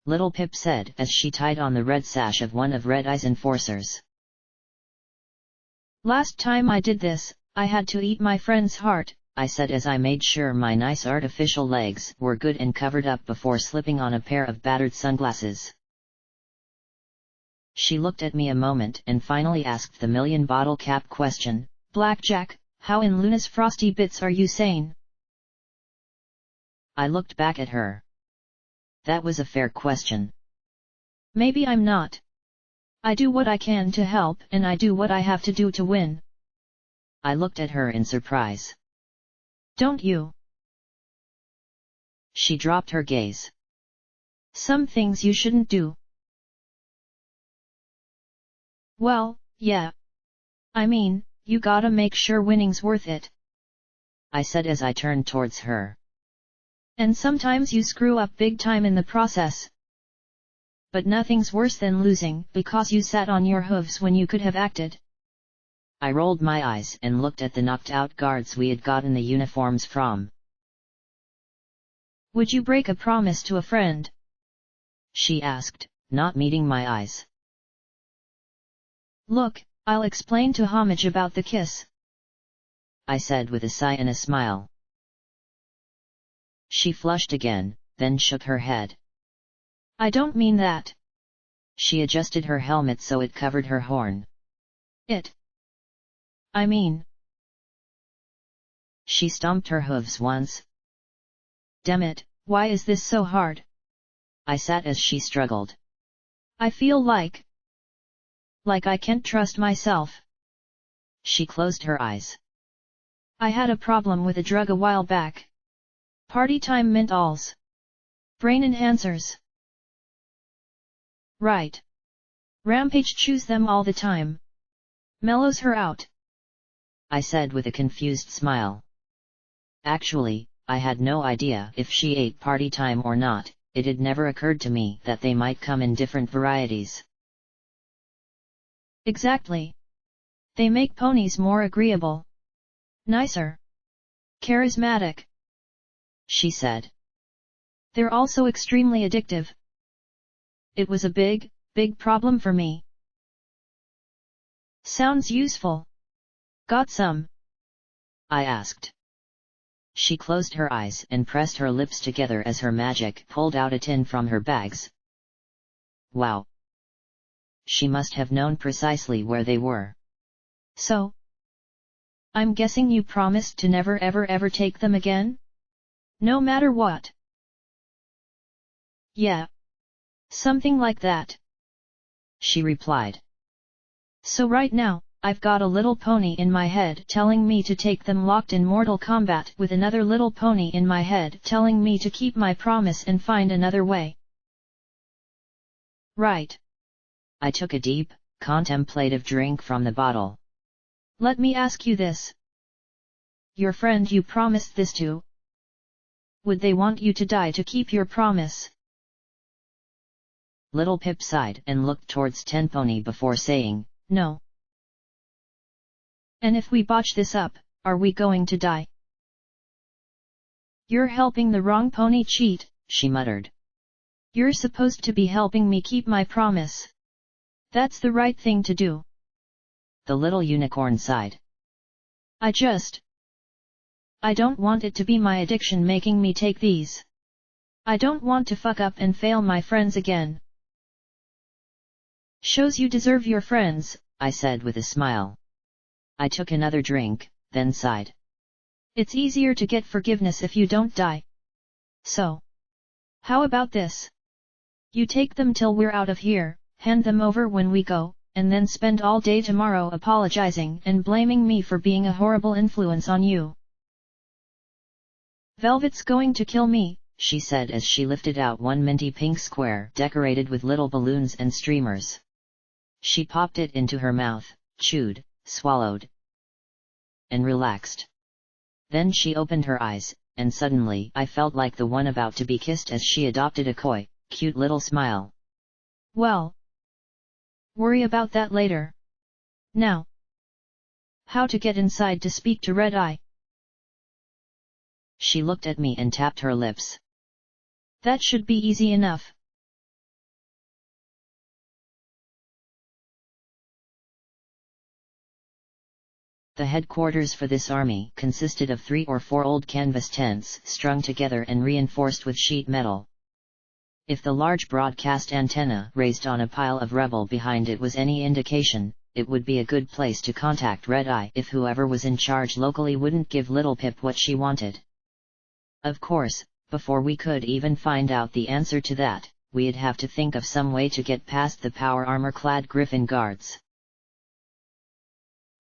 Speaker 1: Little Pip said as she tied on the red sash of one of Red Eye's enforcers.
Speaker 2: Last time I did this, I had to eat my friend's heart,
Speaker 1: I said as I made sure my nice artificial legs were good and covered up before slipping on a pair of battered sunglasses. She looked at me a moment and finally asked the million-bottle cap question,
Speaker 2: Blackjack, how in Luna's frosty bits are you sane?
Speaker 1: I looked back at her. That was a fair question.
Speaker 2: Maybe I'm not. I do what I can to help and I do what I have to do to win.
Speaker 1: I looked at her in surprise.
Speaker 2: Don't you?
Speaker 1: She dropped her gaze.
Speaker 2: Some things you shouldn't do. Well, yeah. I mean, you gotta make sure winning's worth it.
Speaker 1: I said as I turned towards her.
Speaker 2: And sometimes you screw up big time in the process. But nothing's worse than losing because you sat on your hooves when you could have acted.
Speaker 1: I rolled my eyes and looked at the knocked-out guards we had gotten the uniforms from.
Speaker 2: Would you break a promise to a friend?
Speaker 1: She asked, not meeting my eyes.
Speaker 2: Look, I'll explain to Homage about the kiss,
Speaker 1: I said with a sigh and a smile. She flushed again, then shook her head.
Speaker 2: I don't mean that.
Speaker 1: She adjusted her helmet so it covered her horn.
Speaker 2: I mean.
Speaker 1: She stomped her hooves once.
Speaker 2: Damn it, why is this so hard?
Speaker 1: I sat as she struggled.
Speaker 2: I feel like I can't trust myself.
Speaker 1: She closed her eyes.
Speaker 2: I had a problem with a drug a while back. Party time mentals. Brain enhancers. Right. Rampage chews them all the time. Mellows her out.
Speaker 1: I said with a confused smile. Actually, I had no idea if she ate party time or not. It had never occurred to me that they might come in different varieties.
Speaker 2: Exactly. They make ponies more agreeable. Nicer. Charismatic.
Speaker 1: She said.
Speaker 2: They're also extremely addictive. It was a big problem for me. Sounds useful. Got some?
Speaker 1: I asked. She closed her eyes and pressed her lips together as her magic pulled out a tin from her bags. Wow. She must have known precisely where they were.
Speaker 2: So? I'm guessing you promised to never ever take them again? No matter what. Yeah. Something like that.
Speaker 1: She replied.
Speaker 2: So right now, I've got a little pony in my head telling me to take them locked in mortal combat with another little pony in my head telling me to keep my promise and find another way. Right.
Speaker 1: I took a deep, contemplative drink from the bottle.
Speaker 2: Let me ask you this. Your friend you promised this to? Would they want you to die to keep your promise?
Speaker 1: Little Pip sighed and looked towards Tenpony before saying,
Speaker 2: No. And if we botch this up, are we going to die? You're helping the wrong pony cheat,
Speaker 1: she muttered.
Speaker 2: You're supposed to be helping me keep my promise. That's the right thing to do.
Speaker 1: The little unicorn sighed.
Speaker 2: I don't want it to be my addiction making me take these. I don't want to fuck up and fail my friends again. Shows you deserve your friends,
Speaker 1: I said with a smile. I took another drink, then sighed.
Speaker 2: It's easier to get forgiveness if you don't die. So. How about this? You take them till we're out of here, hand them over when we go, and then spend all day tomorrow apologizing and blaming me for being a horrible influence on you. Velvet's going to kill me,
Speaker 1: she said as she lifted out one minty pink square decorated with little balloons and streamers. She popped it into her mouth, chewed, swallowed, and relaxed. Then she opened her eyes, and suddenly I felt like the one about to be kissed as she adopted a coy, cute little smile.
Speaker 2: Well. Worry about that later. Now. How to get inside to speak to Red Eye?
Speaker 1: She looked at me and tapped her lips.
Speaker 2: That should be easy enough.
Speaker 1: The headquarters for this army consisted of 3 or 4 old canvas tents strung together and reinforced with sheet metal. If the large broadcast antenna raised on a pile of rubble behind it was any indication, it would be a good place to contact Red Eye if whoever was in charge locally wouldn't give Little Pip what she wanted. Of course, before we could even find out the answer to that, we'd have to think of some way to get past the power armor-clad griffin guards.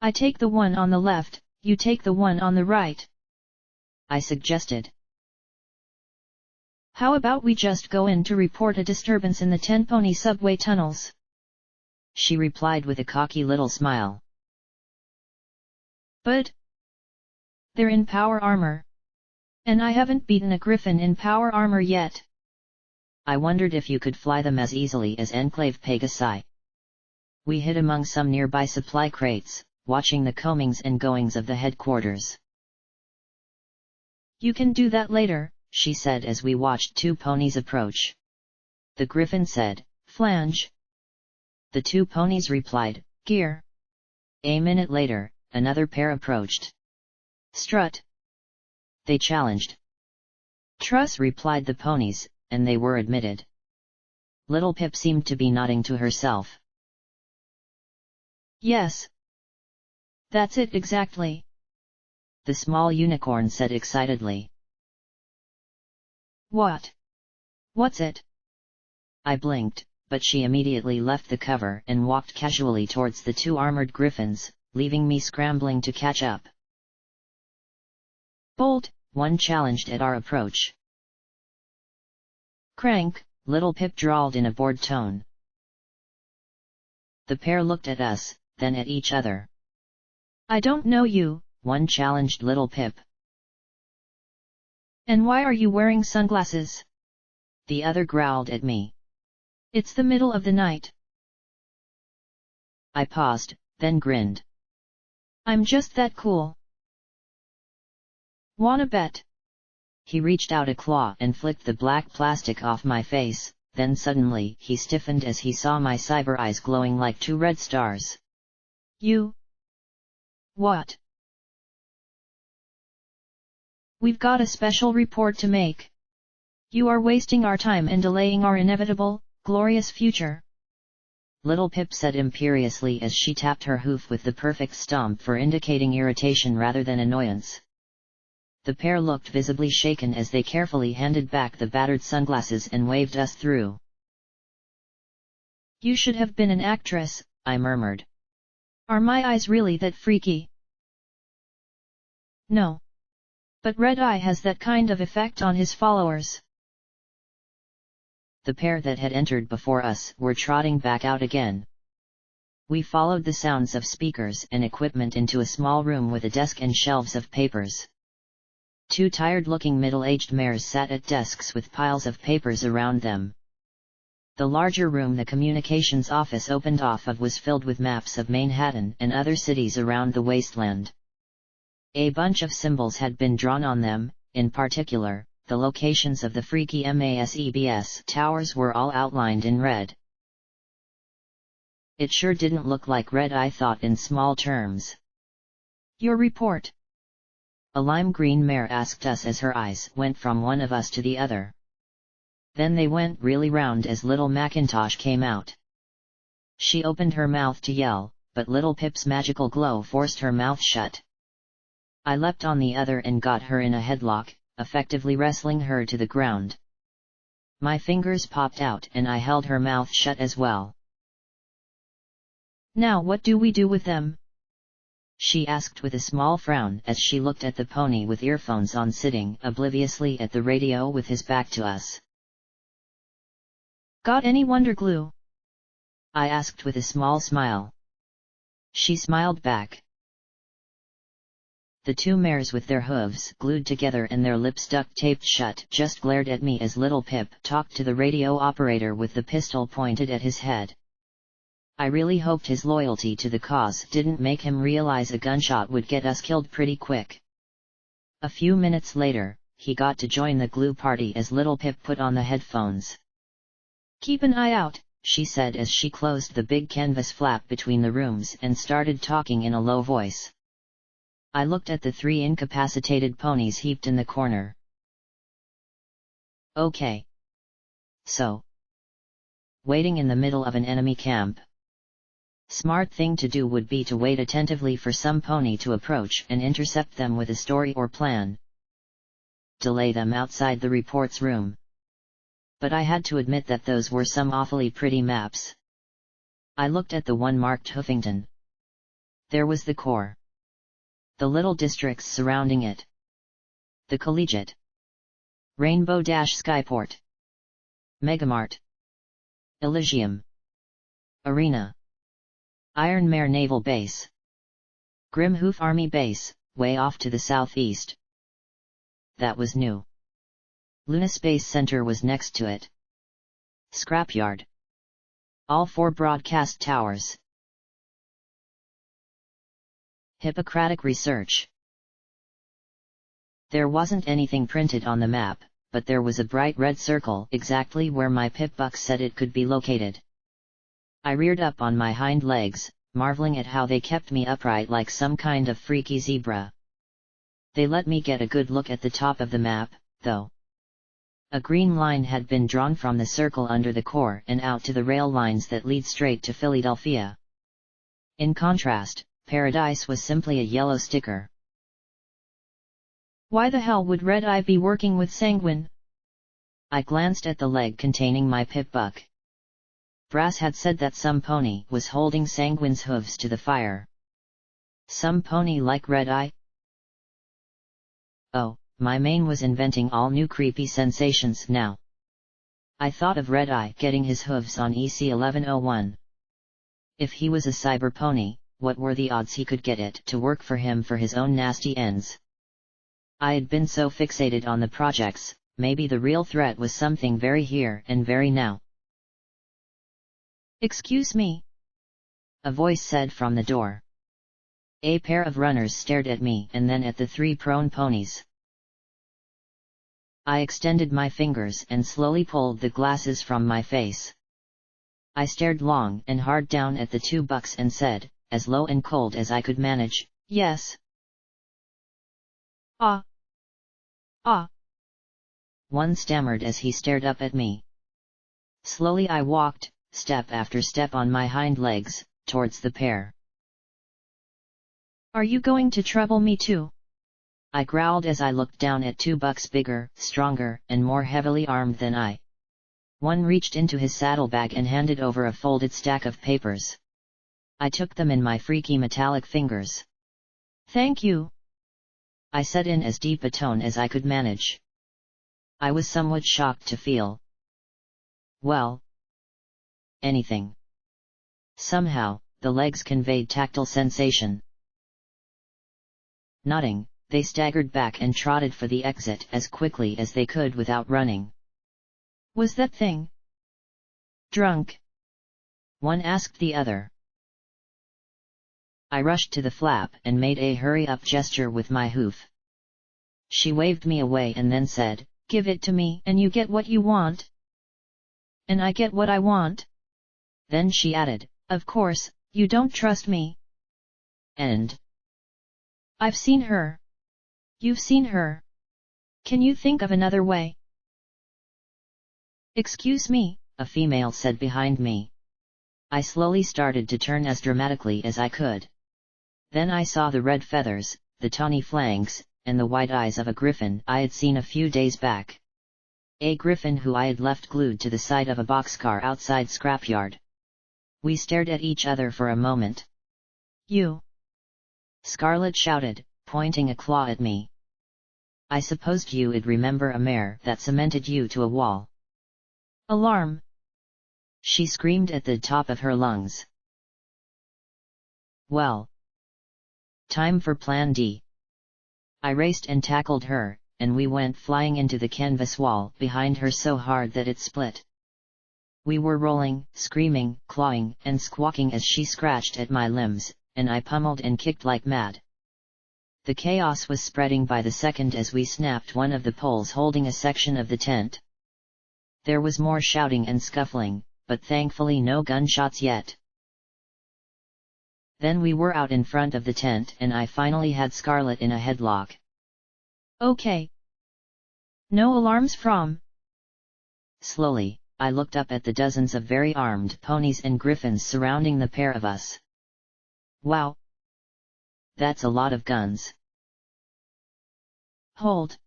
Speaker 2: I take the one on the left, you take the one on the right,
Speaker 1: I suggested.
Speaker 2: How about we just go in to report a disturbance in the 10 Pony subway tunnels?
Speaker 1: She replied with a cocky little smile.
Speaker 2: But they're in power armor. And I haven't beaten a griffin in power armor yet.
Speaker 1: I wondered if you could fly them as easily as Enclave Pegasi. We hid among some nearby supply crates, watching the comings and goings of the headquarters.
Speaker 2: You can do that later,
Speaker 1: she said as we watched 2 ponies approach. The griffin said,
Speaker 2: flange.
Speaker 1: The 2 ponies replied,
Speaker 2: gear.
Speaker 1: A minute later, another pair approached.
Speaker 2: Strut.
Speaker 1: They challenged. Truss, replied the ponies, and they were admitted. Little Pip seemed to be nodding to herself.
Speaker 2: Yes. That's it exactly.
Speaker 1: The small unicorn said excitedly.
Speaker 2: What? What's it?
Speaker 1: I blinked, but she immediately left the cover and walked casually towards the 2 armored griffins, leaving me scrambling to catch up.
Speaker 2: Bolt,
Speaker 1: one challenged at our approach.
Speaker 2: Crank,
Speaker 1: Little Pip drawled in a bored tone. The pair looked at us, then at each other.
Speaker 2: I don't know you,
Speaker 1: one challenged Little Pip.
Speaker 2: And why are you wearing sunglasses?
Speaker 1: The other growled at me.
Speaker 2: It's the middle of the night.
Speaker 1: I paused, then grinned.
Speaker 2: I'm just that cool. Wanna bet?
Speaker 1: He reached out a claw and flicked the black plastic off my face, then suddenly he stiffened as he saw my cyber eyes glowing like 2 red stars.
Speaker 2: You? What? We've got a special report to make. You are wasting our time and delaying our inevitable, glorious future.
Speaker 1: Little Pip said imperiously as she tapped her hoof with the perfect stomp for indicating irritation rather than annoyance. The pair looked visibly shaken as they carefully handed back the battered sunglasses and waved us through.
Speaker 2: You should have been an actress,
Speaker 1: I murmured.
Speaker 2: Are my eyes really that freaky? No. But Red Eye has that kind of effect on his followers.
Speaker 1: The pair that had entered before us were trotting back out again. We followed the sounds of speakers and equipment into a small room with a desk and shelves of papers. 2 tired-looking middle-aged mares sat at desks with piles of papers around them. The larger room the communications office opened off of was filled with maps of Manhattan and other cities around the wasteland. A bunch of symbols had been drawn on them, in particular, the locations of the freaky MASEBS towers were all outlined in red. It sure didn't look like Red Eye thought in small terms.
Speaker 2: Your report?
Speaker 1: A lime green mare asked us as her eyes went from one of us to the other. Then they went really round as Little Macintosh came out. She opened her mouth to yell, but Little Pip's magical glow forced her mouth shut. I leapt on the other and got her in a headlock, effectively wrestling her to the ground. My fingers popped out and I held her mouth shut as well.
Speaker 2: Now what do we do with them?
Speaker 1: She asked with a small frown as she looked at the pony with earphones on sitting obliviously at the radio with his back to us.
Speaker 2: Got any wonder glue?
Speaker 1: I asked with a small smile. She smiled back. The 2 mares with their hooves glued together and their lips duct-taped shut just glared at me as Little Pip talked to the radio operator with the pistol pointed at his head. I really hoped his loyalty to the cause didn't make him realize a gunshot would get us killed pretty quick. A few minutes later, he got to join the glue party as Little Pip put on the headphones.
Speaker 2: Keep an eye out,
Speaker 1: she said as she closed the big canvas flap between the rooms and started talking in a low voice. I looked at the 3 incapacitated ponies heaped in the corner. Okay. So. Waiting in the middle of an enemy camp. Smart thing to do would be to wait attentively for some pony to approach and intercept them with a story or plan. Delay them outside the reports room. But I had to admit that those were some awfully pretty maps. I looked at the one marked Hoofington. There was the core. The little districts surrounding it. The Collegiate. Rainbow-Skyport. Megamart. Elysium. Arena. Iron Mare Naval Base. Grimhoof Army Base, way off to the southeast. That was new. Luna Space Center was next to it. Scrapyard. All 4 broadcast towers. Hippocratic Research. There wasn't anything printed on the map, but there was a bright red circle exactly where my Pip-Buck said it could be located. I reared up on my hind legs, marveling at how they kept me upright like some kind of freaky zebra. They let me get a good look at the top of the map, though. A green line had been drawn from the circle under the core and out to the rail lines that lead straight to Philadelphia. In contrast, Paradise was simply a yellow sticker.
Speaker 2: Why the hell would Red Eye be working with Sanguine?
Speaker 1: I glanced at the leg containing my Pip-Buck. Brass had said that some pony was holding Sanguine's hooves to the fire. Some pony like Red Eye? Oh, my mane was inventing all new creepy sensations now. I thought of Red Eye getting his hooves on EC-1101. If he was a cyber pony, what were the odds he could get it to work for him for his own nasty ends? I had been so fixated on the projects, maybe the real threat was something very here and very now.
Speaker 2: Excuse me?
Speaker 1: A voice said from the door. A pair of runners stared at me and then at the 3 prone ponies. I extended my fingers and slowly pulled the glasses from my face. I stared long and hard down at the 2 bucks and said, as low and cold as I could manage, "Yes."
Speaker 2: Ah.
Speaker 1: One stammered as he stared up at me. Slowly I walked, step after step on my hind legs, towards the pair.
Speaker 2: Are you going to trouble me too?
Speaker 1: I growled as I looked down at 2 bucks bigger, stronger, and more heavily armed than I. One reached into his saddlebag and handed over a folded stack of papers. I took them in my freaky metallic fingers.
Speaker 2: "Thank you,"
Speaker 1: I said in as deep a tone as I could manage. I was somewhat shocked to feel, well, anything. Somehow, the legs conveyed tactile sensation. Nodding, they staggered back and trotted for the exit as quickly as they could without running.
Speaker 2: "Was that thing drunk?"
Speaker 1: one asked the other. I rushed to the flap and made a hurry-up gesture with my hoof. She waved me away and then said,
Speaker 2: "Give it to me and you get what you want." "And I get what I want?"
Speaker 1: Then she added,
Speaker 2: "Of course, you don't trust me."
Speaker 1: "And
Speaker 2: I've seen her." "You've seen her? Can you think of another way?" "Excuse me,"
Speaker 1: a female said behind me. I slowly started to turn as dramatically as I could. Then I saw the red feathers, the tawny flanks, and the white eyes of a griffin I had seen a few days back. A griffin who I had left glued to the side of a boxcar outside Scrapyard. We stared at each other for a moment.
Speaker 2: "You!"
Speaker 1: Scarlet shouted, pointing a claw at me. "I supposed you'd remember a mare that cemented you to a wall."
Speaker 2: "Alarm!"
Speaker 1: she screamed at the top of her lungs. "Well, time for Plan D." I raced and tackled her, and we went flying into the canvas wall behind her so hard that it split. We were rolling, screaming, clawing, and squawking as she scratched at my limbs, and I pummeled and kicked like mad. The chaos was spreading by the second as we snapped one of the poles holding a section of the tent. There was more shouting and scuffling, but thankfully no gunshots yet. Then we were out in front of the tent and I finally had Scarlet in a headlock.
Speaker 2: "Okay. No alarms from?"
Speaker 1: Slowly. I looked up at the dozens of very armed ponies and griffins surrounding the pair of us. Wow! That's a lot of guns.
Speaker 2: Hold!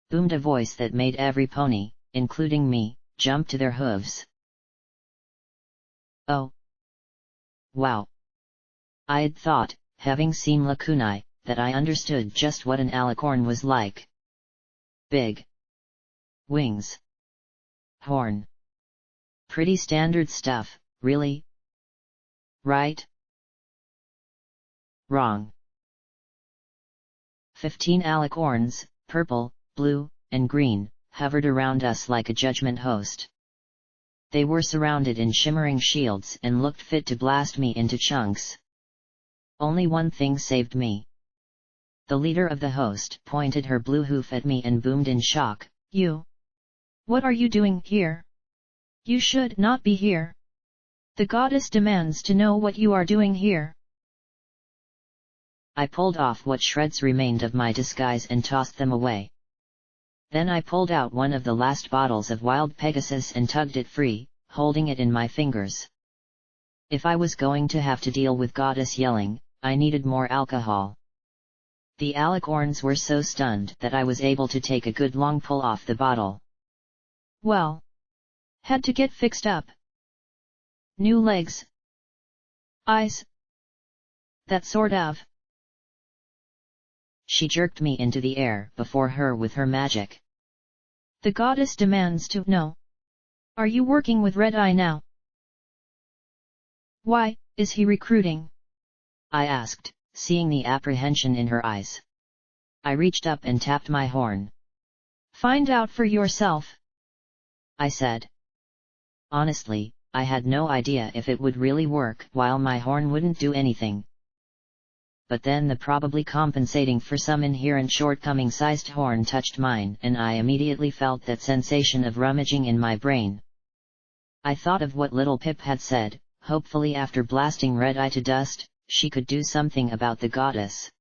Speaker 1: Boomed a voice that made every pony, including me, jump to their hooves. Oh! Wow! I'd thought, having seen Lakunai, that I understood just what an alicorn was like. Big wings. Horn. Pretty standard stuff, really? Right? Wrong. 15 alicorns, purple, blue, and green, hovered around us like a judgment host. They were surrounded in shimmering shields and looked fit to blast me into chunks. Only one thing saved me. The leader of the host pointed her blue hoof at me and boomed in shock,
Speaker 2: "You! What are you doing here? You should not be here. The goddess demands to know what you are doing here."
Speaker 1: I pulled off what shreds remained of my disguise and tossed them away. Then I pulled out one of the last bottles of wild Pegasus and tugged it free, holding it in my fingers. If I was going to have to deal with goddess yelling, I needed more alcohol. The alicorns were so stunned that I was able to take a good long pull off the bottle.
Speaker 2: Well, had to get fixed up. New legs. Eyes. That sort of.
Speaker 1: She jerked me into the air before her with her magic.
Speaker 2: The goddess demands to know. Are you working with Red Eye now? Why, is he recruiting?
Speaker 1: I asked, seeing the apprehension in her eyes. I reached up and tapped my horn.
Speaker 2: Find out for yourself,
Speaker 1: I said. Honestly, I had no idea if it would really work while my horn wouldn't do anything. But then the probably compensating for some inherent shortcoming-sized horn touched mine and I immediately felt that sensation of rummaging in my brain. I thought of what little Pip had said, hopefully after blasting Red Eye to dust, she could do something about the goddess.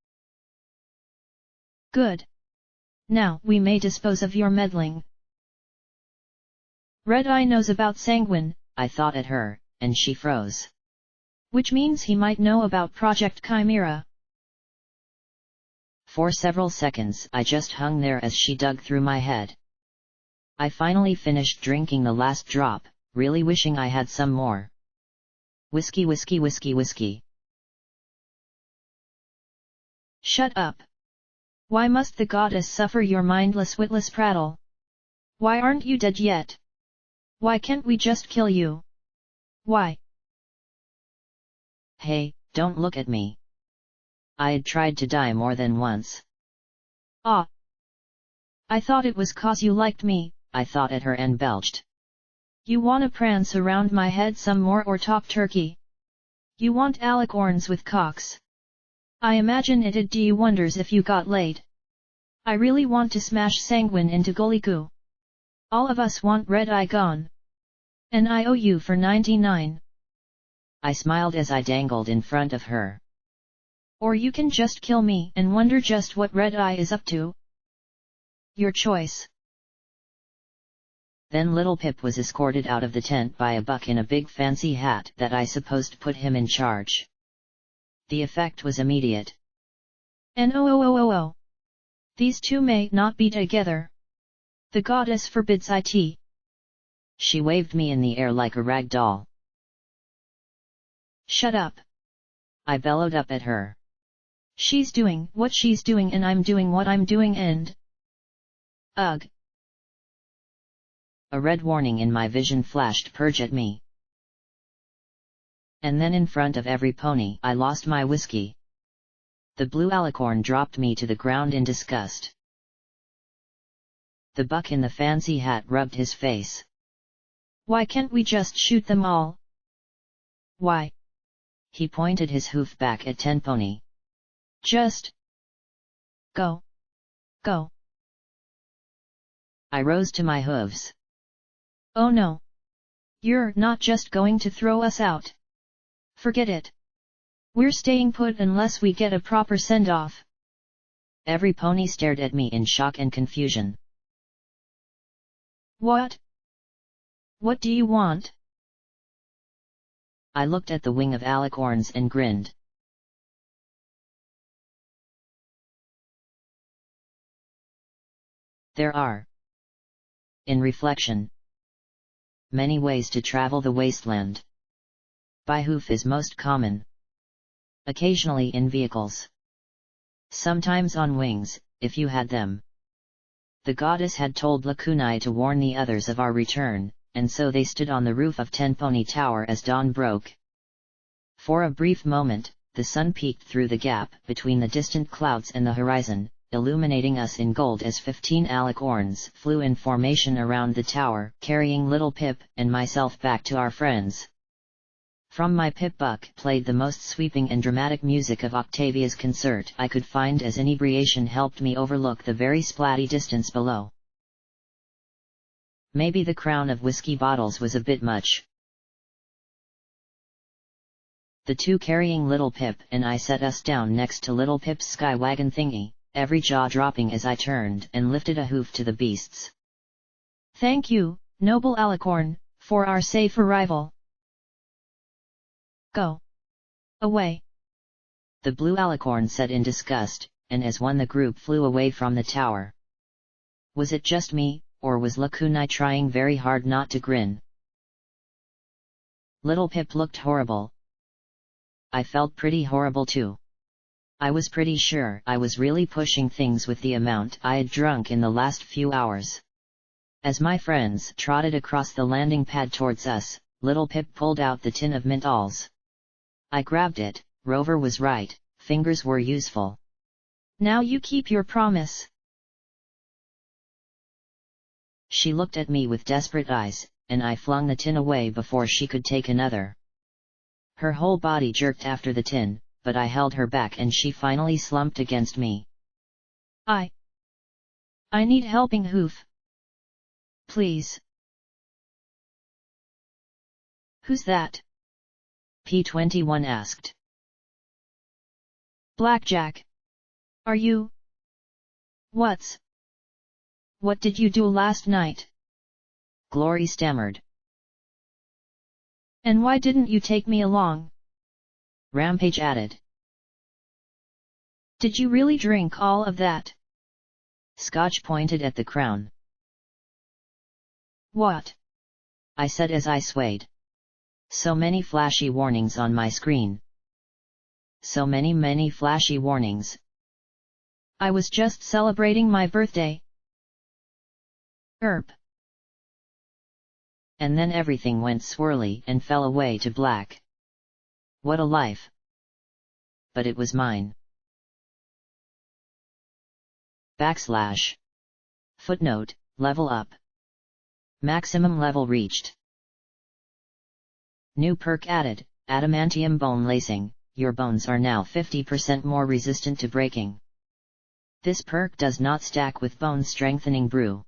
Speaker 2: Good. Now we may dispose of your meddling. Red Eye knows about Sanguine,
Speaker 1: I thought at her, and she froze.
Speaker 2: Which means he might know about Project Chimera.
Speaker 1: For several seconds I just hung there as she dug through my head. I finally finished drinking the last drop, really wishing I had some more. Whiskey, whiskey, whiskey, whiskey.
Speaker 2: Shut up. Why must the goddess suffer your mindless witless prattle? Why aren't you dead yet? Why can't we just kill you? Why?
Speaker 1: Hey, don't look at me. I'd tried to die more than once.
Speaker 2: Ah. I thought it was 'cause you liked me,
Speaker 1: I thought at her and belched.
Speaker 2: You wanna prance around my head some more or talk turkey? You want alicorns with cocks. I imagine it'd do you wonders if you got laid. I really want to smash Sanguine into Goliku. All of us want Red Eye gone. And I owe you for 99.
Speaker 1: I smiled as I dangled in front of her.
Speaker 2: Or you can just kill me and wonder just what Red Eye is up to. Your choice.
Speaker 1: Then little Pip was escorted out of the tent by a buck in a big fancy hat that I supposed put him in charge. The effect was immediate.
Speaker 2: No. These two may not be together. The goddess forbids it.
Speaker 1: She waved me in the air like a rag doll.
Speaker 2: Shut up.
Speaker 1: I bellowed up at her.
Speaker 2: She's doing what she's doing and I'm doing what I'm doing and... Ugh.
Speaker 1: A red warning in my vision flashed purge at me. And then in front of every pony I lost my whiskey. The blue alicorn dropped me to the ground in disgust. The buck in the fancy hat rubbed his face.
Speaker 2: Why can't we just shoot them all? Why?
Speaker 1: He pointed his hoof back at Tenpony.
Speaker 2: Just... Go. Go.
Speaker 1: I rose to my hooves.
Speaker 2: Oh no. You're not just going to throw us out. Forget it. We're staying put unless we get a proper send-off.
Speaker 1: Every pony stared at me in shock and confusion.
Speaker 2: What? What do you want?
Speaker 1: I looked at the wing of alicorns and grinned. There are, in reflection, many ways to travel the wasteland. By hoof is most common. Occasionally in vehicles. Sometimes on wings, if you had them. The goddess had told Lakunai to warn the others of our return, and so they stood on the roof of Tenponi Tower as dawn broke. For a brief moment, the sun peeked through the gap between the distant clouds and the horizon, illuminating us in gold as 15 alicorns flew in formation around the tower, carrying little Pip and myself back to our friends. From my Pip buck played the most sweeping and dramatic music of Octavia's concert I could find, as inebriation helped me overlook the very splatty distance below. Maybe the crown of whiskey bottles was a bit much. The two carrying little Pip and I set us down next to little Pip's sky wagon thingy, every jaw dropping as I turned and lifted a hoof to the beasts.
Speaker 2: Thank you, noble alicorn, for our safe arrival. Go away,
Speaker 1: the blue alicorn said in disgust, and as one the group flew away from the tower. Was it just me, or was Lakunai trying very hard not to grin? Little Pip looked horrible. I felt pretty horrible too. I was pretty sure I was really pushing things with the amount I had drunk in the last few hours. As my friends trotted across the landing pad towards us, little Pip pulled out the tin of Mentols. I grabbed it. Rover was right, fingers were useful.
Speaker 2: Now you keep your promise.
Speaker 1: She looked at me with desperate eyes, and I flung the tin away before she could take another. Her whole body jerked after the tin, but I held her back and she finally slumped against me.
Speaker 2: I need helping hoof. Please. Who's that?
Speaker 1: P21 asked.
Speaker 2: Blackjack. Are you? What did you do last night?
Speaker 1: Glory stammered.
Speaker 2: And why didn't you take me along?
Speaker 1: Rampage added.
Speaker 2: Did you really drink all of that?
Speaker 1: Scotch pointed at the crown.
Speaker 2: What?
Speaker 1: I said as I swayed. So many flashy warnings on my screen. So many flashy warnings.
Speaker 2: I was just celebrating my birthday. Erp.
Speaker 1: And then everything went swirly and fell away to black. What a life. But it was mine. / Footnote, level up. Maximum level reached. New perk added, adamantium bone lacing, your bones are now 50% more resistant to breaking. This perk does not stack with bone strengthening brew.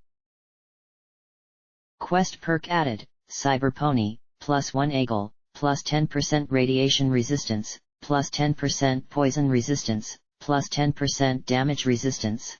Speaker 1: Quest perk added, cyber pony, +1 eagle, plus 10% radiation resistance, plus 10% poison resistance, plus 10% damage resistance.